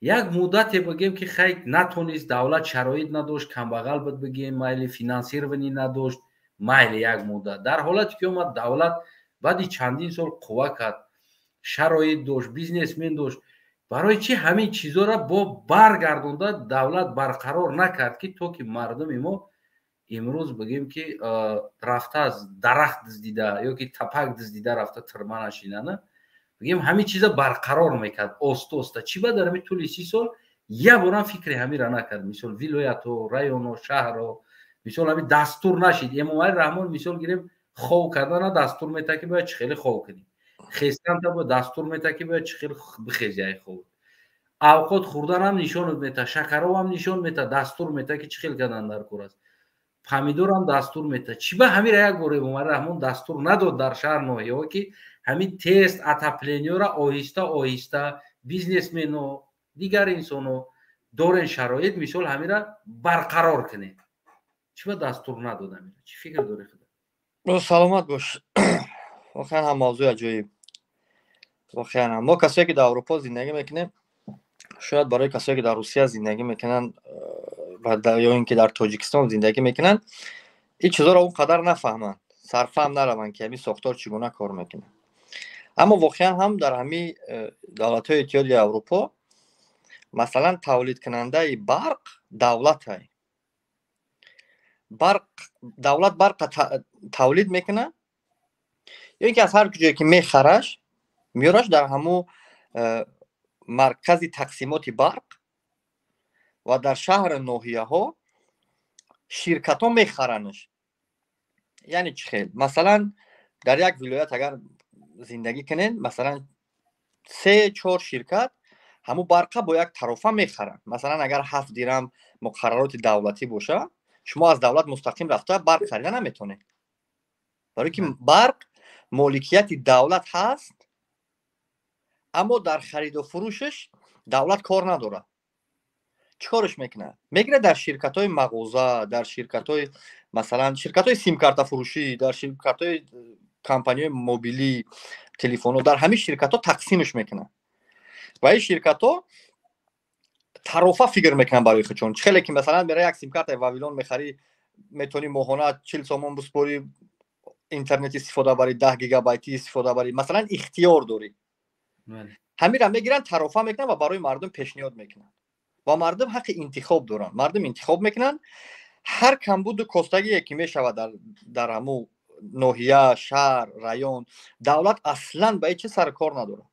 як муддате бигем ки хай натонист, давлат шароит надошт, камбағал буд бигем, майли финансирование надошт, майли як муддат. дар ҳолате ки омад давлат баъди чандин сол қувва кард, шароит дошт, бизнесмен дошт, барои чӣ ҳамин чизоро бо баргардонда давлат барқарор накард, ки то ки мардуми мо имрӯз бигем ки рафта аз дарахт диздида ёки тапак диздида рафта тирма нашинана, бигем ҳамин чиза барқарор мекард оста оста. чӣ ба дар ҳамин тӯли 30 сол як борам фикри ҳамира накард? мисол вилоятҳо, районҳо, шаҳрҳо, мисол ҳамин дастур нашид. эмомалӣ раҳмон мисол гирем, хов кардана дастур метад ки бояд чӣ хеле хов кунӣ, хестанта бо дастур метад ки бояд чӣ хеле бихези ай хов. авқот хӯрдан ҳам нишонат метад, шакарҳо ҳам нишон метад, дастур метад ки чӣ хел кардан дар кор аст, помидор ҳам дастур метад. чӣ ба ҳамира як бор эмомалӣ раҳмон дастур надод дар шаҳр ноҳияҳо, ки ҳамин тест отоплениёро оҳиста оҳиста бизнесмено, дигар инсонҳо дорен шароит, мисол ҳамира барқарор кунед? чӣ ба дастур надод ҳамира? чӣ фикр дорӣ худа? саломат бош. воқеан ҳам мавзӯи аҷоиб. воқеан мо касое ки дар аврупо зиндагӣ мекунем, шояд барои касое ки дар русия зиндагӣ мекунанд ё ин ки дар тоҷикистон зиндагӣ мекунанд, ин чизоро он қадар нафаҳманд, сарфаҳм нараванд ки ҳамин сохтор чӣ гуна кор мекунад. аммо воқеан ҳам дар ҳамин давлатҳои иттиҳодияи аврупо масалан тавлидкунандаи барқ давлатае. давлат барқа тавлид мекунад, ё ин ки аз ҳар ҷое ки мехараш миёраш дар ҳамун маркази тақсимоти барқ ва дар шаҳр ноҳияҳо ширкатҳо мехаранаш. яъне чӣ хел? масалан дар як вилоят агар зиндагӣ кунед, масалан 3-4 ширкат ҳамун барқа бо як тарофа мехаранд. масалан агар 7 дирам муқаррароти давлатӣ боша, шумо аз давлат мустақим рафта барқ харида наметонед, барои ки барқ моликияти давлат ҳаст, аммо дар хариду фурӯшаш давлат кор надорад. чӣ корш мекунад? мегирад дар ширкатҳои мағоза, дар ширкатҳои масалан ширкатҳои симкартафурӯшӣ, дар ширкатҳои компанияҳои мобилӣ, телефонҳо, дар ҳамин ширкатҳо тақсимш мекунад. ва ин ширкатҳо тарофа фикр мекунанд барои худшон. чӣ хеле ки масалан мера як симкартаи вавилон мехарӣ, метавонӣ моҳона 40 сомон биспорӣ, интернет истифода барӣ, 10 гигабайти истифода барӣ, масалан ихтиёр дорӣ. ҳамира мегиранд тарофа мекунанд ва барои мардум пешниҳод мекунанд. ва мардум ҳаққи интихоб доранд. мардум интихоб мекунанд. ҳар камбуду костагие ки мешавад дар ҳамун ноҳия, шаҳр, район, давлат аслан ба ҳеҷ чиз сар кор надорад.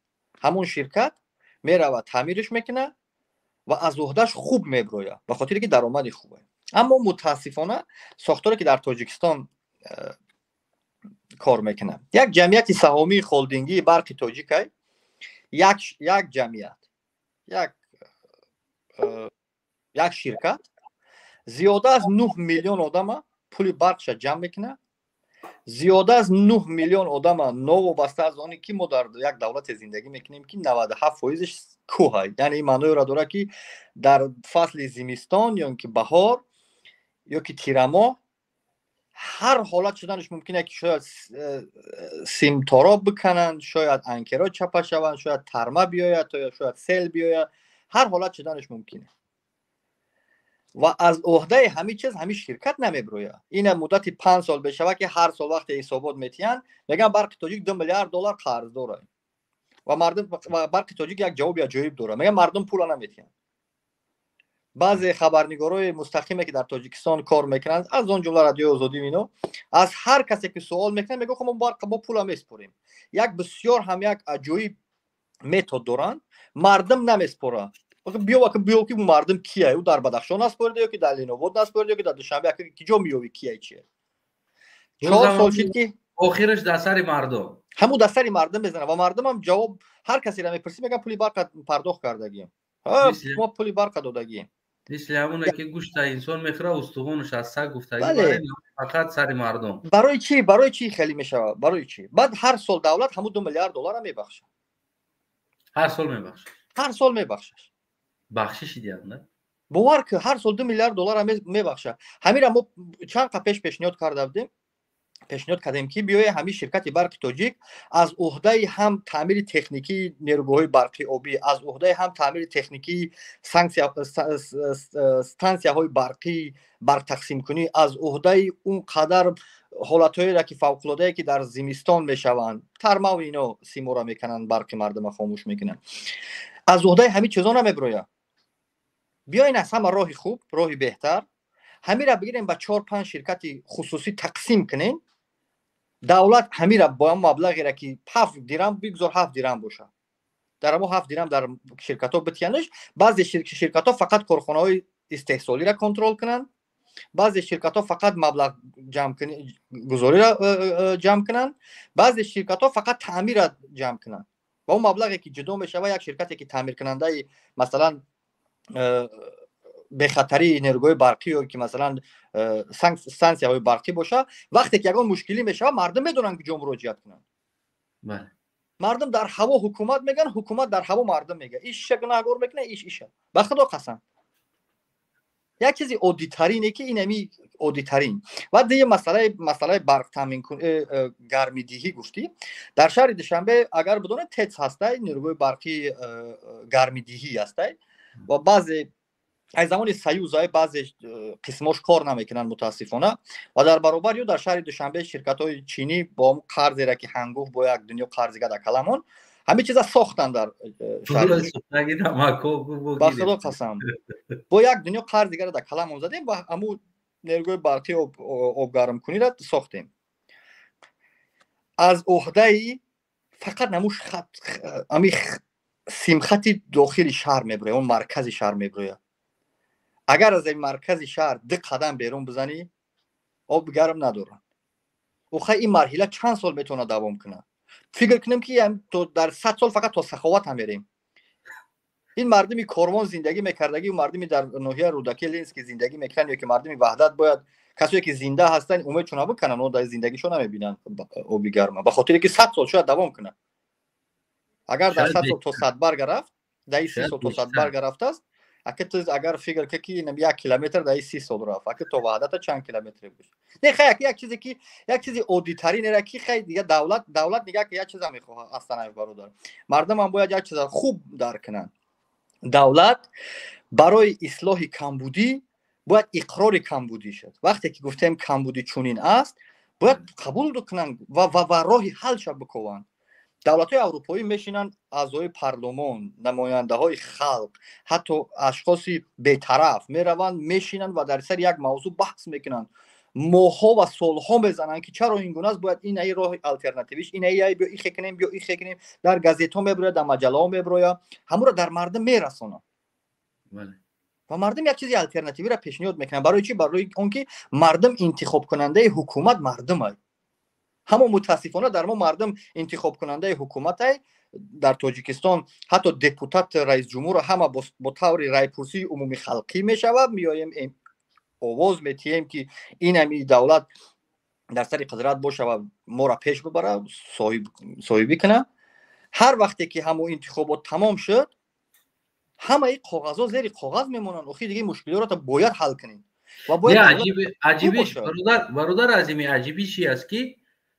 ҳамун ширкат меравад таъмирш мекунад ва аз уҳдаш хуб меброяд, ба хотире ки даромади хубе. аммо мутаассифона сохторе ки дар тоҷикистон кор мекунад, як ҷамъияти саҳомии холдингии барқи тоҷикай, як ҷамъият, як ширкат зиёда аз 9 миллион одама пули барқша ҷамъ мекунад. зиёда аз 9 миллион одама новобаста аз оне ки мо дар як давлате зиндагӣ мекунем ки 97%иш кӯҳай. яъне ин маъноеро дорад ки дар фасли зимистон ё ки баҳор ё ки тирамоҳ ҳар ҳолат шуданаш мумкине ки шояд симтороб бикананд, шояд анкеро чапа шаванд, шояд тарма биёяд, ё шояд сел биёяд, ҳар ҳолат шуданаш мумкине. ва аз уҳдаи ҳамин чиз ҳамин ширкат намеброяд. ина муддати 5 сол бешава ки ҳар сол вақте ҳисобот метиҳанд, мегӯянд барқи тоҷик $2 миллиард қарздор аст. ва мардум барқи тоҷик як ҷавоби аҷоиб дорад. мегӯянд мардум пула наметиҳанд. баъзе хабарнигорои мустақиме ки дар тоҷикистон кор мекунанд, аз он ҷумла радиои озодӣ ино, аз ҳар касе ки суол мекунад мегӯяд мо барқа бо пула меспорем. як бисёр ҳам як аҷоиб метод доранд, мардум намеспорад. биё ки мардум кие? ӯ дар Бадахшон наспорида ё ки дар Леновод наспорида ё ки дар Душанбе, ки ҷо миёвӣ кие чие? 4 сол шид ки охираш дар сари мардум. همون دستری مردم بزنه و مردم هم جواب هر کسی را میپرسی میگه پولی برق پرداخت کردگیم، ما پولی برق دادگیم. مثل همونه که گوشت انسان میخوره استخوانش از سگ گفتگی بله. برای فقط سر مردم. برای چی خیلی میشه؟ برای چی؟ بعد هر سال دولت همون 2 میلیارد دلار میبخشه. هر سال میبخشه. بخشش دیگه نه؟ باور که هر سال 2 میلیارد دلار میبخشه. همین را ما چند تا پیشنهاد کرده بودیم. پیشنهاد کردیم که بیای همین شرکت برق تاجیک از عهده هم تعمیر تکنیکی نیروگاه‌های برقی آبی، از عهده هم تعمیر تکنیکی استانسیاهای برقی برق تقسیم کنی، از عهده اون قدر حالتایی را که فوق العاده که در زمستان میشوند ترما و اینا سیمورا میکنن، برق مردم خاموش میکنن، از عهده همین چیزا نمیبرویا. بیاین از همه راه خوب، راه بهتر همین را بگیریم با 4-5 شرکت خصوصی تقسیم کنین. دولت همین را با مبلغی را که 7 درم بگذار 7 درم باشه، در ما 7 درم در شرکت ها بتیانش. بعضی شرکت ها فقط کارخانه های استحصالی را کنترل کنن، بعضی شرکت ها فقط مبلغ جمع کنن گذاری را جمع کنن، بعضی شرکت ها فقط تعمیر را جمع کنن و اون مبلغی که جدا میشه و یک شرکتی که تعمیر کننده مثلا به خطری نیروگاه برقی یا که مثلا استانسیاهای برقی باشه، وقتی که یگان مشکلی میشه مردم میدونن که کجا مراجعت کنن. بله. مردم در هوا حکومت میگن، حکومت در هوا مردم میگه ایش گناهگار میکنه، ایش به خدا قسم. یک چیزی عادی ترینه که اینمی عادی ترین. و دیگه مسئله برق تامین گرمی دهی گفتی. در شهر دوشنبه اگر بدون تتس هسته نیروگاه برقی گرمی دهی هسته و بعضی از زمان سیوزای بعضی قسماش کار نمیکنن متاسفانه و در برابر در شهر دوشنبه شرکت های چینی با قرضی را که هنگوف با یک دنیا قرضی در کلمان همه چیزا ساختن در شهر با خدا قسم با یک دنیا قرض دیگر در کلمان زدیم و همون نیروگاه برقی آب گرم کنی را ساختیم. از عهده فقط نموش خط سیم خطی داخل شهر میبره، اون مرکز شهر میبره. اگر از این مرکز شهر 2 قدم بیرون بزنی آب گرم ندارن. اوخه این مرحله چند سال میتونه دوام کنه؟ فکر کنیم که تو در 100 سال فقط تا سخاوت هم میریم. این مردمی کاروان زندگی میکردگی و مردمی در ناحیه رودکی لینس که زندگی میکنن یا که مردمی وحدت باید کسایی که زنده هستن امید چون بکنن و در زندگیشون نمیبینن آب گرم به خاطر که 100 سال شاید دوام کنه. اگر در 100 سال تا 100 برگ رفت در 30 سال تا 100 برگ رفت است اگر فکر که اینم 1 کیلومتر در 30 سال رفت اگه تو وحدت چند کیلومتر بود. نه خیر یک چیزی عادی ترین را که خیر دیگه دولت میگه که یک چیز میخواد اصلا برادر مردم هم باید یک چیز خوب درک کنن. دولت برای اصلاح کمبودی باید اقرار کمبودی شد. وقتی که گفتیم کمبودی چونین است باید قبول کنن و راه حل شد بکنن. دولت‌های اروپایی میشینن اعضای پارلمان، نماینده‌های خلق، حتی اشخاصی بی‌طرف میروند میشینن و در سر یک موضوع بحث میکنن. ماها و سالها میزنن که چرا این گونه است، باید این ای راه آلترناتیویش این ای بیا این کنیم بیا این کنیم، در گازیتا میبره در مجله ها میبره، همون رو در مردم میرسونن. بله. و مردم یک چیزی آلترناتیوی را پیشنهاد میکنن. برای چی؟ برای اونکه مردم انتخاب کننده حکومت مردمه. همون متاسفانه در ما مردم انتخاب کننده حکومت های در تاجیکستان حتی دپوتات رئیس جمهور همه با طور رایپرسی عمومی خلقی میشود. میایم آواز میتیم که این همی دولت در سر قدرت باشه و ما را پیش ببره صاحبی کنه. هر وقتی که همون انتخابات تمام شد همه این کاغذها زیر کاغذ میمونن. اخی دیگه مشکلات رو باید حل کنیم و باید عجیبش برادر عظیمی عجیبی چی است که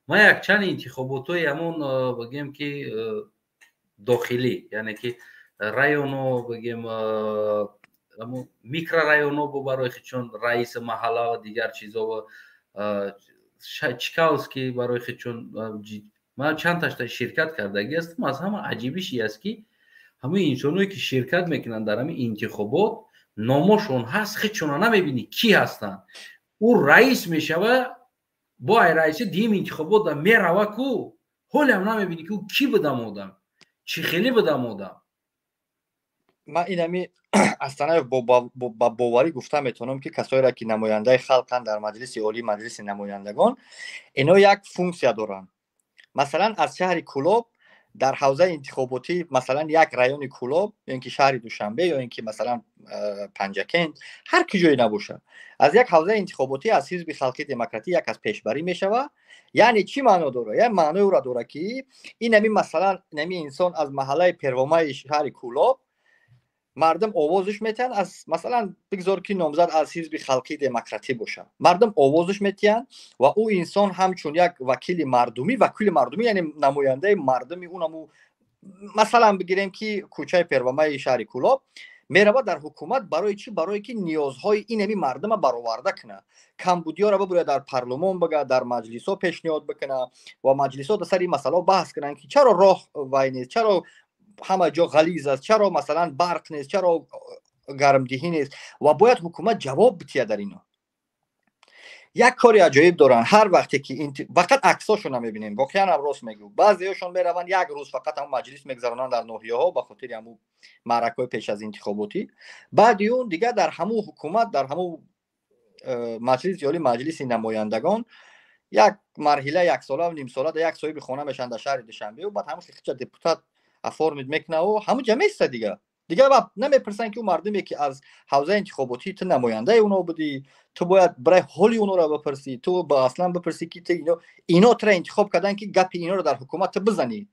ما یک چند انتخاباتوی همون بگیم که داخلی یعنی که رایونو بگیم همون میکرو رایونو برای خودشون رئیس محله و دیگر چیزا و چیکاوسکی برای خودشون ما چند تا شرکت کردگی هستم. از همه عجیبیش است که همه انسانایی که شرکت میکنن در همین انتخابات نامشون هست خودشون نمیبینی کی هستن. او رئیس میشوه با رئیس دیم انتخابات میروه کو حالی هم نمیبینی که او کی بدم آدم چی خیلی بدم آدم. من اینمی اصلا با باوری گفتم میتونم که کسایی را که نماینده خلقن در مجلس عالی مجلس نمایندگان اینا یک فونکسیا دارن. مثلا از شهر کلوب در حوزه انتخاباتی مثلا یک رایون کلوب یا اینکه شهر دوشنبه یا اینکه مثلا پنجکند هر کجایی نباشه از یک حوزه انتخاباتی از حزب خلقی دموکراتی یک از پیشبری میشوه. یعنی چی معنا داره؟ یعنی معنی او را داره که این نمی مثلا نمی انسان از محله پروامای شهر کلوب مردم آوازش میتن از مثلا بگذار که نامزد از حزب خلقی دموکراتی باشه مردم آوازش میتن و او انسان همچون یک وکیل مردمی یعنی نماینده مردمی اونمو مثلا بگیریم که کوچه پروامای شهر کلوب میرود در حکومت برای چی؟ برای که نیازهای اینمی مردم برآورده کنه کمبودیا را ببره در پارلمان بگه در مجلس ها پیشنهاد بکنه و مجلس ها در سر این مسئله بحث کنن که چرا راه وای نیست چرا همه جا غلیظ است چرا مثلا برق نیست چرا گرمدهی نیست و باید حکومت جواب بده در اینا. یک کاری عجیب دارن هر وقتی که فقط عکساشو نمیبینیم واقعا هم راست میگم بعضیاشون میروند یک روز فقط هم مجلس میگذرونن در ناحیه ها به خاطر همو معرکای پیش از انتخاباتی بعد اون دیگه در همو حکومت در همو مجلس جالی مجلس نمایندگان یک مرحله یک ساله و نیم ساله در یک صاحب خانه میشن در شهر دوشنبه و بعد همون خیلی دپوتات افرمید میکنه و همون جمعه است دیگه بعد نمیپرسن که اون مردمی که از حوزه انتخاباتی تو نماینده اونا بودی تو باید برای حالی اونا را بپرسی تو با اصلا بپرسی که اینا تر انتخاب کردن که گپ اینا رو در حکومت بزنی.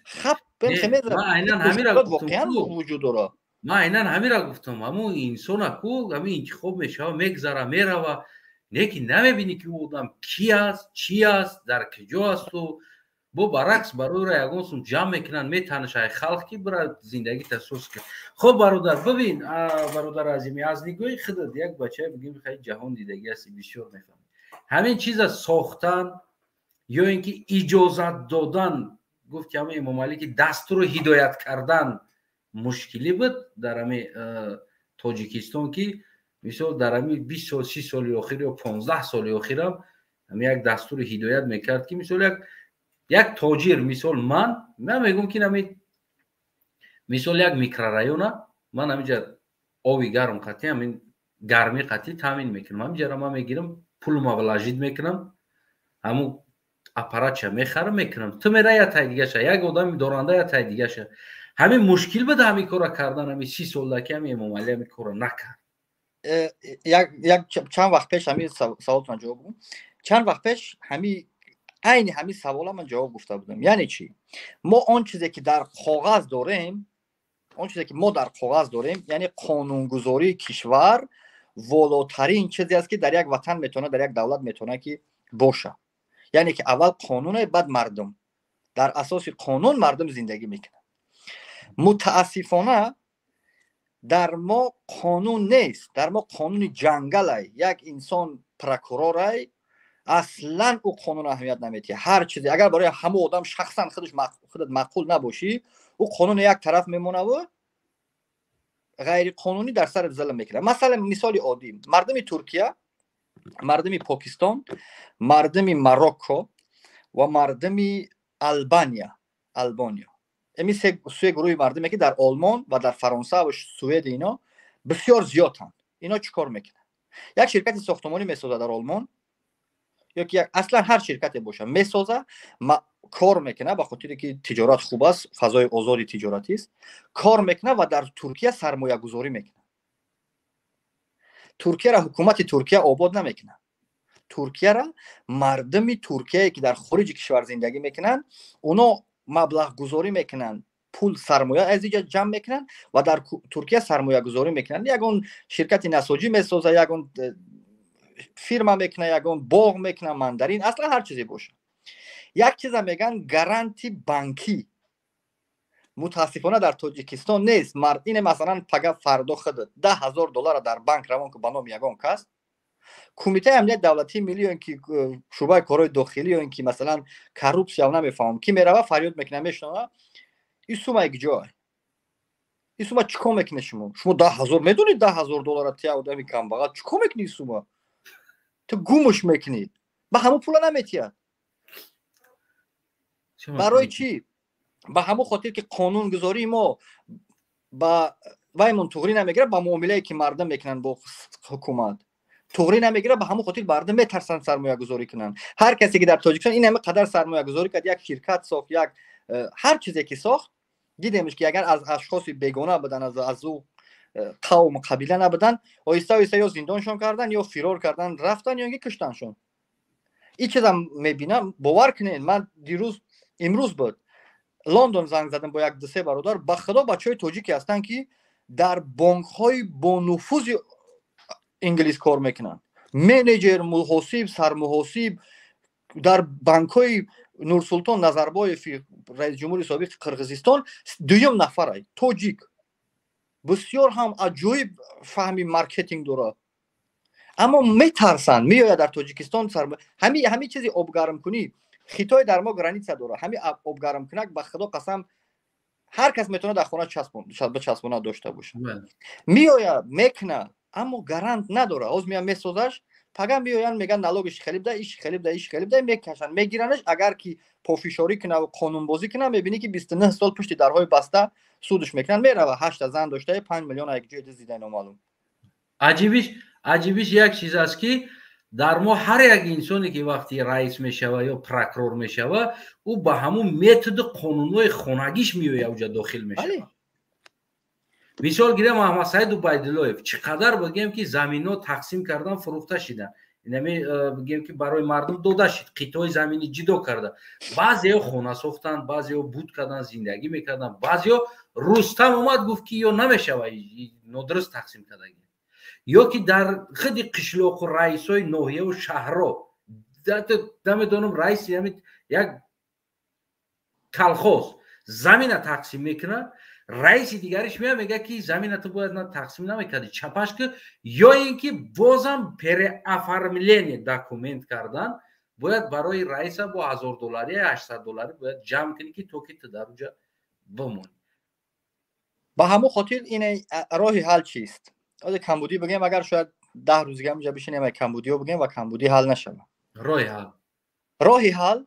خب ما عیناً همین را واقعا وجود داره ما عیناً همین را گفتم همون انسان کو همین انتخاب میشه میگذره میره و نیکی نمیبینی که او آدم کی است چی است در کجا است و بو برعکس برای را یگان سون جمع میکنن میتنشای خلق کی برای زندگی تسوس کرد. خب برادر ببین برادر عظیمی از نگاه خودت یک بچه بگیم خیلی جهان دیدگی است بسیار میفهمی همین چیز از ساختن یا اینکه اجازت دادن گفت که همه امام علی که دستور رو هدایت کردن مشکلی بود در همه تاجیکستان که مثلا در همه 20 سال 30 سال اخیر یا 15 سال اخیر هم یک دستور هدایت میکرد که مثلا یک تاجر مثال من میگم که نمی مثال یک میکرورایون من همینجا آبی گرم قطعی همین گرمی قطعی تامین میکنم همینجا من میگیرم پول مبلغ میکنم همون اپارات چه میخرم میکنم تو میره یا تای دیگه شه یک آدم دارنده یا تای دیگه شه همین مشکل بده همین کارا کردن همین 30 سال که همین امام علی همین کارا نکرد. یک چند وقت پیش همین سوالتون جواب بدم چند وقت پیش همین عین همین سوالا من جواب گفته بودم. یعنی چی؟ ما اون چیزی که در کاغذ داریم یعنی قانونگذاری کشور والاترین چیزی است که در یک وطن میتونه در یک دولت میتونه که باشه. یعنی که اول قانون بعد مردم در اساس قانون مردم زندگی میکنن. متاسفانه در ما قانون نیست در ما قانون جنگل یک انسان پروکورور اصلا او قانون اهمیت نمیده هر چیزی اگر برای همه آدم شخصا خودت معقول نباشی او قانون یک طرف میمونه و غیر قانونی در سر ظلم میکنه. مثلا مثال عادی مردم ترکیه مردم پاکستان مردم مراکو و مردم آلبانیا امی سه گروه مردمی که در آلمان و در فرانسه و سوئد اینا بسیار زیادن. اینا چیکار میکنن؟ یک شرکت ساختمانی میسازه در آلمان یا که اصلا هر شرکتی باشه میسازه کار میکنه به خاطر که تجارت خوب است فضای آزادی تجارتی است کار میکنه و در ترکیه سرمایه گذاری میکنه. ترکیه را حکومت ترکیه آباد نمیکنه ترکیه را مردم ترکیه که در خارج کشور زندگی میکنن اونا مبلغ گذاری میکنن پول سرمایه از اینجا جمع میکنن و در ترکیه سرمایه گذاری میکنن یگان شرکت نساجی میسازه یگان فیرما میکنه یگان باغ میکنه ماندارین اصلا هر چیزی باشه. یک چیز میگن گارانتی بانکی متاسفانه در تاجیکستان نیست. مرد این مثلا پگه فردا خودت $10,000 در بانک روان که به نام یگان کس کمیته امنیت دولتی ملی یا که شعبه کارهای داخلی یا اینکه مثلا کروپسیا نمیفهم کی میره فریاد میکنه میشنوه این سومه یک جای این سومه چیکار میکنه شما 10,000 میدونید $10,000 تیا آدمی کم بغل چیکار میکنی سومه تو گومش میکنی به همون پول نمیتیه برای چی؟ به همون خاطر که قانون گذاری ما با وای منطقی نمیگیره با معامله که مردم میکنن با حکومت توغری نمیگیره، به همون خاطر مردم میترسن سرمایه گذاری کنن. هر کسی که در تاجیکستان این همه قدر سرمایه گذاری کرد، یک شرکت ساخت، یک هر چیزی که ساخت، دیدیمش که اگر از اشخاص بیگانه بدن، از او قوم قبیله نبودن، آیسته آیسته یا زندانشون کردن یا فرار کردن رفتن یا اینکه کشتنشون. این چیزا میبینم، باور کنین. من امروز بود لندن زنگ زدم با یک دو سه برادر، به خدا بچهای تاجیکی هستن که در بانک های با نفوذ انگلیس کار میکنن، منیجر، محاسب، سرمحاسب در بانک های نورسلطان نظربایف رئیس جمهور سابق قرقیزستان دویم نفره تاجیک، بسیار هم عجایب فهمی مارکتینگ داره، اما میترسن میآید در تاجیکستان همین چیزی آب گرم کنی. خیتای در ما گرانیتسا داره، همین آب گرم کنک به خدا قسم هر کس میتونه در خونه چسبونه داشته باشه. میآید میکنه اما گارانت نداره، از میام میسازش پگا میآیند میگن نالوگش خیلی بده، ایش خیلی بده، ایش خیلی بده، میکشن میگیرنش. اگر کی پافشاری کنه و قانون بازی کنه میبینی که 29 سال پشت درهای بسته سودش میکنن، میره و 8 زن داشته 5 میلیون یک جای دیده نامعلوم. عجیبش یک چیز است که در ما هر یک انسانی که وقتی رئیس میشوه یا پروکرور میشوه، او با همون متد قانونی خانگیش میوه اوجا داخل میشه. مثال گیرم محمد سعید عبیداللهیف چقدر بگیم که زمین‌ها تقسیم کردن فروخته شدن، اینمی بگیم که برای مردم داده شد، قطعه زمینی جدا کرده، بعضی‌ها خانه ساختن، بعضی‌ها بود کردن، زندگی میکردن، بعضی‌ها رستم اومد گفت که یا نمیشوه، نادرست تقسیم کرده، یا که در خود قشلاق و رئیسای ناحیه و شهرها نمیدونم رئیس یک کلخوز زمین تقسیم میکنه، رئیس دیگرش میگه که زمین تو باید تقسیم نمیکردی چپش که، یا اینکه بازم پر افرملین داکومنت کردن باید برای رئیس با $1000 یا $800 باید جمع کنی که تو که در اونجا بمونی. با همون خاطر این راه حل چیست؟ از کمبودی بگیم، اگر شاید 10 روز دیگه اینجا بشینیم کمبودی رو بگیم و کمبودی حل نشه. راه حل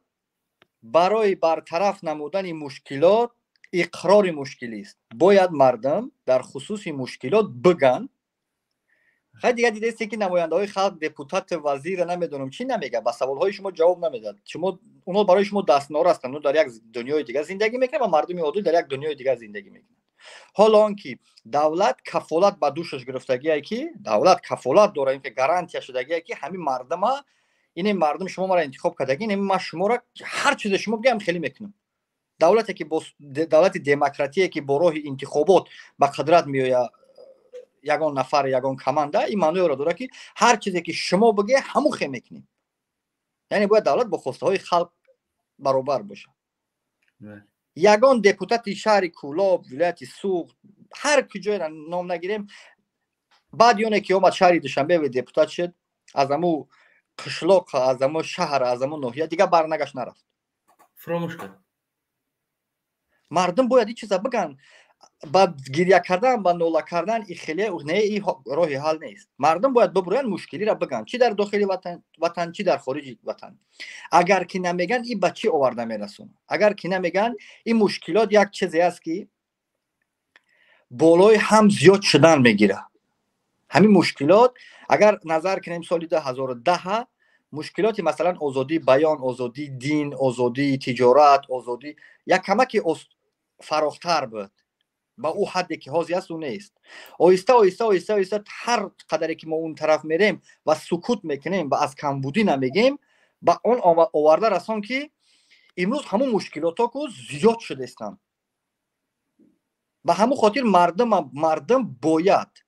برای برطرف نمودن مشکلات اقرار مشکلی است. باید مردم در خصوص مشکلات بگن. خیلی دیگه دیدید که نماینده های خلق، دپوتات، وزیر نمیدونم چی نمیگه، با سوال های شما جواب نمیداد. شما اونا برای شما دستنار هستن، اونا در یک دنیای دیگه زندگی میکنن و مردم عادی در یک دنیای دیگه زندگی میکنن. حالا آنکه دولت کفالت به دوشش گرفتگیه که دولت کفالت داره، اینکه گارانتی شدگیه که همین مردم ها، این مردم شما ما را انتخاب کردگین، این ما شما را هر چیز شما بگم خیلی میکنم. دولتی که دولت دموکراتیه که با راه انتخابات به قدرت میآید، یگان نفر یگان کمانده، این معنی را داره که هر چیزی که شما بگه همون خیلی میکنیم. یعنی باید دولت با خواسته های خلق برابر باشه. یگان دپوتات شهر کولاب، ولایت سوق، هر کجای را نام نگیریم، بعد یونه که اومد شهر دوشنبه و دپوتات شد، از امو قشلاق، از امو شهر، از امو ناحیه دیگه برنگشت نرفت، فراموش کرد. مردم باید این چیزا بگن. با گریه کردن، با ناله کردن این خیلی این راه حل نیست. مردم باید ببرن مشکلی را بگن، چی در داخل وطن چی در خارج وطن. اگر که نمیگن این بچه آورده میرسونه، اگر که نمیگن این مشکلات یک چیزی است که بالای هم زیاد شدن میگیره. همین مشکلات اگر نظر کنیم سال 2010 مشکلاتی مثلا آزادی بیان، آزادی دین، آزادی تجارت، آزادی یک کمکی فراختر بود. با او حدی که حاضی است او نیست. آیسته آیسته آیسته آیسته هر قدری که ما اون طرف میریم و سکوت میکنیم و از کمبودی نمیگیم، با اون آورده رسان که امروز همون مشکلات ها که زیاد شده استن. به همون خاطر مردم باید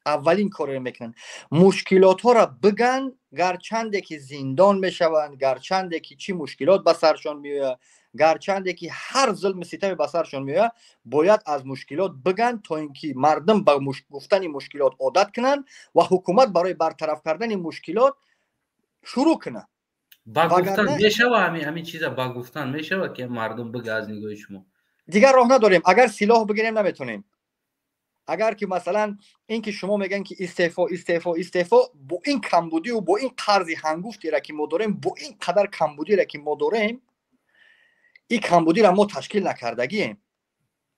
اولین کاری میکنن مشکلات ها را بگن، گرچنده که زندان میشوند، گرچنده که چی مشکلات به سرشان میاد، گرچنده که هر ظلم ستم به سرشان میاد، باید از مشکلات بگن تا اینکه مردم به گفتن مشکلات عادت کنن و حکومت برای برطرف کردن مشکلات شروع کنه. با گفتن میشوه، همین چیزا با گفتن میشوه که مردم بگه از نگاه شما. دیگر راه نداریم. اگر سلاح بگیریم نمیتونیم. اگر که مثلا این که شما میگن که استعفا با این کمبودی و با این قرض هنگفتی را که ما داریم، با این قدر کمبودی را که ما داریم، این کمبودی را ما تشکیل نکردگیم.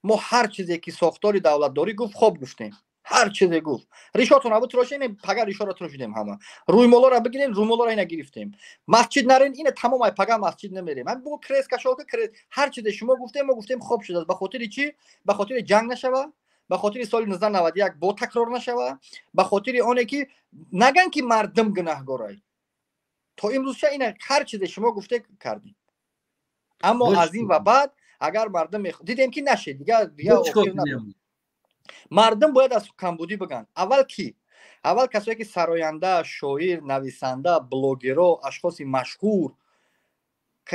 ما هر چیزی که ساختار دولت داری گفت خوب گفتیم. هر چیزی گفت ریشاتون ابو تراشین پگا ریشا رو تراشیدیم همه روی مولا رو بگیرین روی مولا رو اینا گرفتیم مسجد نرین این تمام ای پگا مسجد نمیریم من بو کریس کشو که کریس هر چیزی شما گفتیم ما گفتیم خوب شد به خاطر چی به خاطر جنگ نشوه به خاطر سال 1991 با تکرار نشوه به خاطر اونه که نگن که مردم گناهگارای تا امروز چه اینا هر چیزی شما گفته کردیم اما از این و بعد اگر مردم دیدیم که نشه دیگه اخیر نداریم مردم باید از کمبودی بگن اول کسایی که سراینده شاعر نویسنده بلوگرها اشخاص مشهور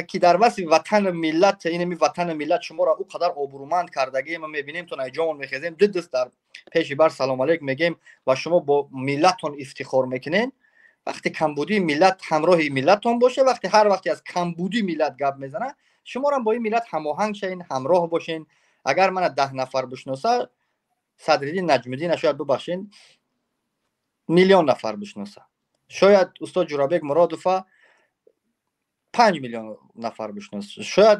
که در وصف وطن ملت اینمی وطن ملت شما را او قدر آبرومند کردگی ما میبینیم تو نجامون میخیزیم دو دست در پیش بر سلام علیک میگیم و شما با ملتتون افتخار میکنین وقتی کمبودی ملت همراه ملتتون باشه وقتی هر وقتی از کمبودی ملت گپ میزنه شما را با این ملت هماهنگ شین همراه باشین اگر من 10 نفر بشناسه صدرالدین نجم‌الدین شاید ببخشین میلیون نفر بشناسه شاید استاد جورابک مرادوفه 5 میلیون نفر بشناسه شاید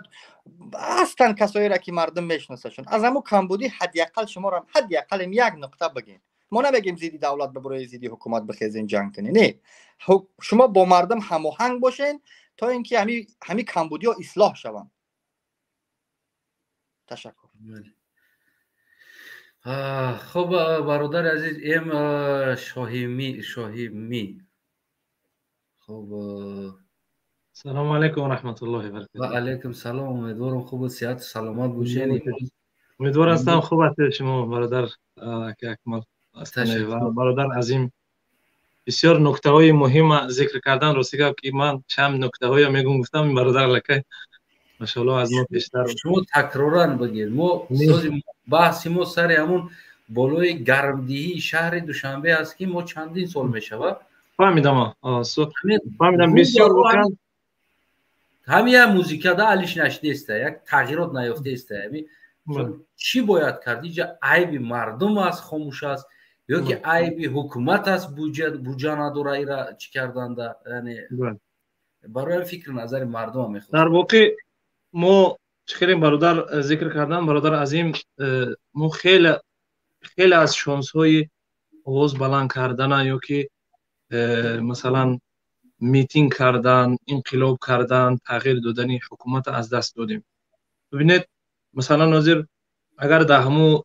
اصلا کسایی را که مردم میشناسهشون از همون کمبودی حداقل شما را حداقل یک نقطه بگین ما نمیگیم زیدی دولت ببرای زیدی حکومت بخیزین جنگ کنین نه شما با مردم هماهنگ باشین تا اینکه همین کمبودی ها اصلاح شوند تشکر خب برادر عزیز ام شاهیمی خب سلام علیکم و رحمت الله و برکاته. و علیکم سلام امیدوارم خوب و صحت سلامت باشین امیدوارم هستم خوب هستید شما برادر اکمل هستید و برادر عظیم بسیار نکته های مهم ذکر کردن راستی که من چند نکته های میگم گفتم برادر لکه ماشاءالله از ما بیشتر شما تکرارا بگید ما بحث ما سر همون بالای گرمدهی شهر دوشنبه است که ما چندین سال میشوه فهمیدم فهمیدم بسیار واقعا همین موزیکا دا علیش نشده است یک تغییرات نیافته است چی باید کرد اینجا عیب مردم است خاموش است یا که عیب حکومت است بودجه نداره ایرا چی کردند یعنی برای فکر نظر مردم میخواد در واقع ما خیلی برادر ذکر کردن برادر عظیم ما خیلی از شانس های آواز بلند کردن یا که مثلا میتینگ کردن انقلاب کردن تغییر دادن حکومت از دست دادیم ببینید مثلا ناظر اگر در همو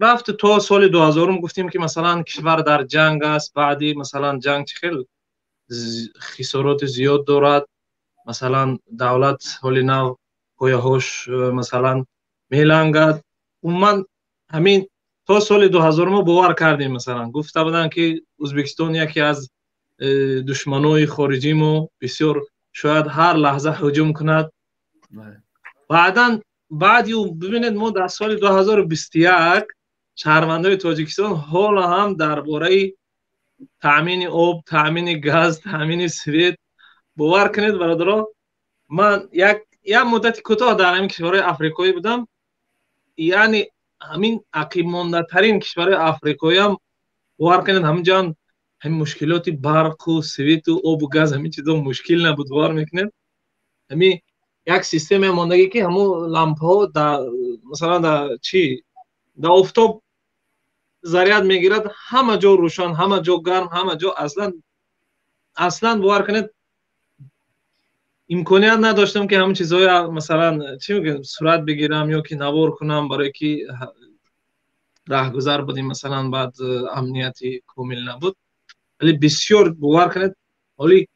رفت تا سال 2000 گفتیم که مثلا کشور در جنگ است بعدی مثلا جنگ خیلی خسارات زیاد دارد مثلا دولت حالی نو پایه‌هاش مثلا میلنگد من همین تا سال 2000 ما باور کردیم مثلا گفته بودن که ازبکستان یکی از دشمنای خارجی ما بسیار شاید هر لحظه هجوم کند بعد ببینید ما در سال 2021 شهروندان تاجیکستان حالا هم درباره تامین آب تامین گاز تامین سویت باور کنید برادران من یک مدت کوتاه در همین کشورهای آفریقایی بودم یعنی همین عقب مانده ترین کشورهای آفریقایی هم باور کنید همینجا همین مشکلات برق و سویت و آب و گاز همین چیزا مشکل نبود باور میکنید همین یک سیستم ماندگی که همون لامپ ها مثلا در آفتاب ضریات میگیرد همه جا روشن همه جا گرم همه جا اصلا باور کنید امکانیت نداشتم که همین چیزهای مثلا چی میگم صورت بگیرم یا که نوار کنم برای که راهگذر بودیم مثلا بعد امنیتی کامل نبود ولی بسیار باور کنید حالی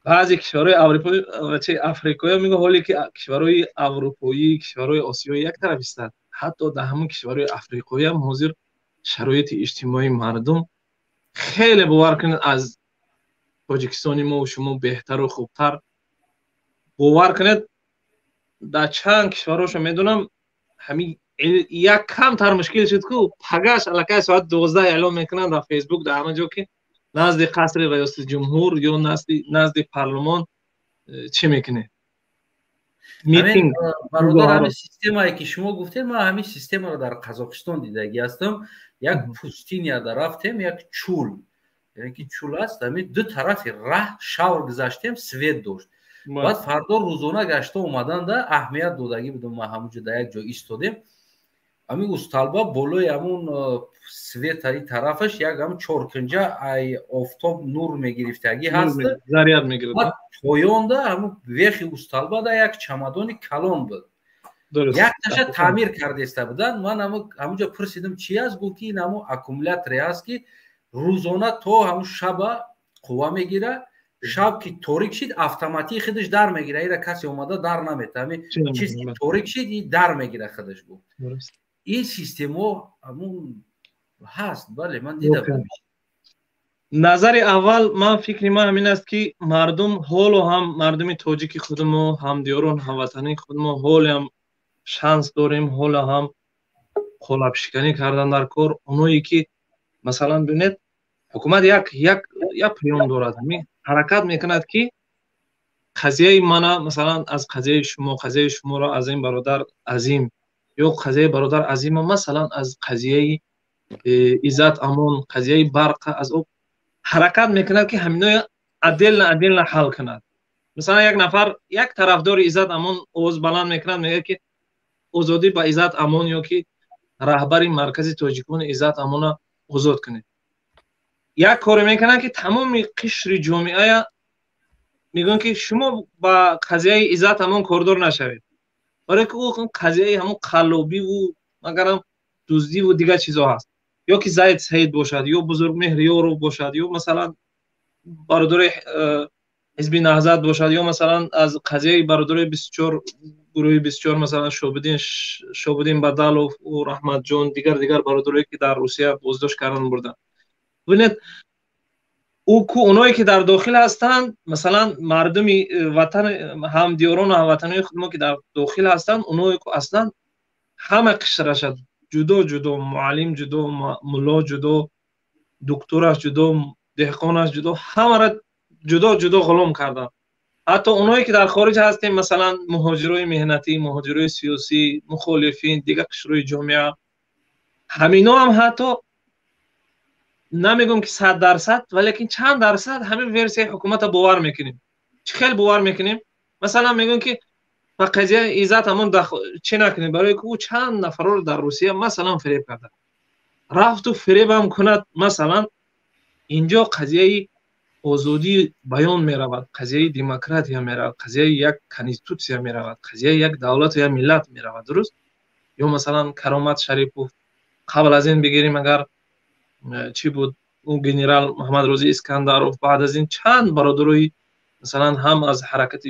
بعضی کشورهای آفریقایی میگه حالی که کشورهای اروپایی کشورهای آسیایی یک طرف هستند حتی در همون کشورهای آفریقایی هم حاضر شرایط اجتماعی مردم خیلی باور کنید از تاجیکستان ما و شما بهتر و خوبتر باور کنید در چند کشورهاشو میدونم همین یک کم تر مشکل شد که پگاش الکی ساعت 12 اعلام میکنن در فیسبوک در همه جا که نزد قصر رئیس جمهور یا نزد پارلمان چی میکنه میتینگ برادر همین سیستمی که شما گفتید ما همین سیستم رو در قزاقستان دیدگی هستم یک پوستین یا در رفتیم یک چول یعنی که چول است همین دو طرف راه شاور گذاشتیم سویت داشت بعد فردا روزانه گشته اومدن ده اهمیت دادگی بودم ما همونجا در یک جا ایستادیم همین استالبا بالای همون سویتری طرفش یک هم چورکنجا ای آفتاب نور میگرفتگی هست زریاد میگیرد و پایانده همون ویخی استالبا دا یک چمدان کلان بود یک تشه تعمیر کرده است بودن. من همونجا پرسیدم چی است؟ گفت که این همون اکومولاتوری است که روزانه تا همون شب قوه میگیره، شب که تاریک شد اتوماتیک خودش در میگیره، اینا کسی اومده در نمیته، همین چیزی که تاریک شد این در میگیره خودش. گفت این سیستم همون هست. بله من دیدم. نظر اول من فکر من همین است که مردم حال و هم مردم تاجیک خودمو هم دیارون هموطنی خودمو حال هم شانس داریم، حال هم قلاب شکنی کردن در کار. اونایی که مثلا ببینید حکومت یک پیام دارد، همین حرکت میکند که قضیه من مثلا از قضیه شما را از این برادر عظیم یا قضیه برادر عظیم مثلا از قضیه عزت امان، قضیه برق از او حرکت میکند که همینا عدل حل کند. مثلا یک نفر یک طرفدار عزت امان آواز بلند میکند، میگه که آزادی با عزت امان یا که رهبر مرکز تاجیکان عزت امان آزاد کنید. یک کار میکنن که تمام قشر جامعه میگن که شما با قضیه عزت امان کاردار نشوید، برای که اون قضیه همون قلابی و مگرم دزدی و دیگه چیزا هست، یا که زید سعید باشد یا بزرگ مهر یارو باشد یا مثلا برادر حزب نهضت باشد یا مثلا از قضیه برادر 24 گروه 24 مثلا شوبدین بدالوف و رحمت جان دیگر برادرایی که در روسیه بازداشت کردن بردن. ببینید اونایی که در داخل هستند، مثلا مردم وطن هم دیاران و هموطنان خود ما که در داخل هستند، اونایی که اصلا همه قشرش جدا معلم جدا، ملا جدا، دکترش جدا، دهقانش جدا، همه را جدا غلام کردن. حتی اونایی که در خارج هستیم، مثلا مهاجرای مهنتی، مهاجرای سیاسی، مخالفین، دیگر قشرهای جامعه، همینا هم حتی نمیگم که 100%، ولی چند درصد همین ورسی حکومت باور میکنیم. چه خیلی باور میکنیم. مثلا میگن که با قضیه عزت همون چی نکنیم، برای که او چند نفر رو در روسیه مثلا فریب کرده، رفت و فریب هم کند. مثلا اینجا قضیه آزادی بیان میرود، قضیه دموکراسی میرود، قضیه یک کنستیتوسیا میرود، قضیه یک دولت یا ملت میرود، درست؟ یا مثلا کرامت شریفوف قبل از این بگیریم، اگر چی بود اون گنرال محمد روزی اسکندرов، بعد از این چند برادرای مثلا هم از حرکت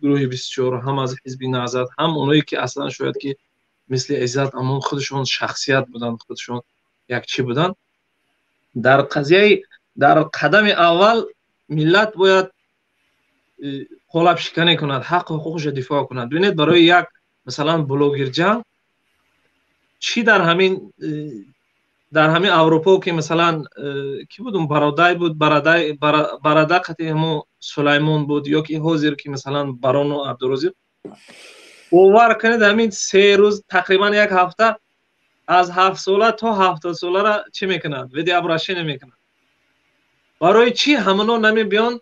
گروه 24 هم از حزب نهضت، هم اونایی که اصلا شاید که مثل عزت امان خودشون شخصیت بودن، خودشون یک چی بودن، در قضیه در قدم اول ملت باید قلاب شکنی کند، حق و حقوقش دفاع کند. ببینید برای یک مثلا بلوگر جنگ چی در همین اروپا که مثلا کی بود اون برادای بود، برادر قطعی همون سلیمان بود، یا که حاضر که مثلا بران و عبدالرازق باور کنید همین 3 روز تقریبا یک هفته از 7 ساله تا 70 ساله را چی میکنند؟ ویدیو ابرشی نمیکنند. برای چی همونا نمی بیان؟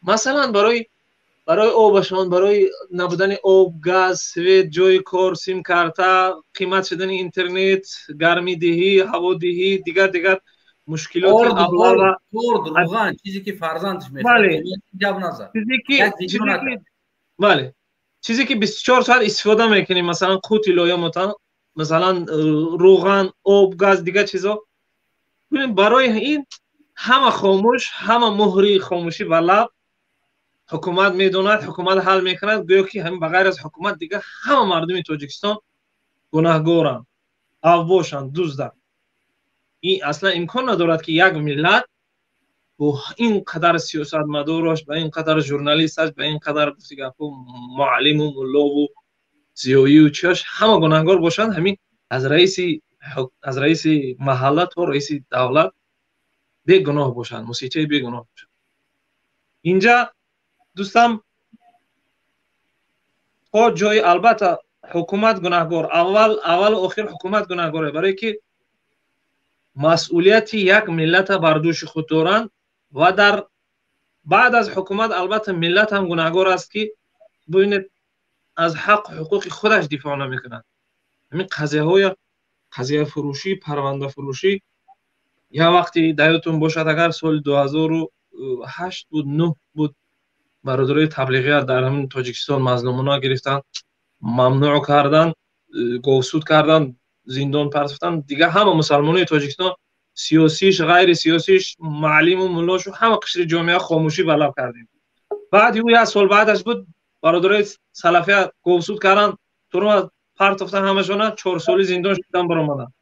مثلا برای آبشان، برای نبودن آب، گاز، سویت، جای کار، سیم کارتا، قیمت شدن اینترنت، گرمی دهی، هوا دهی، دیگر مشکلات اول و روغن، چیزی که فرزندش میخواد جواب نزد، چیزی که 24 ساعت استفاده میکنیم، مثلا قوت لایه مثلا روغن، آب، گاز، دیگر چیزا. برای این همه خاموش، همه مهری خاموشی و لب. حکومت میدوند، حکومت حل میکند، گویا که همین بغیر از حکومت دیگه همه مردم تاجیکستان گناهگارند، اوباشند، دزدند. این اصلا امکان ندارد که یک ملت با این قدر سیاستمدارش، با این قدر ژورنالیستش، با این قدر معلم و ملا و زیایی و چیاش همه گناهگار باشند. همین از رئیس محله تا رئیس دولت بی گناه باشند، موسیقی بی گناه باشند. اینجا دوستم تا جای البته حکومت گناهگار، اول و آخر حکومت گناهگاره، برای که مسئولیت یک ملت بر دوش خود دارند و در بعد از حکومت البته ملت هم گناهگار است که ببینید از حق و حقوق خودش دفاع نمیکنند. همین قضیه فروشی پرونده فروشی یا وقتی یادتون باشد اگر سال 2008 بود 9 بود برادرای تبلیغیت در همین تاجیکستان مظلومانا گرفتن ممنوع کردن گوسود کردن زندان پرتفتن دیگه همه مسلمانای تاجیکستان سیاسیش غیر سیاسیش معلم و ملاش و همه قشر جامعه خاموشی بلب کردیم بعد یه سال بعدش بود برادرای سلفیه گوسود کردن تو پرتفتن همشون 4 سالی زندان شدن برآمدن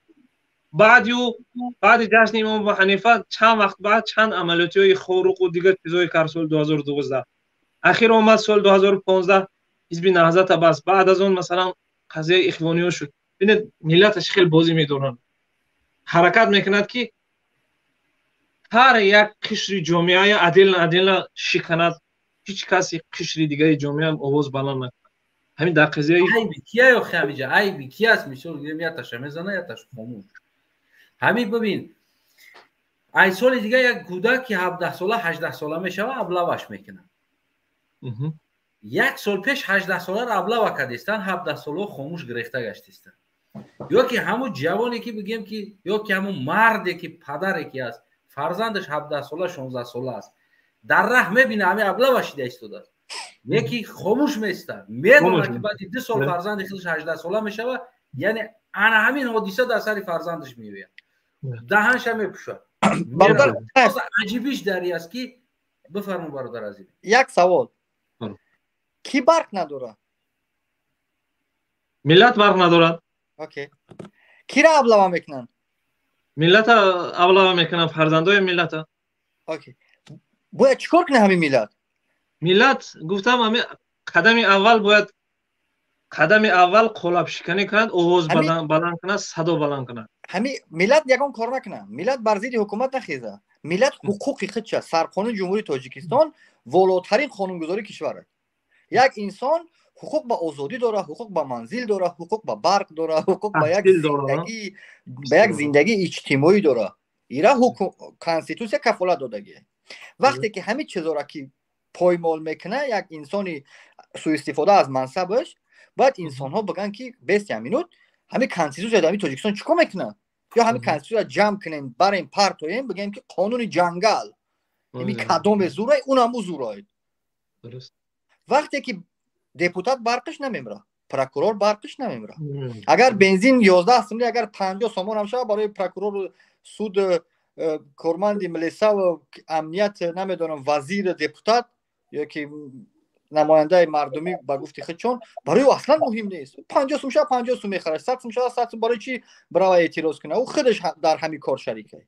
بعد جشن امام ابو حنیفه چند وقت بعد چند عملیاتی خارق و دیگه چیزای کار سال 2012 اخیر اومد سال 2015 حزب نهضت بس بعد از اون مثلا قضیه اخوانیون شد ببینید ملتش خیلی بازی میدونن حرکت میکند که هر یک قشر جامعه عدل شکند هیچ کسی قشر دیگه جامعه هم آواز بلند نکنه همین در قضیه ای کیا یا خمیجه ای بی کی است میشه یا تاش میزنه یا تاش خاموش همین ببین ای سال دیگه یک کودک که 17 ساله 18 ساله میشوه ابلاوش میکنن یک سال پیش 18 ساله را ابلاو کردستن 17 ساله خاموش گرفته گشتستن یا که همون جوانی که بگیم که یا که همون مردی که پدری که است فرزندش 17 ساله 16 ساله است در راه میبینه همین ابلاوش ایستاده است یکی خاموش میسته میدونه که بعد 2 سال فرزند خودش 18 ساله میشوه یعنی انا همین حادثه در سر فرزندش میوید دهنش میپوشه برادر عجیبیش داری است که بفرمون برادر عزیز یک سوال کی برق نداره ملت برق ندارد اوکی کی را ابلاوا میکنن ملت ابلاوا میکنن فرزندای ملت اوکی باید چیکار کنه همین ملت گفتم همین قدم اول قلاب شکنی کند آواز بلند کنند صدا بلند کنند همین ملت یگان کار نکنه ملت بر ضد حکومت نخیزه ملت حقوقی خودشه سرقانون جمهوری تاجیکستان والاترین قانونگذاری کشوره یک انسان حقوق به آزادی داره حقوق به منزل داره حقوق به برق داره حقوق به یک زندگی اجتماعی داره ایرا کانستیتوسیا کفالت دادگی وقتی که همین چیزا را که پایمال میکنه یک انسانی سوء استفاده از منصبش باید انسان ها بگن که 20 مینوت همین کانستیتوسیا در تاجیکستان چیکار میکنه یا همین کانستیتوسیا جمع کنیم بریم پرتویم بگیم که قانون جنگل همین کدام زورای اونم زورای درست وقتی که دپوتات برقش نمیمره پروکورور برقش نمیمره اگر بنزین 11 سومه اگر 50 سومون هم شود برای پروکورور سود کارمند ملیسا و امنیت نمیدونم وزیر دپوتات یا که نماینده مردمی با گفتی خودشون برای او اصلا مهم نیست 50 سوم شب 50 سوم میخره 100 سوم شب 100 سوم برای چی برای اعتراض کنه او خودش در همین کار شریکه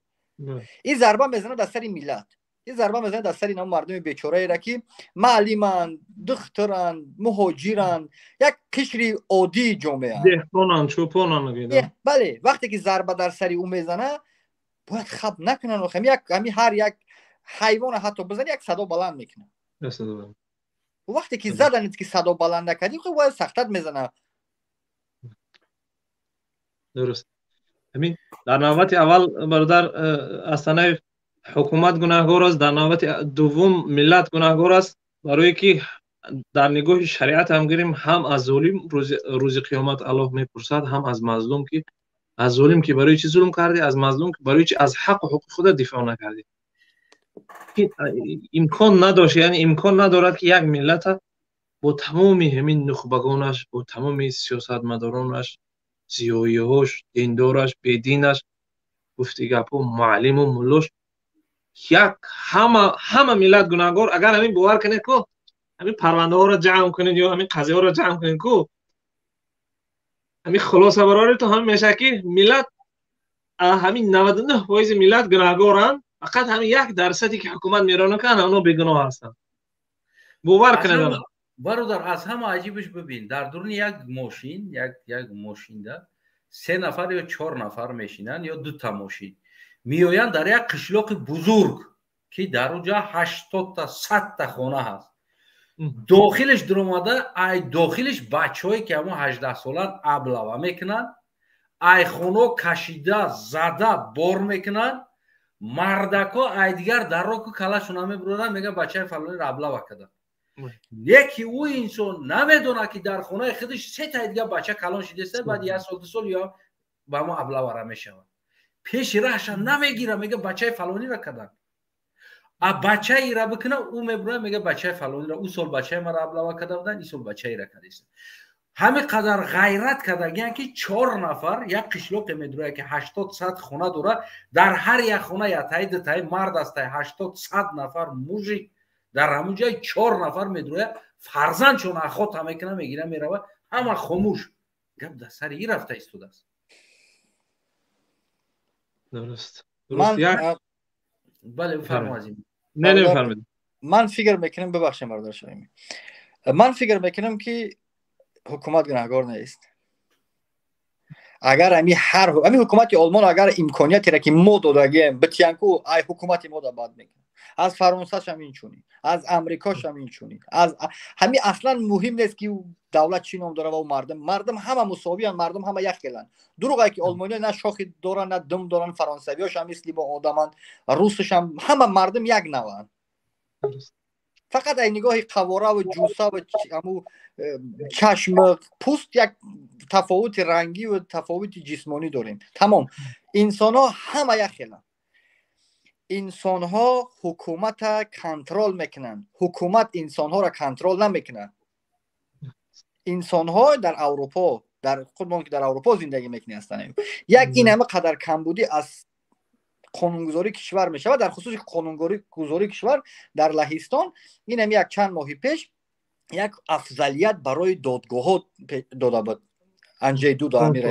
این ضربه میزنه در سر ملت این ضربه میزنه در سر اینا مردم بیچاره را که معلمان دختران مهاجران یک قشر عادی جامعه دهقانان چوپانان بله وقتی که ضربه در سر او میزنه باید خب نکنن و همین هر یک حیوان حتی بزنی یک صدا بلند میکنه وقتی که زدنت که صدا بلند نکردی خب باید سختت میزنه درست همین در نوبت اول برادر اصلا حکومت گناهگار است در نوبت دوم ملت گناهگار است برای که در نگاه شریعت هم گیریم هم از ظالم روز قیامت الله میپرسد هم از مظلوم که از ظالم که برای چی ظلم کردی از مظلوم که برای چی از حق و حقوق خود دفاع نکردی امکان نداشت یعنی امکان ندارد که یک ملت با تمام همین نخبگانش با تمام سیاستمدارانش زیایی‌هاش دیندارش بیدینش گفتی گپو معلم و ملاش یک همه ملت گناهگار اگر همین باور کنید که همین پرونده ها را جمع کنید یا همین قضیه ها را جمع کنید که همین خلاصه برای تو هم میشه که ملت همین 99% ملت گناهگارن فقط همین 1% که حکومت میرانه کنه اونا بیگناه هستن باور کنید برادر از همه عجیبش ببین در درون یک ماشین ده 3 نفر یا 4 نفر میشینن یا 2 تا ماشین میآیند در یک قشلاق بزرگ که در اونجا 80 تا 100 تا خانه هست داخلش در اومده ای داخلش بچه‌ای که همون 18 سالن ابلاوا میکنن ای خونه کشیده زده بار میکنن مردکا ای دیگر در راکو کلاشون هم میبرن میگه بچه فلانی را ابلاوا کردن یکی او انسان نمیدونه که در خونه خودش 3 تا دیگه بچه کلان شده است بعد 1 سال 2 سال یا ба мо аблавара мешавад. пеши раҳша намегира, мега бачаи фалониро кадан. А бачаи ра бикуна, ӯ мебура мега бачаи фалониро, ӯ сол бачаи маро аблава када будан, ин сол бачаиро кадист. ҳамин қадар ғайрат кардагиян ки 4 нафар як қишлоқе медурая ки 80-100 хона дора, дар ҳар як хона ятаи дитаи мард астаи 80-100 нафар мужик дар ҳамун ҷай 4 нафар медурая, фарзандшон ахота мекуна, мегира мерава, ҳама хомӯш. гап дар сари ин рафта истодааст. درست بله بفرمایید. نه بفرمایید. من فکر میکنم ببخشید برادر شایمی، من فکر میکنم که حکومت گناهکار نیست. اگر همی حکومت آلمان اگر امکانیتی را که ما دادیم بتیانکو ای حکومت ما داد میکنه، از فرانسه هم اینچونی، از امریکا هم اینچونی، از همی اصلا مهم نیست که دولت چی نام داره و مردم همه مساوی ان، مردم همه یک گلن. دروغه که آلمانی نه شاخی دارن نه دم دارن، فرانسویاش هم مثل با آدمن، روسش هم همه مردم یک نوعن. فقط این نگاه قواره و جوسه و همو چشم پوست یک تفاوت رنگی و تفاوت جسمانی داریم. تمام انسان ها همه یک خیلن. انسان ها حکومت کنترل میکنن، حکومت انسان ها را کنترل نمیکنه. انسان ها در اروپا، در خودمون که در اروپا زندگی میکنیم هستن، یک این همه قدر کمبودی از قانونگذاری کشور میشه و در خصوص قانونگذاری کشور در لهستان این هم یک چند ماه پیش یک افضلیت برای دادگاه ها داده بود. انجی دودا امیر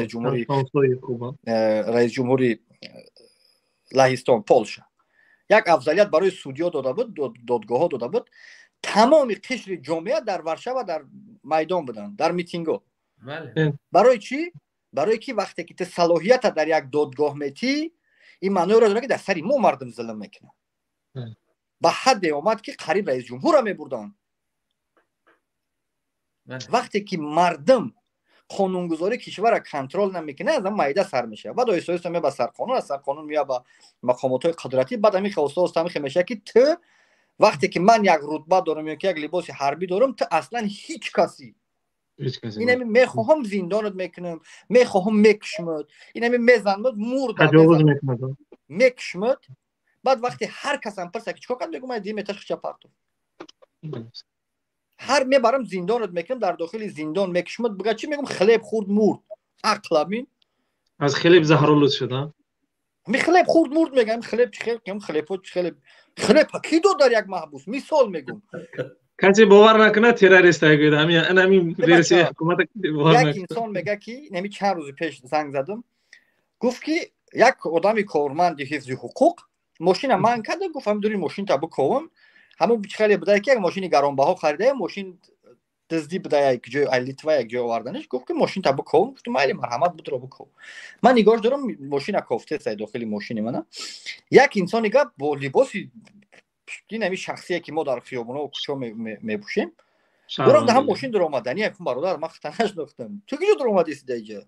رئیس جمهوری لهستان پولشا یک افضلیت برای سودیا داده بود، دادگاه ها داده بود. تمام قشر جامعه در ورشو در میدان بودن، در میتینگو. برای چی؟ برای که وقتی که تو صلاحیت در یک دادگاه میتی، این معنی را داره که در سری ما مردم ظلم میکنن. به حد اومد که قریب رئیس جمهور را میبردن. وقتی که مردم قانونگذاری کشور را کنترل نمیکنه، از اون مایده سر میشه. بعد ایسا می به سرقانون، از سرقانون میاد به مقامات قدرتی، بعد همین خواسته میشه که تو وقتی که من یک رتبه دارم یا که یک لباس حربی دارم، تو اصلا هیچ کسی اینمی میخواهم زندانت میکنم، میخواهم میکشمت، اینمی میزنمت مرد میکشمت. بعد وقتی هر کس هم پرسه که چیکار کنم، میگم من دیگه میترخ چپارتو هر میبرم زندانت میکنم، در داخل زندان میکشمت. بگه چی؟ میگم خلیب خورد مرد. عقلبین از خلیب زهرآلود شده. می خلیب خورد مرد. میگم خلیب چی خلیب کی دو در یک محبوس. مثال میگم کسی باور نکنه تروریست هست. همین رئیس حکومت باور نکنه. یک انسان میگه که نمی چند روز پیش زنگ زدم، گفت که یک آدمی کارمند حفظ حقوق ماشین من کرده، گفت هم دوری ماشین تا بکوم. همون خیلی بوده که یک ماشین گرانبها خریده، ماشین دزدی بوده، یک جای لیتوا یک جای آوردنش. گفت که ماشین تا بکوم. گفتم مایل مرحمت بود رو بکو. من نگاهش دارم ماشین کافته است داخل ماشین منه. یک انسان نگاه با لباسی این همین شخصیه که ما در خیابونا و کوچه میپوشیم، برام هم ماشین در آمدنی یک برادر من خطرناش نگفتم تو کجا در آمدی دیگه؟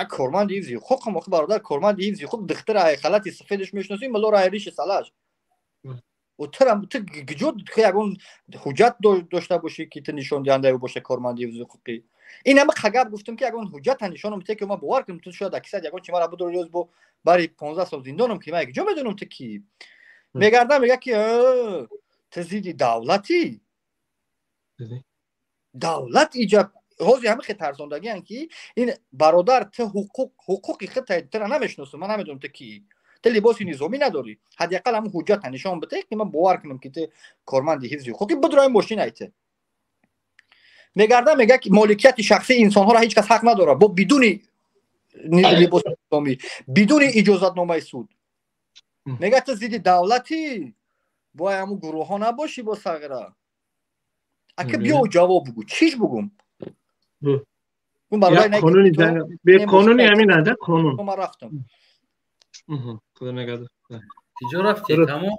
کارمند حفظ حقوق. ما برادر کارمند حفظ حقوق دختر خلطی سفیدش میشناسیم، ملا رای ریش سلاش و تو کجا یگون حجت داشته باشی که تو نشون دهنده باشه کارمند حفظ حقوقی. این همه خگب گفتم که یگون حجت نشونم میده که ما باور کنم تو شاید اکثر یگون چه مرا بود روز با برای 15 سال زندانم که من کجا میدونم تو کی. میگردم میگه که تزیدی دولتی دولت ایجاب حوزی همه خیلی ترساندگی هن که این برادر تو حقوقی خیلی تر نمیشناسم. من نمیدونم تو کی، تو لباسی نظامی نداری، حداقل هم حجت نشان بده که من باور کنم که تو کارمند حفظ حقوقی بدرای ماشین ایته. میگردم میگه که مالکیت شخصی انسان ها را هیچ کس حق نداره با بدون لباس نظامی، بدون اجازت نامه سود. میگه تو زیدی دولتی با همون گروه ها نباشی با صغیره. اگه بیا جواب بگو چیش بگم؟ به قانونی همین نده قانون. من رفتم. خدا نگهدار. کجا رفتی؟ تمام؟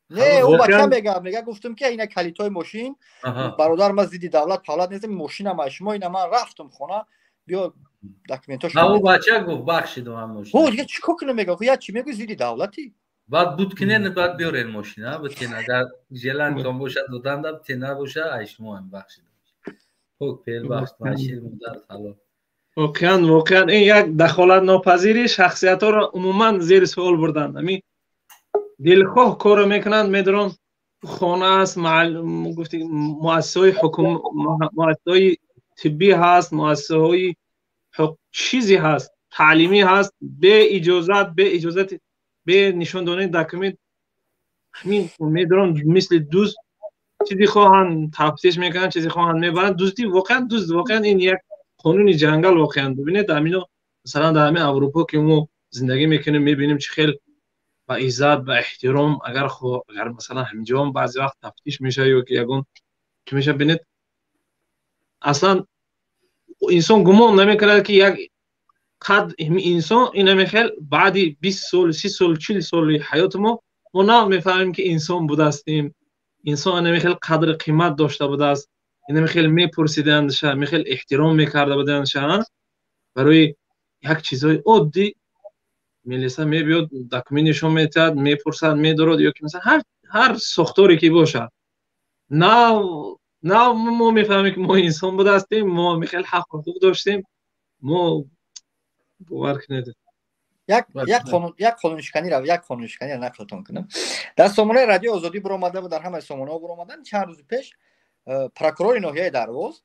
نه اون بچه میگه گفتم که اینا کلیتای ماشین برادر ما زیدی دولت نیست ماشین ما شما اینا. من رفتم خونه بیا داکیومنتاش. اون بچه گفت بخشید من ماشین. او دیگه چیکار کنم؟ میگه یا چی میگه زیدی دولتی؟ بعد بود کنه بعد بیارین ماشین ها بتین اگر جلن کم باشه دادن داد تنه باشه ای شما هم بخشید. خوب پیل بخش ماشین مدار حالا واقعا این یک دخالت ناپذیری شخصیت ها را عموما زیر سوال بردند. همین دلخواه کار میکنند، میدارن خانه است، گفتی مؤسسه حکومت، مؤسسه طبی هست، مؤسسه چیزی هست، تعلیمی هست، به اجازت به نشان دادن دکمنت همین میدارن مثل دوست چیزی خواهند تفتیش میکنن، چیزی خواهند میبرند. دوستی واقعا دوست، واقعا این یک قانون جنگل واقعا. ببینید امینو مثلا در همین اروپا که ما زندگی میکنیم میبینیم چه خیلی با عزت با احترام، اگر مثلا همینجا هم بعضی وقت تفتیش میشه یا که یگون که میشه ببینید اصلا انسان گمان نمیکنه که یک قد انسان این میخواد بعدی 20 سال 30 سال 40 سال حیات ما نه میفهمیم که انسان بوده استیم. انسان نمیخواد قدر قیمت داشته بوده است، این میخواد میپرسیدند شه، میخواد احترام میکرده بودند شه برای یک چیزای عادی. میلیسا میبیاد دکمنتشون میتاد میپرسد میدارد یا که مثلا هر ساختاری که باشه نه ما میفهمیم که ما انسان بوده استیم، ما میخواد حق و حقوق داشتیم. ما باور کنید یک قانونشکنی را نقلتون کنم. در سامانه رادیو آزادی برآمده و در همه سامانه‌ها برآمدن چند روز پیش پروکورور ناحیه درواز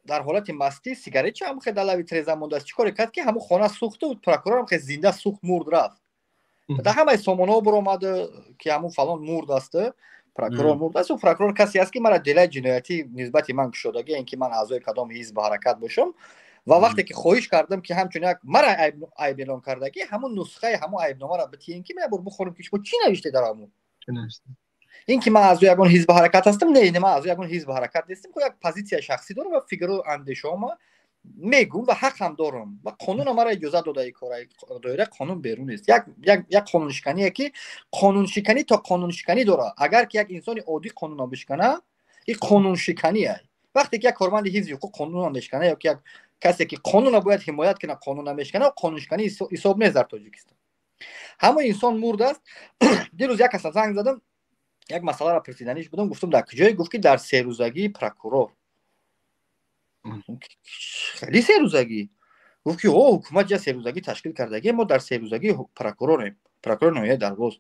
در حالت مستی سیگارت هم خیلی دلوی تریزه مونده است. چیکار کرد که همون خانه سوخته بود، پروکورور هم خیلی زنده سوخت مرد رفت. در همه سامانه‌ها برآمده که همون فلان مرد است، پروکورور مرد است. و پروکورور کسی است که مرا دلیل جنایتی نسبت من شدگی اینکه من اعضای کدام حزب حرکت باشم و وقتی که خواهش کردم که همچون یک مرا عیب اعلام کرده که همون نسخه همون عیبنامه را بتین که من بخورم که شما چی نوشته در همون این که من اعضای یگان حزب حرکت هستم. نه من اعضای یگان حزب حرکت نیستم، که یک پوزیشن شخصی دارم و فکر و اندیشه‌ام میگم و حق هم دارم و قانون مرا اجازه داده این کار دایره قانون بیرون است. یک قانون شکنی که قانون شکنی تا قانون شکنی داره. اگر که یک انسان عادی قانون بشکنه این قانون شکنی است. وقتی که یک کارمند حزب حقوق قانون بشکنه یا که یک کسی که قانون را باید حمایت کنه قانون نمیشکنه و قانون شکنی حساب نیست در تاجیکستان. همه انسان مرد است. دیروز یک کس زنگ زدم، یک مسئله را پرسیدنیش بودم، گفتم در کجای؟ گفت که در 3 روزگی پروکورور. خیلی 3 روزگی. گفت که حکومت جا 3 روزگی تشکیل کردگی، ما در 3 روزگی پروکوروریم، پروکورور ناحیه درواز.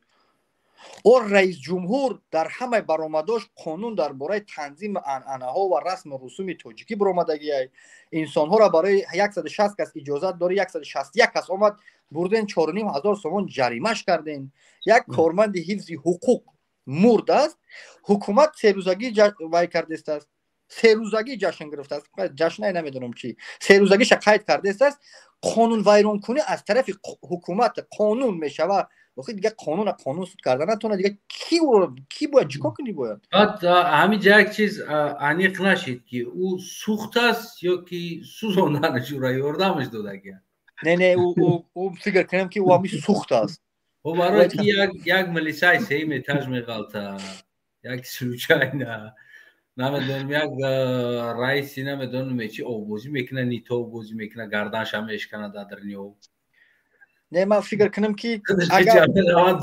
و رئیس جمهور در همه برآمداش قانون درباره تنظیم عنعنه‌ها و رسم و رسوم تاجیکی برآمدگی است. انسان‌ها را برای 160 کس اجازت داره، 161 کس آمد بردن 4,500 تومان جریمه‌اش کردن. یک کارمند حفظ حقوق مرد است. حکومت 3 روزگی وای کرده است، 3 روزگی جشن گرفته است، جشن نمیدونم چی، 3 روزگی قید کرده است. قانون ویران کنی از طرف حکومت قانون میشوه. وقتی دیگه قانون سود کردن نتونه دیگه کی باید چیکار کنی باید. بعد همینجا یک چیز انیق نشید که او سوخت است یا که سوزاندنش را یاردمش دادگی. نه او فکر کنم که او همی سوخت است. و برای که یک ملیسای سیمی تاج میغلطه، یک سوچای نمیدونم یک رئیسی نمیدونم چی آبوزی میکنه، نیتا آبوزی میکنه، گردنش هم میشکنه در نیو. نه من فکر کنم که اگر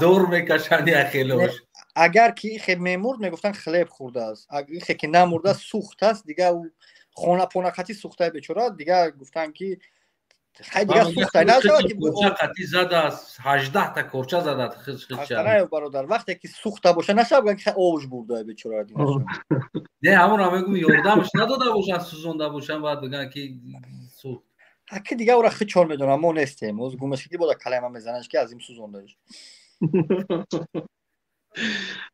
دور میکشن یا خیلیش اگر که خیلی میمورد میگفتن خلیب خورده است، اگر که نمورده سوخت است دیگه او خونه پونقتی سوخته بیچاره دیگه گفتن که خیلی دیگه سوخته نشود که کورچه قطی زده است، 18 تا کورچه زده خیلی نه برادر وقتی که سوخته باشه نشه بگن که آوش برده بیچاره دیگه. نه همون رو میگم یاردمش نداده باشن، سوزونده باشن بعد بگن که سوخت. که دیگه او را خیلی چال میدونم ما نیستیم، از گمشگی بود کلمه میزننش که از این سوزوندهش.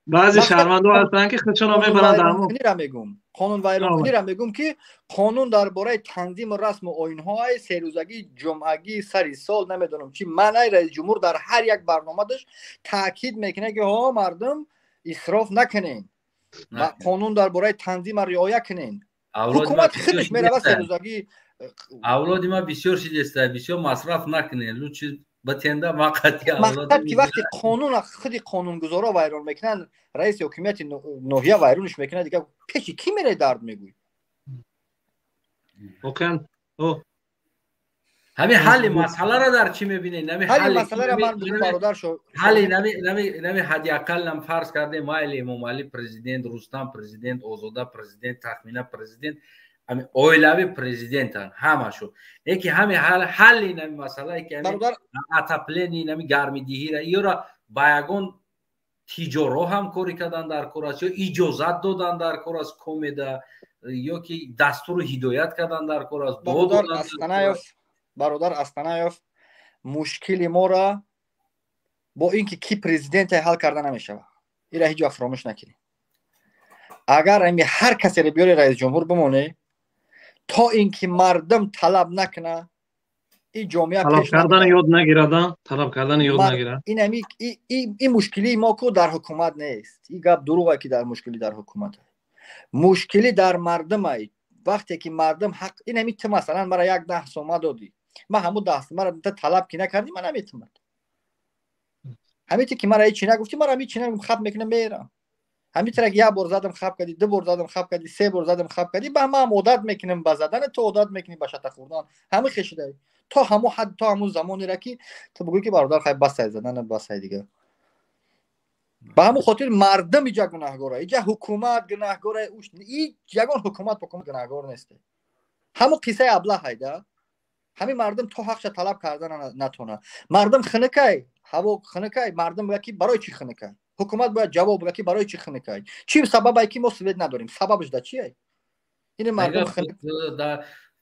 بعضی شهروندها هستن که خودشون میبرن در همون قانون ویران کنی را میگم که قانون درباره تنظیم رسم و آیین‌های 3 روزگی جمعگی سری سال نمیدونم چی، معنی رئیس جمهور در هر یک برنامه داشت تاکید میکنه که ها مردم اسراف نکنین و قانون درباره تنظیم رعایت کنین. حکومت خودش میره 3 روزگی اولادی ما بسیار شیدسته، بسیار مصرف نکنین لوچ بتنده مقتی اولاد که وقتی قانون خودی قانونگذارا ویران میکنن، رئیس حکومت ناحیه ویرانش میکنه دیگه پیش کی میره درد میگوی. همین حل مسئله را در چی میبینین؟ حل مسئله را من بگم برادر شو حل نمی حداقل هم فرض کرده مایل امام علی پرزیدنت، رستم پرزیدنت، آزاده پرزیدنت، تخمینه پرزیدنت همین اویلاوی پرزیدنتن همشون یکی همین حل این مسئله که همین اتاپلینی همین گرمیدهی را ایرا بایگون تیجارو هم کاری کردن در کراس یا اجازت دادن در کراس کومدا یا که دستور هدایت کردن در کراس برادر استانایف مشکل ما را با اینکه کی پرزیدنت حل کرده نمیشه اینا هیچ وقت فراموش نکنید اگر همین هر کسی رو بیاری رئیس جمهور بمونه تا اینکه مردم طلب نکنه این جامعه طلب کردن یاد نگیردن طلب کردن یاد نگیرن این مشکلی ما کو در حکومت نیست این گپ دروغه که در مشکلی در حکومت مشکلی در مردم ای وقتی که مردم حق این همیت مثلا مرا یک 10 سومه دادی من همو 10 سومه را طلب کی نکردی من نمیتونم همیتی که مرا هیچ نگفتی مرا هیچ نگم خط میکنم میرم همیتره یک بار زدم خط کردی 2 بار زدم خط کردی 3 بار زدم خط کردی با ما عادت میکنیم با زدن تو عادت میکنی با شت خوردن همه خشیده تا همو حد تا همون زمانی را که تو بگویی که برادر خیلی بس زدن بس دیگه با همون خاطر مردم اینجا گناهگاره اینجا حکومت گناهگاره این یگان حکومت گناهگار نیست همون قصه ابله هایده همین مردم تو حقش طلب کردن نتونه مردم خنکای هوا خنکای مردم بگه که برای چی خنکای حکومت باید جواب بگه که برای چی خنکای چی سببی که ما سوید نداریم سببش ده چیه این مردم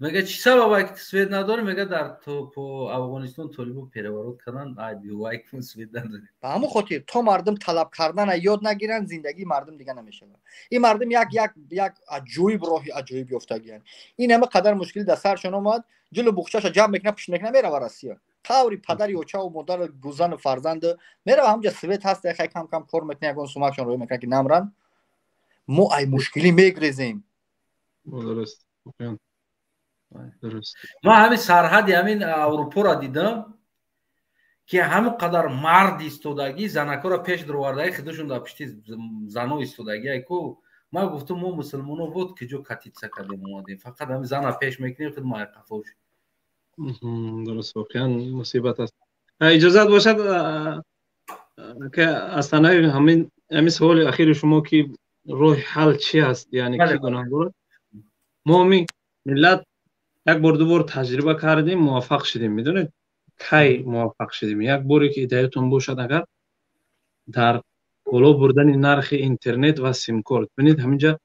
میگه چی سببی که سوید نداریم میگه در تو افغانستان طالبو پیروارات کردن ایدیوای که سوید نداریم به همون خاطر تو مردم طلب کردن یاد نگیرن زندگی مردم دیگه نمیشه این مردم یک عجیب راهی عجیبی افتادن این همه قدر مشکل در سرشون اومد جلو بوخچه‌ش جمع میکنه پشت میکنه میره ورسیه قوری پدری و چا و مادر گوزن و فرزند میره همونجا سویت هست خیلی کم کم کار میکنه اگه سومکشون روی میکنه که نمرن ما ای مشکلی میگریزیم درست ما همین سرحد همین اروپا را دیدم که همون قدر مرد ایستادگی زنکا را پیش دروارده خودشون در پشتی زنا ایستادگی ایکو ما گفتم ما مسلمان‌ها بود که جو کاتیتسا کردیم اومدیم فقط همین زنا پیش میکنیم خود ما قفوش درست واقعا مصیبت است اجازه باشد که اصلا همین سوال اخیر شما که راه حل چی است یعنی کی گناهگار ما ملت یک بار 2 بار تجربه کردیم موفق شدیم میدونید کی موفق شدیم یک باری که ایدهتون باشد اگر در بالا بردن نرخ اینترنت و سیم کارت ببینید همینجا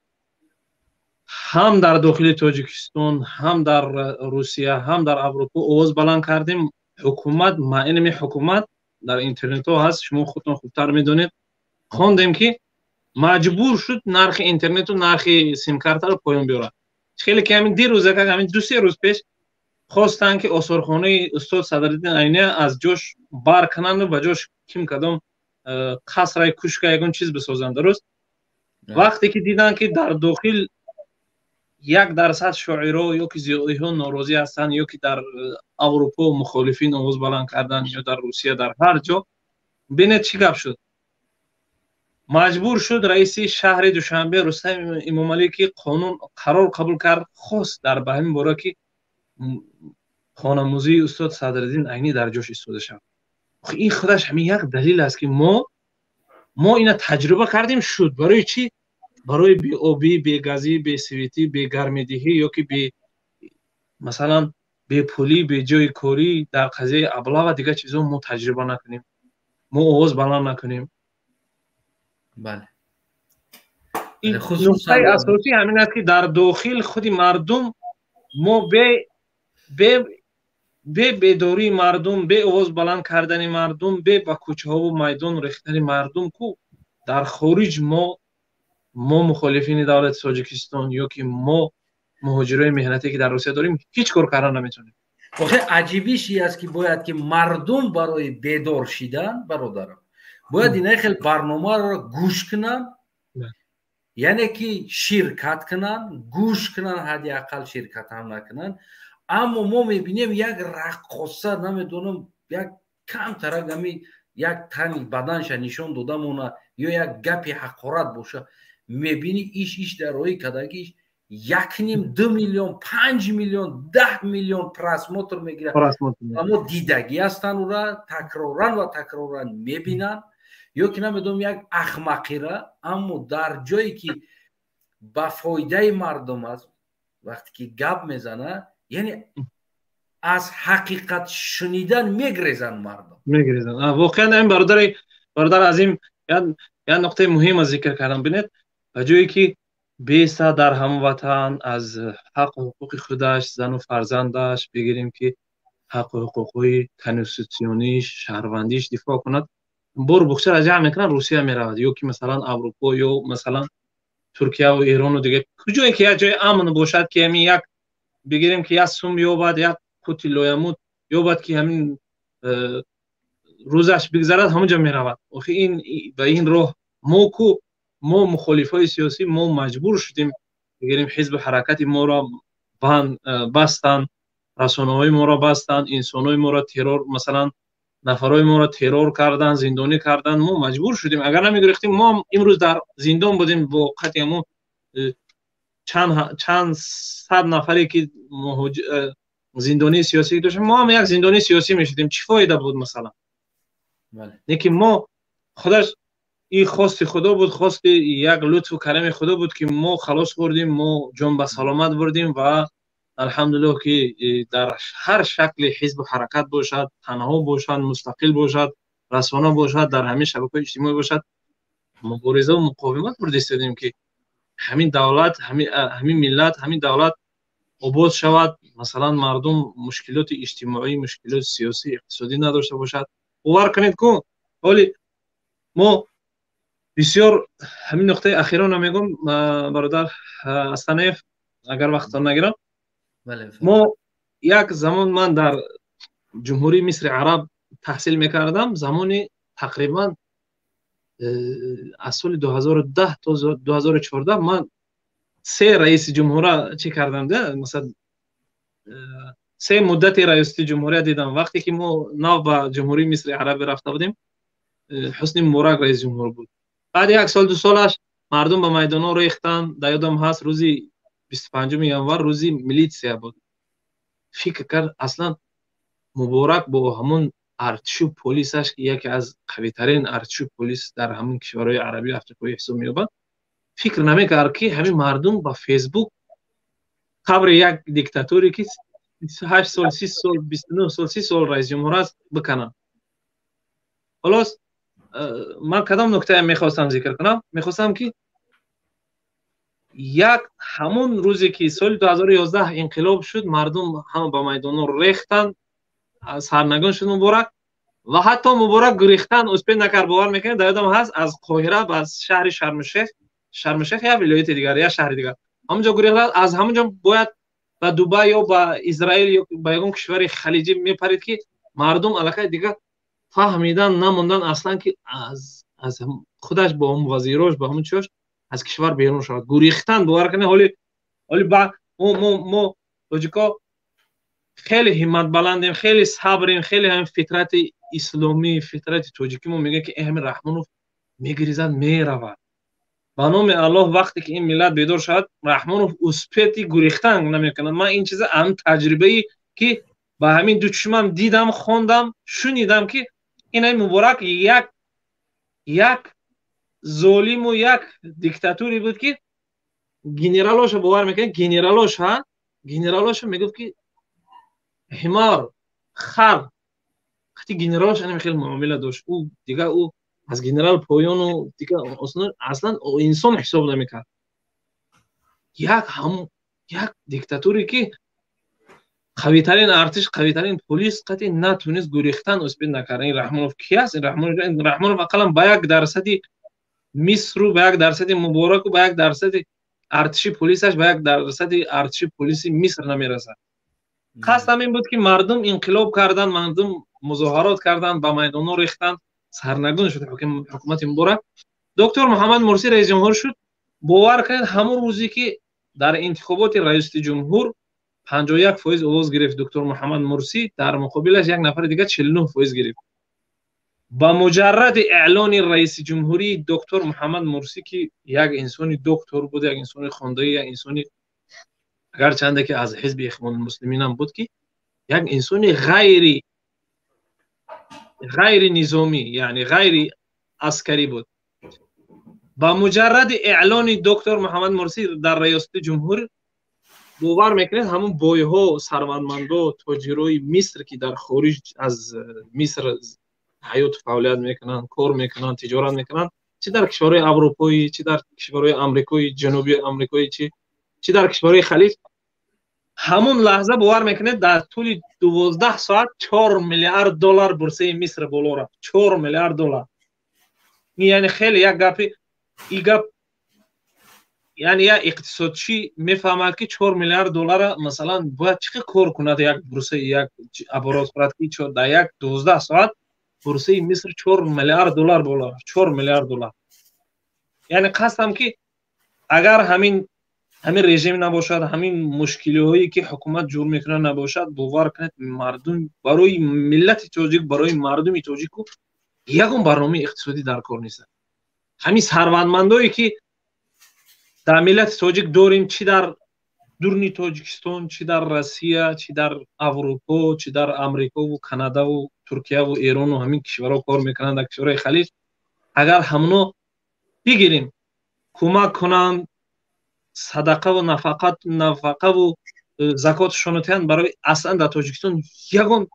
هم در داخل تاجیکستان هم در روسیه هم در اروپا آواز بلند کردیم حکومت معین حکومت در اینترنت ها هست شما خودتون خوبتر میدونید خواندیم که مجبور شد نرخ اینترنت و نرخ سیم کارت رو پایین بیاره خیلی که همین دیروز همین 2-3 روز پیش خواستن که آثارخانه استاد صدرالدین عینی از جاش بر کنن و جاش کیم کدام قصر کوشک یگان چیز بسازن درست وقتی که دیدن که در داخل 1% شاعرها یا که زیادی ها ناراضی هستند یا که در اروپا مخالفین آواز بلند کردن یا در روسیه در هر جا ببینید چی گپ شد مجبور شد رئیس شهر دوشنبه رستم امامعلی که قانون قرار قبول کرد خواست در به همین باره که خانموزی استاد صدرالدین عینی در جاش ایستاده شد این خودش همین یک دلیل است که ما اینا تجربه کردیم شد برای چی برای بی آبی بی گازی بی سویتی بی گرمیدهی یا که بی مثلا بی پولی بی جای کاری در قضیه ابلا و دیگه چیزا ما تجربه نکنیم ما آواز بلند نکنیم بله این نکته اساسی همین است که در داخل خود مردم ما به بیداری مردم به آواز بلند کردن مردم به کوچه ها و میدان ریختن مردم کو در خارج ما مخالفین دولت تاجیکستان یا که ما مهاجرای مهنتی که در روسیه داریم هیچ کار کردن نمیتونیم واقعا عجیبیش این است که باید که مردم برای بیدار شدن برادرم باید این خیلی برنامه رو گوش کنن یعنی که شرکت کنن گوش کنن حداقل شرکت هم نکنن اما ما میبینیم یک رقاصه نمیدونم یک کم ترگمی یک تنی بدنش نشان داده مونه یا یک گپی حقارت باشه میبینی ایش در روی کدگیش 1.5 2 میلیون 5 میلیون 10 میلیون پراسموتر میگیره اما دیدگی هستن او را تکرارن میبینن یا که نمیدونم یک احمقی را اما در جایی که با فایده مردم است وقتی که گپ میزنه یعنی از حقیقت شنیدن میگریزن مردم میگریزن. واقعا این برادر عظیم یا نقطه مهم از ذکر کردم. ببینید جایی که بیسته در هموطن از حق و حقوق خودش زن و فرزندش بگیریم که حق و حقوقی کنستیتوسیونیش شهروندیش دفاع کند، بار بخشی را جمع میکنن روسیه میرود یا که مثلا اروپا یا مثلا ترکیه و ایران و دیگه کجایی که یک جای امن باشد که همین یک بگیریم که یک سوم یابد یک کوتی لویموت یابد که همین روزش بگذرد همونجا میرود. این به این راه ما مخالفای سیاسی ما مجبور شدیم بگیریم حزب حرکت ما را بستن، رسانه‌های ما را بستن، انسان‌های ما را ترور، مثلا نفرای ما را ترور کردن، زندانی کردن. ما مجبور شدیم، اگر نمیگرفتیم ما امروز در زندان بودیم. با قطعی چند صد نفری که زندانی سیاسی داشتیم ما هم یک زندانی سیاسی میشدیم. چی فایده بود مثلا؟ نه که ما خودش این خواست خدا بود، خواست یک لطف و کرم خدا بود که ما خلاص خوردیم، ما جان به سلامت بردیم و الحمدلله که در هر شکل حزب حرکت باشد، تنها باشد، مستقل باشد، رسانه باشد، در همین شبکه‌های اجتماعی باشد، مبارزه و مقاومت برده استادیم که همین دولت، همین ملت، همین دولت آباد شود، مثلا مردم مشکلات اجتماعی، مشکلات سیاسی، اقتصادی نداشته باشد. باور کنید که ولی ما بسیار همین نقطه اخیرا نمیگم برادر استانیف اگر وقت نگیرم، ما یک زمان من در جمهوری مصر عرب تحصیل میکردم، زمانی تقریبا از سال 2010 تا 2014 من 3 رئیس جمهوری چی کردم ده، مثلا 3 مدت رئیس جمهوری دیدم. وقتی که ما نو به جمهوری مصر عرب رفته بودیم حسنی مبارک رئیس جمهور بود. بعد 1 سال 2 سالش مردم به میدانا ریختن. در یادم هست روزی 25 ینور روزی میلیتسیا بود. فکر کرد اصلا مبارک با همون ارتش و پلیسش که یکی از قوی ترین ارتش و پلیس در همون کشورهای عربی افریقایی حساب می‌یابد، فکر نمی‌کرد که همین مردم با فیسبوک قبر یک دیکتاتوری که 28 سال 30 سال 29 سال 30 سال رئیس جمهور است بکنن. خلاص من کدام نکته میخواستم ذکر کنم؟ میخواستم که یک همون روزی که سال 2011 انقلاب شد، مردم هم با میدان ریختن، سرنگون شد مبارک و حتی مبارک گریختن اسپین نکرد. باور میکنید در یادم هست از قاهره از شهر شرم الشیخ یا ولایت دیگر یا شهر دیگر همونجا گریختن. از همونجا باید به دبی یا به اسرائیل یا به یکم کشور خلیجی میپرید که مردم علاقه دیگه فهمیدن نموندن اصلا که از خودش با هم وزیراش با همون چیش از کشور بیرون شد، گریختن. باور کنه حالی با ما لوجیکا خیلی همت بلندیم، خیلی صبریم، خیلی هم فطرت اسلامی، فطرت توجیکی ما میگه که اهم رحمانوف میگریزن میرود. با نام الله وقتی که این ملت بیدار شد رحمانوف اسپتی گریختن نمیکنن. من این چیز هم تجربه‌ای که با همین دو چشمم دیدم، خوندم، شنیدم که این مبارک یک ظالم و یک دیکتاتوری بود که گنرالاش باور میکنه، گنرالاش میگفت که حمار خر. وقتی گنرالاش اینم خیلی معامله داشت، او دیگه او از گنرال پایان و دیگه اصلا انسان حساب نمیکرد. یک دیکتاتوری که قوی ترین ارتش، قوی ترین پلیس قطعی نتونست گریختن اسپین نکرد. این رحمانوف کی است؟ این رحمانوف اقلا با 1% مصر و با 1% مبارک و با 1% ارتش پلیسش با 1% ارتش پلیس مصر نمیرسد. قصد این بود که مردم انقلاب کردن، مردم مظاهرات کردن، با میدان ریختن، سرنگون شد حکومت مبارک. دکتر محمد مرسی رئیس جمهور شد. باور کنید همون روزی که در انتخابات رئیس جمهور 51% آواز گرفت دکتر محمد مرسی، در مقابلش یک نفر دیگه 49% گرفت. با مجرد اعلان رئیس جمهوری دکتر محمد مرسی که یک انسانی دکتر بود، یک انسانی خوانده، یک انسانی اگرچنده که از حزب اخوان المسلمین هم بود که یک انسانی غیر نظامی یعنی غیر عسکری بود. با مجرد اعلان دکتر محمد مرسی در ریاست جمهور باور میکنید همون بویها ثروتمندا تاجرای مصر که در خارج از مصر حیات فعالیت میکنن، کار میکنن، تجارت میکنن، چه در کشورهای اروپایی، چه در کشورهای آمریکایی، جنوبی آمریکایی، چه در کشورهای خلیج، همون لحظه باور میکنید در طول 12 ساعت 4 میلیارد دلار بورسه مصر بالا رفت. 4 میلیارد دلار. یعنی خیلی یک گپی، این گپ یعنی یک اقتصادچی میفهمد که 4 میلیارد دلار مثلا باید چقدر کار کند یک بورسه، یک ابرات فراتکی در یک 12 ساعت بورسه مصر 4 میلیارد دلار بالا رفت. 4 میلیارد دلار. یعنی قصدم که اگر همین رژیم نباشد، همین مشکلی هایی که حکومت جور میکنه نباشد، باور کنید مردم برای ملت تاجیک، برای مردم تاجیک یگون برنامه اقتصادی در کار نیست. همین ثروتمندایی که در ملت تاجیک داریم، چی در دورنی تاجیکستان، چی در روسیه، چی در اروپا، چی در امریکا و کانادا و ترکیه و ایران و همین کشورها کار میکنند، در کشورهای خلیج، اگر همونو بگیریم کمک کنند، صدقه و نفقه و زکاتشون تن، برای اصلا در تاجیکستان یگون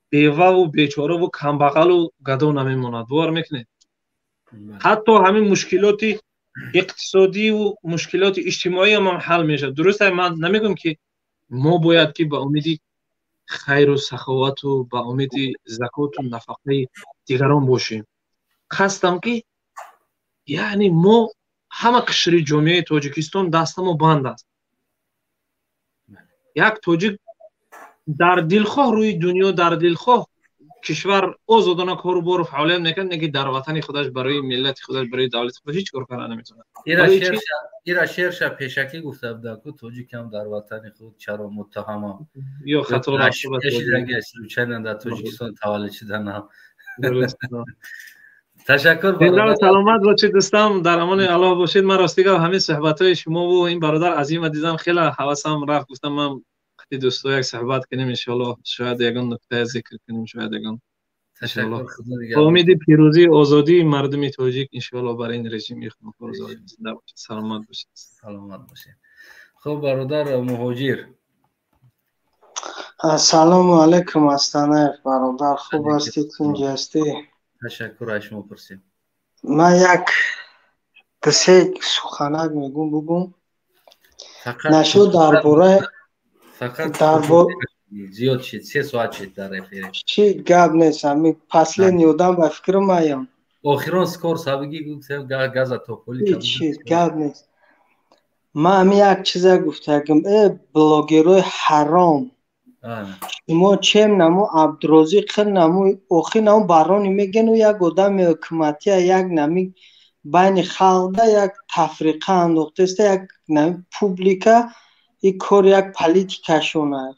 بیوه و بیچاره و کمبغل و گدا نمیموند. باور میکنید حتی همین مشکلات اقتصادی و مشکلات اجتماعی هم حل میشه. درسته من نمیگم که ما باید که به امید خیر و سخاوت و به امید زکات و نفقه دیگران باشیم. خواستم که یعنی ما همه قشر جامعه تاجیکستان دستمو بند است. یک تاجیک در دلخواه روی دنیا، در دلخواه کشور آزادانه کار و بار فعالیت میکنه، نگه در وطن خودش، برای ملت خودش، برای دولت خودش هیچ کار کنه نمیتونه. ایرا شیرشا پیشکی گفته بود که تاجیک هم در وطن خود چرا متهم یا خطر راشد چند در تاجیکستان تولد شدن. تشکر برادر. سلامت باشید دوستان، در امان الله باشید. من راستیگه همین صحبت‌های شما و این برادر عظیم دیدم خیلی حواسم رفت، گفتم من خیلی دوستا یک صحبت کنیم ان شاء الله، شاید یگان نکته ذکر کنیم، شاید یگان تشکر. امید پیروزی آزادی مردم تاجیک ان شاء الله برای این رژیم خونخوار زنده باشید. سلامت باشید. سلامت باشید. خب برادر مهاجر، سلام علیکم استانه برادر، خوب هستید؟ اینجا هستی؟ تشکر از شما پرسیم. من یک قصه سخنک میگم بگم. نشو درباره زیاد شد 3 ساعت شد در افیر. چی گپ نیست، همین فصل نیودم به فکرم آیم. آخران سکور سابقی گفتم گاز توپولی کم. چی گپ نیست. من همین یک چیز گفتم، ای بلاگرای حرام، شما چیم نمو عبدالرزاق نمو اوخی نمو بارانی میگن و یک آدم حکومتی یک نمی بین خلق یک تفریقه انداخته است، یک نمی پوبلیکه یک کار یک پالیتیکا شونه.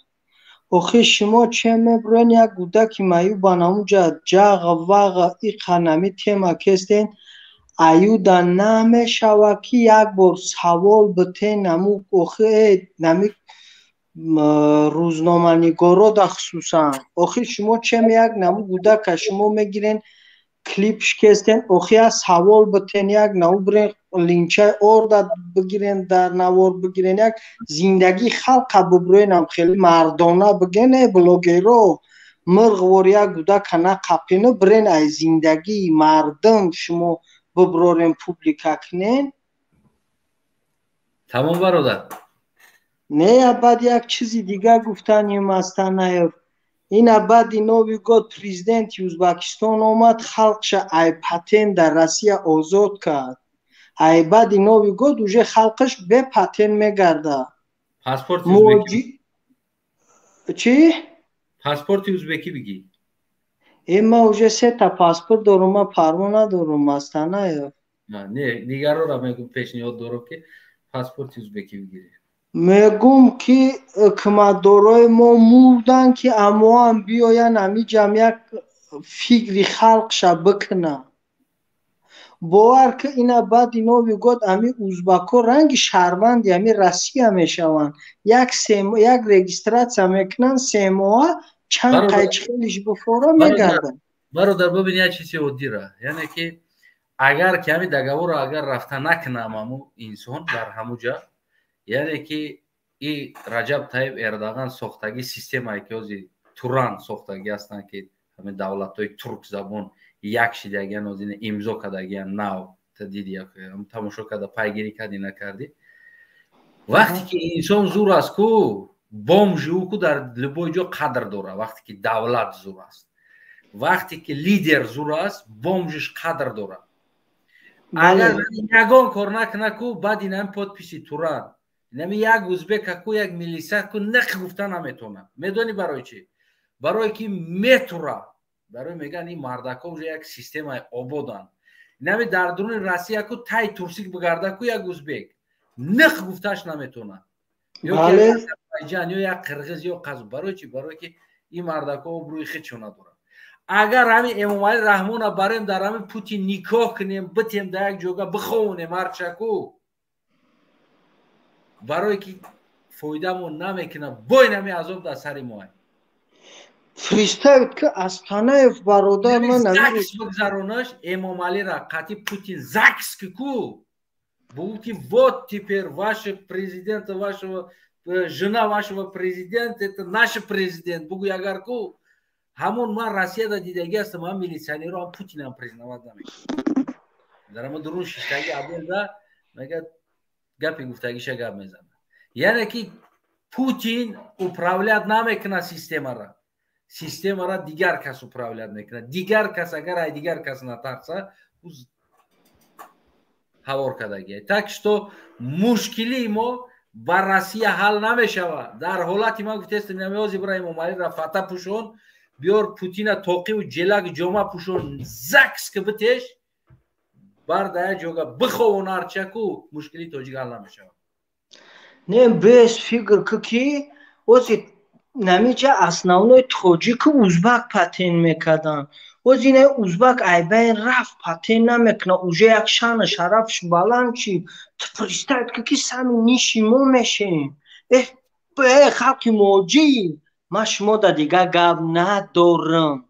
اوخی شما چیم میبرین یک گودک مایو بانمو جاغ واغ ایقا نمی تیمه کستین ایو در نام شوکی یک بار سوال بتین نمو اوخی نمی روزنامه نگارا در خصوصا آخی شما چه یک نمو بوده که شما میگیرین کلیپ شکستین، آخی از سوال بتین یک نمو برین لینچه آرد بگیرین، در نوار بگیرین، یک زندگی خلق ببرین، هم خیلی مردانه بگین بلوگیرو مرغ یک بوده که نه قپینه برین ای زندگی مردم شما ببرارین پوبلیکه کنین. تمام برادر. نه بعد یک چیزی دیگه گفتن این مستانه این بعد نوی گفت پریزیدنت ازبکستان آمد خلقش ای پتن در روسیه آزاد کرد، ای بعد نوی گفت اوجه خلقش به پتن میگرده. پاسپورت ازبکی چی؟ پاسپورت ازبکی بگی. این ما اوجه 3 تا پاسپورت دارم، ما پرمو ندارم مستانه. نه دیگر رو میگم پیشنهاد دارم که پاسپورت ازبکی بگیری. میگم که حکومتدارای ما موردن که اما هم بیاین همی جمعیت فکری خلقش بکنن. باور که اینا بعد اینا بگود همی ازبکا رنگ شهروندی همی روسیه میشون، یک رجیسترات میکنن 3 ماه چند قیچ خیلیش بفورا میگردن. برادر ببین یک چیزی عادی را، یعنی که اگر کمی دگاور اگر رفته نکنم همو انسان در همو جا، یعنی که ин Раҷаб Таyyip Эрдоган сохтаги системае ки ҳозир Туран сохтаги ҳастанд ки ҳамин давлатҳои туркзабон як шидагиян ҳозир имзо кардагиян нав диди тамошо карда пайгирӣ кардӣ накардӣ. вақте ки инсон зур аст ку бомжи ӯ ку дар любой ҷо қадр дора. вақте ки давлат зур аст, вақте ки лидер зур аст, бомжиш қадр дора. агар ягон кор накна ку баъд инам подписи Туран нами як узбека ку як милиса ку нақ гуфта наметона. медони барои чӣ? барое ки метура, барое меган ин мардако уже як системаи ободанд. нами дар дуруни Россия ку тай турсик бигарда ку як узбек нақ гуфташ наметона, ё Азербайҷан ё як қирғиз ё қазу. барои чӣ? барое ки ин мардако обрӯи худшо надорад. агар ҳамин Эмомалӣ Раҳмона барем дар ҳамин Путин никоҳ кунем, битем дар як ҷойга биховонем ҳарчаку, барое ки фоидамо намекунад, бой нами азоб дар сари моай. фристаид ки Астанаев бародар ман закс бигзаронаш Эмомалиро қати Путин закс ку бугу ки вот теперь ваш президент, вашего жена вашего президента это наш президент. бугу агар ку ҳамон ман Россияда дидаги ҳастам, ҳам милитсионерро ҳам Путинам признават намекунам. дар ҳама дурун шиштаги абелда мега гапи гуфтагиша гап мезанад. яъне ки Путин управлят намекунад системаро. системаро дигар кас управлят мекунад. дигар кас агар ай дигар кас натақса ҳавор кардагия. так что мушкили мо ба Россия ҳал намешавад. дар ҳолати ман гуфтестам намёз Иброҳим Умариро фата пӯшон, биёр Путина тоқиву ҷелак ҷома пӯшон, закс ки битеш бар дар як ҷойга биховон арчаку мушкили тоҷик ҳал намешавад. не без фикр ки ози намиҷа основной тоҷики узбак патен мекардан. ози не узбак айбайн рафт патен намекуна, уже як шаъну шарафш баланд шид. ту пристаид ки сами ниши мо мешем. халқи моҷӣ, ман шумо да дигар гап надорам.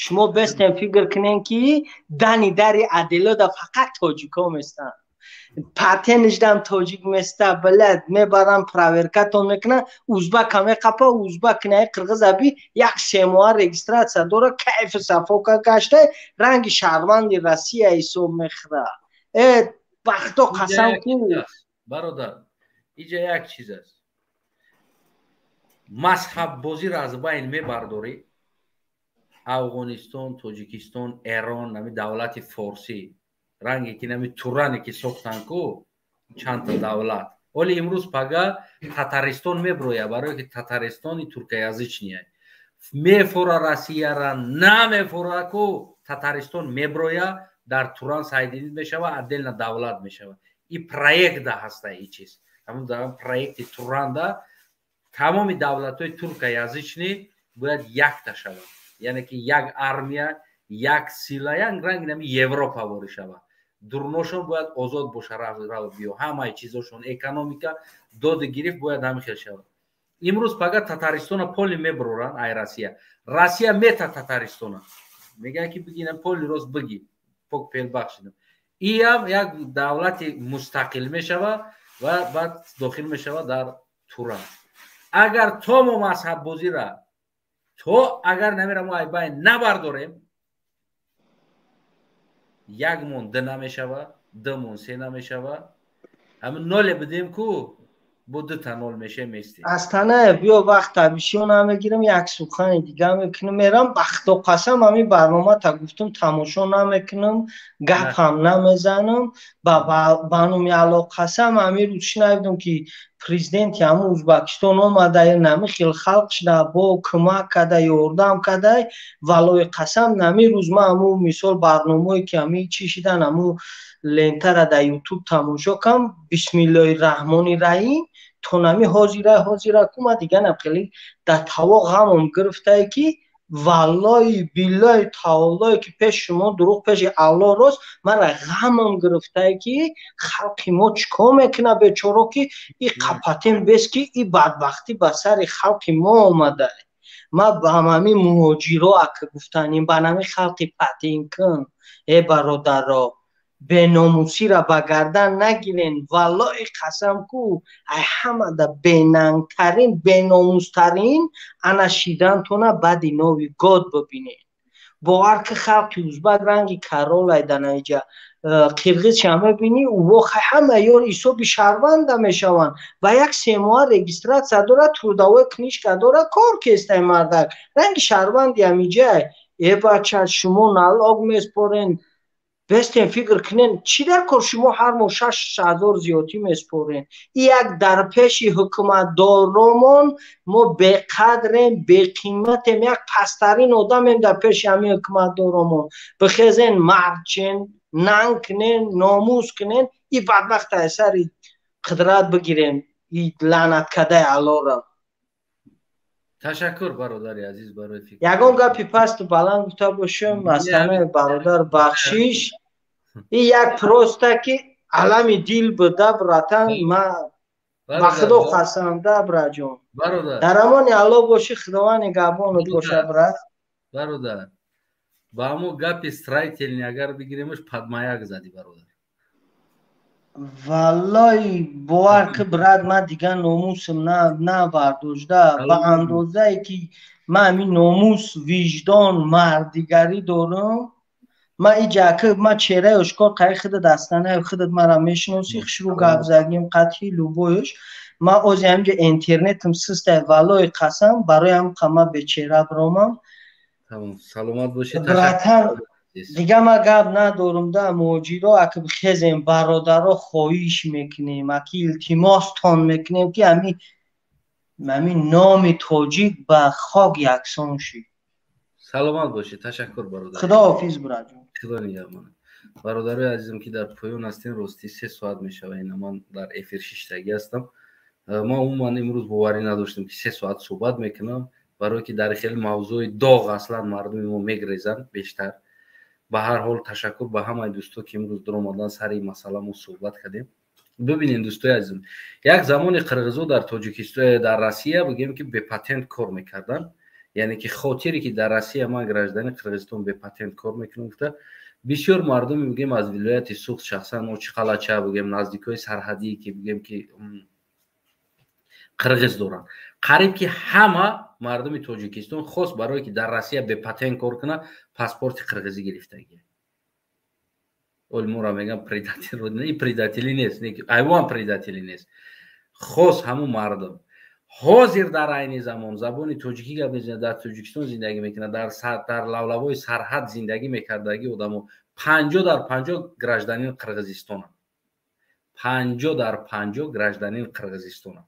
шумо бестем фикр кунем ки дани дари Аделода фақат тоҷико местанд. патенишдам тоҷик места билад мебарам проверкатон мекунам. узбак меқапа, узбак кунай қирғиз аби як семоа регистратсия дора, кайфи сафока гашта, ранги шаҳрванди Россия ҳисоб мехӯра. бахто қасам ки бародар иҷа як чиз аст. мазҳаббозиро аз байн мебардорӣ. Афғонистон, Тоҷикистон, Эрон, нами давлати форсӣ ранге ки нами Туране ки сохтанд ку чанд та давлат. оли имрӯз пага Татаристон меброя, барое ки Татаристони туркоязичния мефора Россияра намефора ку Татаристон меброя, дар Туран сайдидид мешава, отдельно давлат мешава. и проекта ҳаста и чиз. ҳамон дар проекти Туранда тамоми давлатҳои туркоязичнӣ бояд якта шавад. яъне ки як армия, як сила, як ранги нами Европа ворӣ шавад. дурношон бояд озод боша, рав биё, ҳамаи чизошон, экономика, доди гирифт бояд ҳамин хел шавад. имрӯз пага Татаристона поли меброранд ай Россия. Россия мета Татаристона. мегӯянд ки бигӣ поли рост бигӣ, пок пелбахшидам. ин як давлати мустақил мешавад ва баъд дохил мешавад дар Туран. агар то мо мазҳаббозира то агар намерамо айбайн набардорем, як мон д намешавад, д мон се намешавад, ҳамин ноле бидем ку бо дута нол меше мести. Астанаев биё вақт табишиё намегирам, як сухани дига мекунам, мерам бахто қасам ҳамин барнома та гуфтам тамошо намекунам, гап ҳам намезанам. ба бануми алоқасам ҳамин рӯз шунавидам ки президенти ҳамун Ӯзбакистон омада, нами хел халқ шуда, бо кӯмак када, ёрдам када. валои қасам нами рӯз ман ҳамун мисол барномае ки ҳамин чӣ шидан ҳамун лентара дар ютуб тамошо кам, бисмиллоҳи раҳмони раҳим то нами ҳозира кума дига нақили дар таво ғамом гирифтае ки валлои биллои таоллое ки пеши шумо дурӯғ, пеши алло рост, мара ғамом гирифтае ки халқи мо чикор мекуна бечоро ки и қапатем бес ки и бадбахтӣ ба сари халқи мо омада. ма ба ҳамин муҳоҷиро ака гуфтанем, ба нами халқи патин кун. бародаро بیناموسی را به گردن نگیرین. والله قسم کو ای همه دا بیننگترین بیناموسترین انا شیدن بعد نوی گاد ببینین. باور که خلقی ازبک رنگی کرول ایدن ایجا قرغیز شما بینی و همه یار ایسو بی شهروند میشوند و یک 3 ماه رجیستراسیون داره трудовой книжка داره کار کسته مردک رنگ شهروندی همیجه ای بچه شما نالوگ میسپورین بستین فکر کنین چی در کار شما هر ماه 6,000 زیادی میسپورین. یک در پیش حکومت دارمان ما به قدر به قیمت یک پسترین آدم در پیش همین حکومت دارمان بخیزین مرچین ننگ کنین ناموز کنین این بدبخت اثر قدرت بگیرین این لعنت کده علا را. تشکر برادر عزیز برای فکر. یگان گپی پست بلند گفته باشم مثلا برادر بخشیش این یک پروسته که علم دیل بده براتن ما با خدا قسم ده برا جون در امان الله باشی خداوند نگهبانت باشه برادر با همون گپ استرایتلنی اگر بگیریمش پدمایک زدی برادر. والله باور که براد من دیگه ناموسم نه برداشته به اندازه ای که من همین ناموس وجدان مردیگری دارم. من اینجا که من چهره اشکال قای خود دستانه خودت مرا میشناسی شروع گپ زدیم قطعی لوبوش من از همینجا اینترنتم سسته والله قسم برای هم قمه به چهره برامم. تمام سلامت باشی. براتن دیگه ما گپ ندارم ده موجیرا اگه بخیزیم برادرها خواهیش میکنیم اگه التماس تان میکنیم که همین نام تاجیک به خاک یکسان شید. سلامت باشی. تشکر برادر. خدا حافظ برادر. خدا نگهبان. برادر عزیزم که در پایان هستین راستی 3 ساعت میشه و من در افیر 6 تایی هستم. ما عموما امروز باوری نداشتم که 3 ساعت صحبت میکنم برای که در خیلی موضوع داغ اصلا مردم ما میگریزن بیشتر. به هر حال تشکر به همه دوستا که امروز در اومدن سر این مسئله ما صحبت کردیم. ببینین دوستای عزیزم یک زمان قرغیزا در تاجیکستان در روسیه بگیم که به پاتنت کار میکردن. یعنی که خاطری که در روسیه ما گراجدن قرغیزستان به پاتنت کار میکنن گفته بسیار مردم میگیم از ولایت سوخت شخصا ما چخالچا بگیم نزدیکای سرحدی که بگیم که قرغیز دارن قریب که همه مردم تاجیکستان خاص برای که در روسیه به پاتنت کار کنه پاسپورت قرغیزی گرفتگی. اولمورا میگم پریداتیل رو نه پریداتیلی نیست نه ایوان پریداتیلی نیست خاص همون مردم حاضر در عین زمان زبان تاجیکی گپ میزنه در تاجیکستان زندگی میکنه در لولوای سرحد زندگی میکردگی آدمو 50 در 50 گراجدانین قرغیزستان 50 در 50 گراجدانین قرغیزستان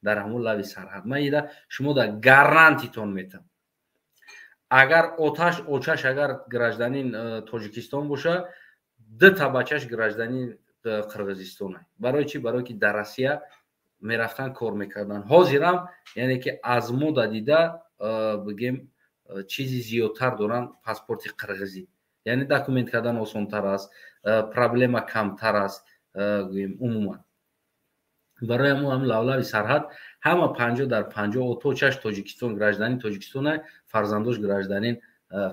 در همون لوی سرحد. من ایده شما در گارانتیتون میتم اگر آتش اوچش اگر گراجدانین تاجیکستان باشه 2 تا بچهش گراجدانین قرغیزستان. برای چی؟ برای که در روسیه میرفتن کار میکردن. حاضرم یعنی که از ما دیده بگیم چیزی زیادتر دارن پاسپورت قرغیزی یعنی داکومنت کردن آسان‌تر است پرابلم کمتر است عموما. برای ما هم لولوی سرحد همه 50 در 50 اوتوچش تاجیکستان گراجدانین تاجیکستان فرزندوش گراجدانین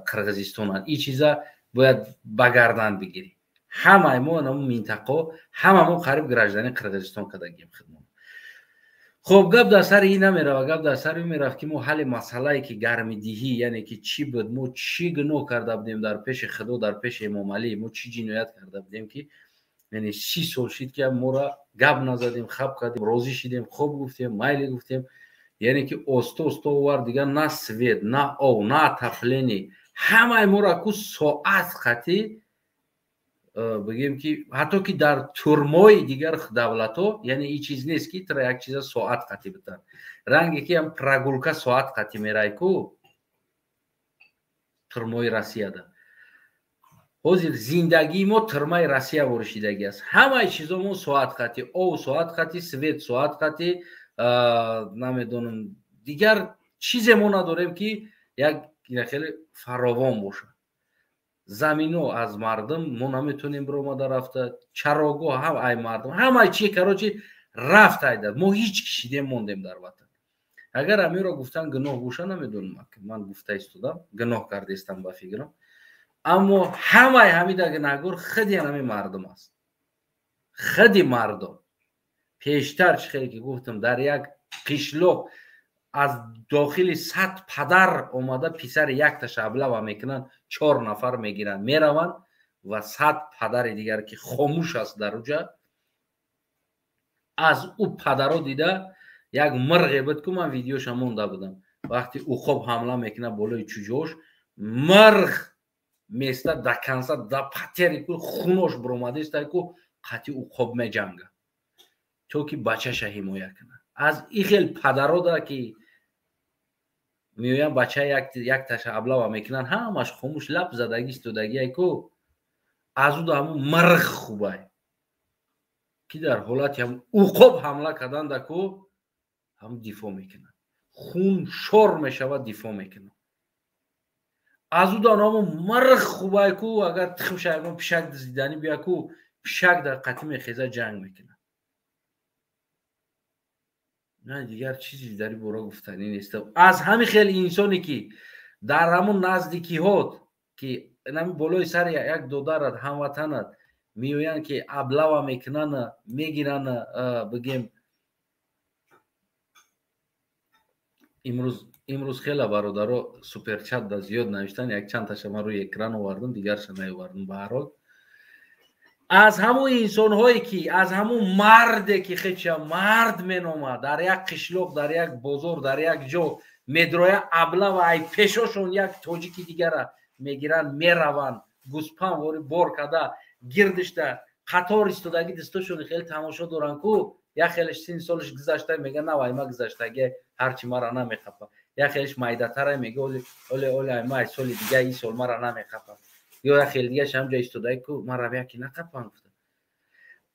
قرغیزستان. این چیزا باید بگردن بگیری. همه ما نمو منطقه همه ما قریب گراجدانین قرغیزستان کردگیم خدمت. خب گپ در سر این نمیره و گپ در سر میرفت که ما حل مسئله که گرمیدهی یعنی که چی بود ما چی گناه کرده بودیم در پیش خدا در پیش امام علی ما چی جنایت کرده بودیم که یعنی 30 سال شد که ما را گپ نزدیم خب کردیم راضی شدیم خوب گفتیم مایل گفتیم یعنی که اوستا ور دیگه نه سوید نه او نه تفلینی همه ما را کو ساعت خطی بگیم که حتی که در ترمای دیگر دولت‌ها یعنی این چیز نیست که تر یک چیز ساعت قطعی بتن رنگی که هم پراگولکا ساعت قطعی میرای کو ترمای روسیه ده حاضر زندگی ما ترمای روسیه ورشیدگی است همه چیزا ما ساعت قطعی او ساعت قطعی سویت ساعت قطعی نمیدونم دیگر چیزی ما نداریم که یک خیلی فراوان باشه. زمینو از مردم ما نمیتونیم برو ما در رفته چراگاه هم ای مردم همه چی کراچی رفت ایده ما هیچ کشیدیم موندیم در وطن. اگر امی را گفتن گناه بوشه نمیدونم که من گفته استودم گناه کرده استم با فکرم اما همه همیده نگور خودی همه مردم است. خودی مردم پیشتر چخیلی که گفتم در یک قشلوق از داخل 100 پدر اومده پسر یک تاش ابله میکنن 4 نفر میگیرن میرون و 100 پدر دیگر که خاموش است در اونجا از او پدرو دیده یک مرغ بود که من ویدیوش هم مونده بودم وقتی او خوب حمله میکنه بالای چوجوش مرغ میسته دکنسه دا پتری که خونوش برومده است که قطعی او خوب میجنگه تو که بچه شه حمایت کنه از این خیلی پدرو دا که میویم بچه یک تاش ابله میکنن همش خاموش لب زدگی استودگی که از او دا همون مرغ خوبه که در حالتی هم او خوب حمله کردن دا که هم دفاع میکنن خون شور میشود دفاع میکنن از او دا همون مرغ خوبه که اگر تخم شایگان پشک زیدانی بیا که پشک در قطعی میخیزه جنگ میکنن نه دیگر چیزی داری برای گفتنی نیست از همین خیلی انسانی که در همون نزدیکی هات که نمی بالای سر یک دودارد هموطنت میوین که ابله میکنن میگیرن بگیم امروز خیلی برادرها سوپر چت دا زیاد نوشتن یک چند تاش من روی اکران آوردم دیگرش نیاوردم به هر حال از همون انسان هایی که از همون مرد که خیلی مرد مینامه در یک قشلوق در یک بازار در یک جا مدرای ابله و ای پیششون یک تاجیکی دیگر میگیرن میرون گوسپن واری بار کده گردش در قطار استودگی دستشون خیلی تماشا دارن که یک خیلیش 3 سالش گذشته میگه نه وای ما گذشته هرچی مرا نمیخپه یک خیلیش مایده تره میگه اولی ما سال دیگه این سال مرا نمیخپه یا خیلی دیگه هم جای استودگی که مرا بیا که نخپن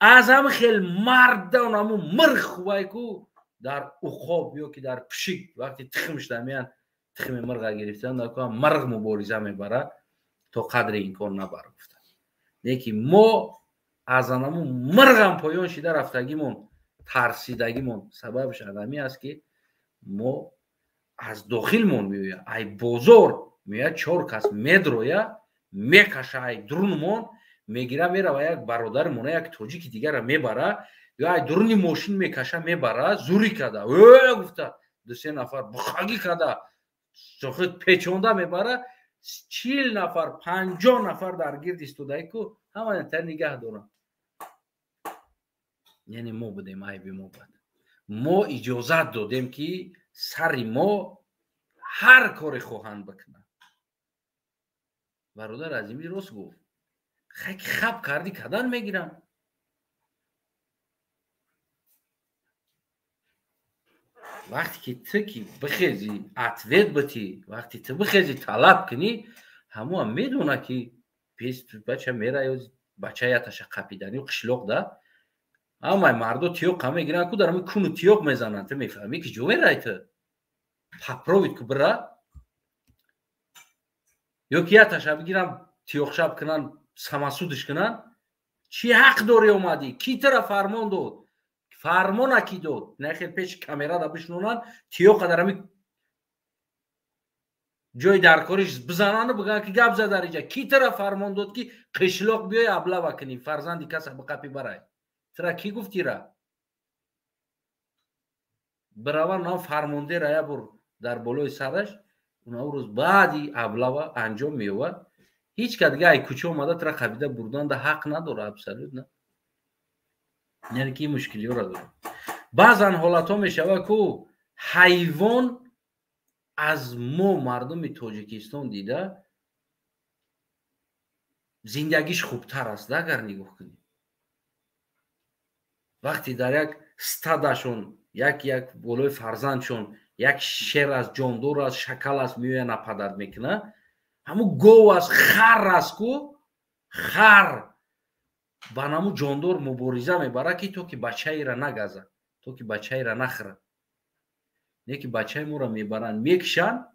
از هم خیلی مرد دارن همون مرغ خوبه که در اخواب یا که در پشک وقتی تخمش دمیان تخم مرغ گرفتن در که مرغ مبارزه میبره تا قدر این کار نبره گفتن لیکن ما از همون مرغ هم پایان شده رفتگیمون ترسیدگیمون سببش ادمی است که ما از داخلمون میویم ای بازار میاد 4 کس میدرویه میکشه ای درونمون میگیره میره و یک برادرمون یک تاجیک دیگر را میبره یا ای درونی ماشین میکشه میبره زوری کده گفته 2-3 نفر بخاگی کده سخت پیچونده میبره 40 نفر 50 نفر در گرد استودایی که همه تر نگه دارن یعنی ما بودیم عیبی ما بود ما اجازت دادیم که سر ما هر کاری خواهند بکنن برادر عظیمی راست گفت خیلی خب کردی کدن میگیرم وقتی که تو که بخیزی اتویت بتی وقتی تو بخیزی طلب کنی همو هم میدونه که پیست بچه میره یا بچه یتش قپیدنی و قشلوق ده اما مردو تیوق همه گیرن که در همه کنو تیوق میزنن تو میفهمی که جو میره تو پپروید که بره یا که یتش بگیرن تیوق شب کنن سمسودش کنن چی حق داری اومدی کی تر فرمان داد فرمان اکی داد نه خیلی پیش کامرا دا بشنونن تیوق در همه جای درکارش بزنن و بگن که گب زده ریجا کی تر فرمان داد که قشلاق بیای ابله وکنی فرزندی کس بقپی برای ترا کی گفتی را براون نام فرمانده را بر در بالای سرش اون روز بعدی ابله و انجام میوه هیچ که دیگه ای کوچه اومده ترا قبیده بردن ده حق نداره ابسولوت نه یعنی که مشکلی را داره بعضا حالت ها میشوه که حیوان از ما مردم تاجیکستان دیده زندگیش خوبتر است اگر نگاه کنی وقتی در یک ستادشون یک بالای فرزندشون یک شیر از جاندور از شکل از میوه نپدر میکنه همون گو از خر است که خر با نمو جاندور مبارزه میبره که تو که بچه ای را نگزه تو که بچه ای را نخره نه که بچه ای مو را میبرن میکشن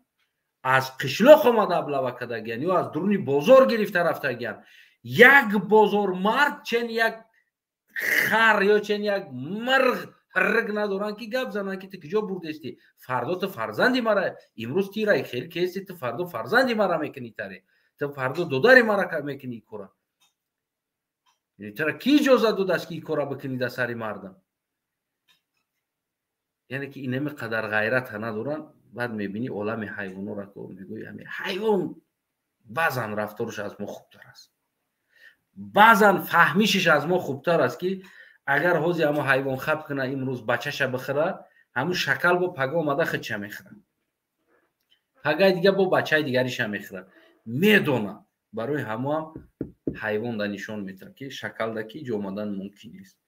از قشلاق آمده ابله کدگین یا از درونی بازار گرفته رفته گین یک بازار مرد چن یک خر یا چن یک مرغ رگ ندارن که گپ زنن که تو کجا بردستی فردا تو فرزندی مرا امروز تیرای خیلی کیستی تو فردا فرزندی مرا میکنی تره تو فردا دوداری مرا میکنی کورا. یعنی چرا کی اجازه داد است که این کورا بکنی در سر مردم؟ یعنی که اینمی قدر غیرت ندارن. بعد میبینی عالم حیوانو را که میگوی همین حیوان بعضا رفتارش از ما خوبتر است، بعضا فهمیشش از ما خوبتر است که اگر حوزی همو حیوان خب کنه امروز بچهش بخره همون شکل با پگا آمده خودش میخره، پگای دیگه با بچه دیگریش میخره، میدونه برای همه حیوان دا نشان میده که شکل دا کی جو آمدن ممکن نیست.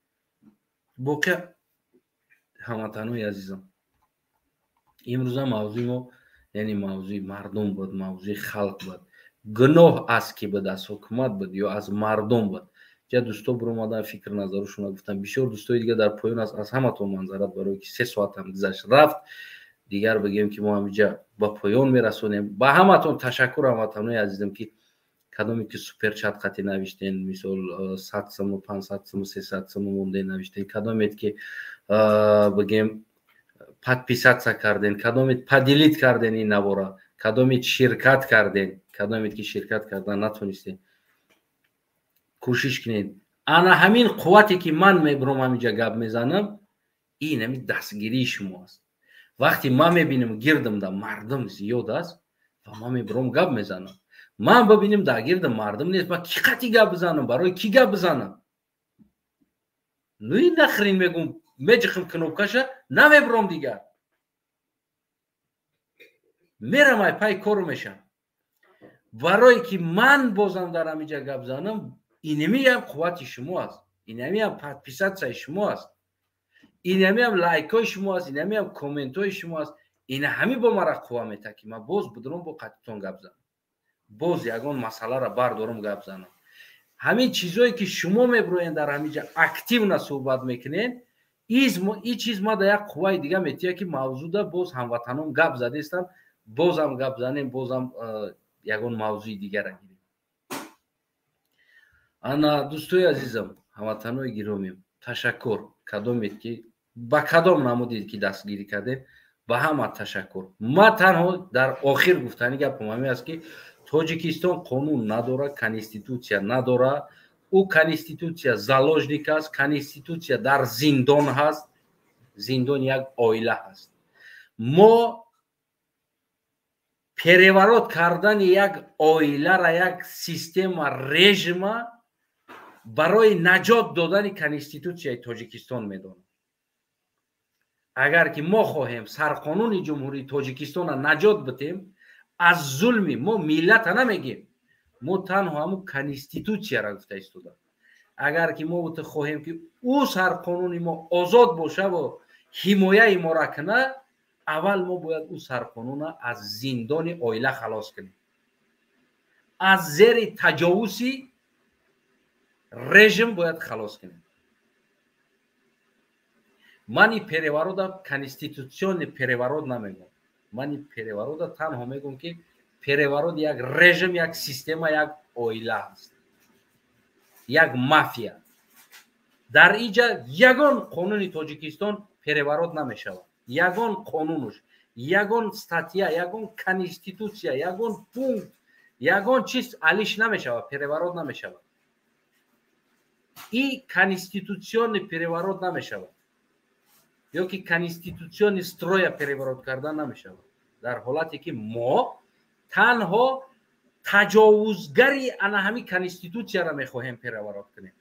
بوکه هموطنوی عزیزم امروز موضوع ما یعنی موضوع مردم بود، موضوع خلق بود. گناه است که به دست حکومت بود یا از مردم بود. جا دوستا برو اومدن فکر نظرشون گفتن. بسیار دوستای دیگه در پایان از همتون منظرت برای که 3 ساعت هم گذشت رفت دیگر بگیم که ما همینجا با پایان میرسونیم. با همتون تشکر هموطنای عزیزم که کدامی که سوپر چت خطی نوشتین، مثال 100 سم و 500 سم و 300 سم مونده نوشتین، کدامیت که بگیم پادپیساتسا کردین، کدامیت پادیلیت کردین این نوارا، کدامیت شرکت کردین، کدامیت که شرکت کردن نتونستین، کوشش کنید. انا همین قوتی که من میبرم همینجا گپ میزنم این همین دستگیری شماست. وقتی ما میبینیم گردم دا مردم زیاد است و ما میبرم گپ میزنم، من ببینیم در گرد مردم نیست، من کی قطعی گپ بزنم؟ برای کی گپ بزنم؟ نوی نخرین میگم میجخم کنوبکشه نمیبرم دیگر، میرم ای پای کار میشم. برای که من بازم در همینجا گپ بزنم اینمی هم قوت شما است، اینمی هم پادپیسات شما است، اینمی هم لایک های شما است، اینمی هم کامنت های شما است. این همی با مرا قوه میده که من باز بدونم با قطعتون گپ بزنم، باز یگان مسئله را بردارم گپ بزنم. همین چیزایی که شما میبروین در همینجا اکتیو نه صحبت میکنین، این چیز ما در یک قوه دیگه میتیه که موضوع دا باز هموطنان گپ زده استم، باز هم گپ زنیم، باز هم یگان موضوع دیگه را گیریم. انا دوستای عزیزم هموطنای گرامی تشکر. کدامید که با کدام نمودید که دستگیری کرده با همه تشکر. ما تنها در آخر گفتنی گپم همین است که تاجیکستان قانون نداره، کنستیتوسیا نداره. او کنستیتوسیا زاложник است، کنستیتوسیا در زندان هست. زندان یک عائله هست. ما переворот کردن یک عائله را، یک سیستم رژیم برای نجات دادن کنستیتوسیای تاجیکستان میدونم. اگر که ما خواهیم سرقانون جمهوری تاجیکستان را نجات بدیم از ظلم، ما ملت نمیگیم، ما تنها همون کنستیتوسیا را گفته ایستاده. اگر که ما خواهیم که او سرقانون ما آزاد باشه و حمایه ما را کنه، اول ما باید او سرقانون را از زندان عائله خلاص کنیم، از زیر تجاوزی رژیم باید خلاص کنیم. من این переворот کنستیتوسیون переворот نمیگم، من این переворот تنها میگم که переворот یک رژیم، یک سیستم، یک عائله است، یک مافیا. در اینجا یگان قانون تاجیکستان переворот نمیشود، یگان قانونش، یگان استاتیا، یگان کنستیتوسیا، یگان پونکت، یگان چیز علیش نمیشود، переворот نمیشود. این کنستیتوسیون переворот نمیشود یا که کنستیتوسیون استرویا переворот کردن نمیشود، در حالتی که ما تنها تجاوزگری انا همین کنستیتوسیا را میخواهیم переворот کنیم،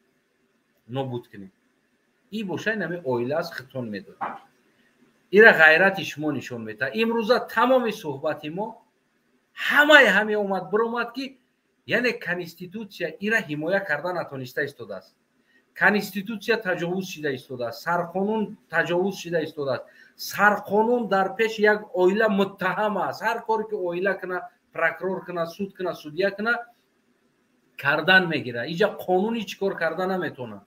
نابود کنیم. این باشه نمی عائله است خطون میداد. این را غیرت شما نشون میده. امروزه تمام صحبت ما همه اومد برآمد که یعنی کنستیتوسیا این را حمایه کردن نتونسته ایستاده است. کنستیتوسیا تجاوز شده ایستاده است. سرقانون تجاوز شده ایستاده است. سرقانون در پیش یک عائله متهم است. هر کاری که عائله کنه، پروکرور کنه، سود کنه، سودیه کنه، کردن میگیره. اینجا قانونی چیکار کردن نمیتونه.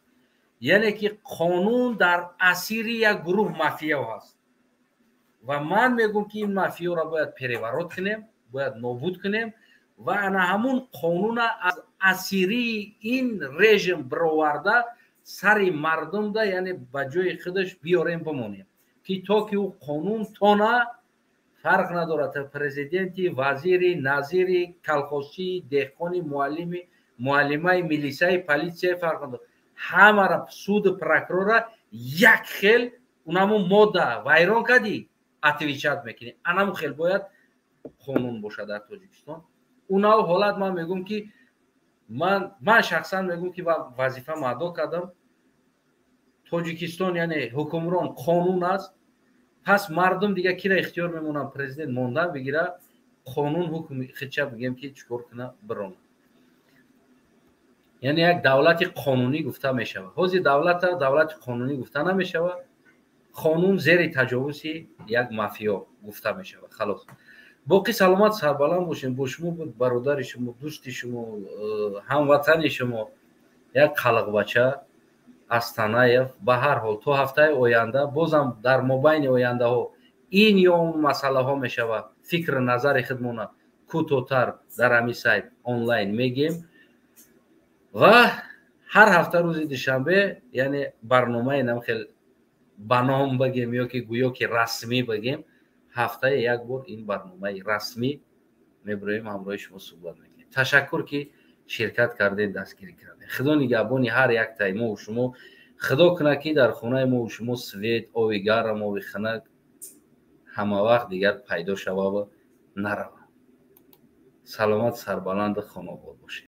یعنی که قانون در اسیر یک گروه مافیا هست و من میگم که این مافیا را باید переворот کنیم، باید نابود کنیم و انا همون قانون از اسیری این رژیم برآورده سر مردم ده، یعنی به جای خودش بیاریم بمونیم که تا که او قانون تانه فرق ندارد پرزیدنتی، وزیری، نظیری، کلخوشی، دهقانی، معلمه، میلیسای، پلیسای فرق ندارد. همه را سود پرکرور یک خیل اونمو ماده ویران کردی اتویچت میکنی. انمو خیل باید قانون باشه در تاجیکستان. اونا حالت من میگم که من شخصا میگم که وظیفه ادا کردم. تاجیکستان یعنی حکمران قانون است. پس مردم دیگه کی را اختیار میمونن پرزیدنت موندن بگیره، قانون حکم خودش بگیم که چیکار کنه برون. یعنی یک دولت قانونی گفته میشه. حوزه دولت قانونی گفته نمیشه. قانون زیر تجاوز یک مافیا گفته میشه. خلاص. باقی سلامت سربلند باشین. با شما بود برادر شما، دوست شما، هموطن شما یک خلق بچه استانایف. به هر حال تو هفته آینده بازم در مابین آینده ها این یا اون مسئله ها میشه و فکر نظر خودمون کوتاه‌تر در همین سایت آنلاین میگیم و هر هفته روز دوشنبه یعنی برنامه نم خیلی بنام بگیم یا که گویا که رسمی بگیم هفته یک بار این برنامه رسمی میبریم همراه شما صحبت میکنیم. تشکر که شرکت کردید، دستگیری کردید. خدا نگهبانی هر یک تای ما و شما. خدا کنه که در خانه ما و شما سوید، آبی گرم، آبی خنک همه وقت دیگر پیدا شوه و نروه. سلامت سربلند خانه باد باشید.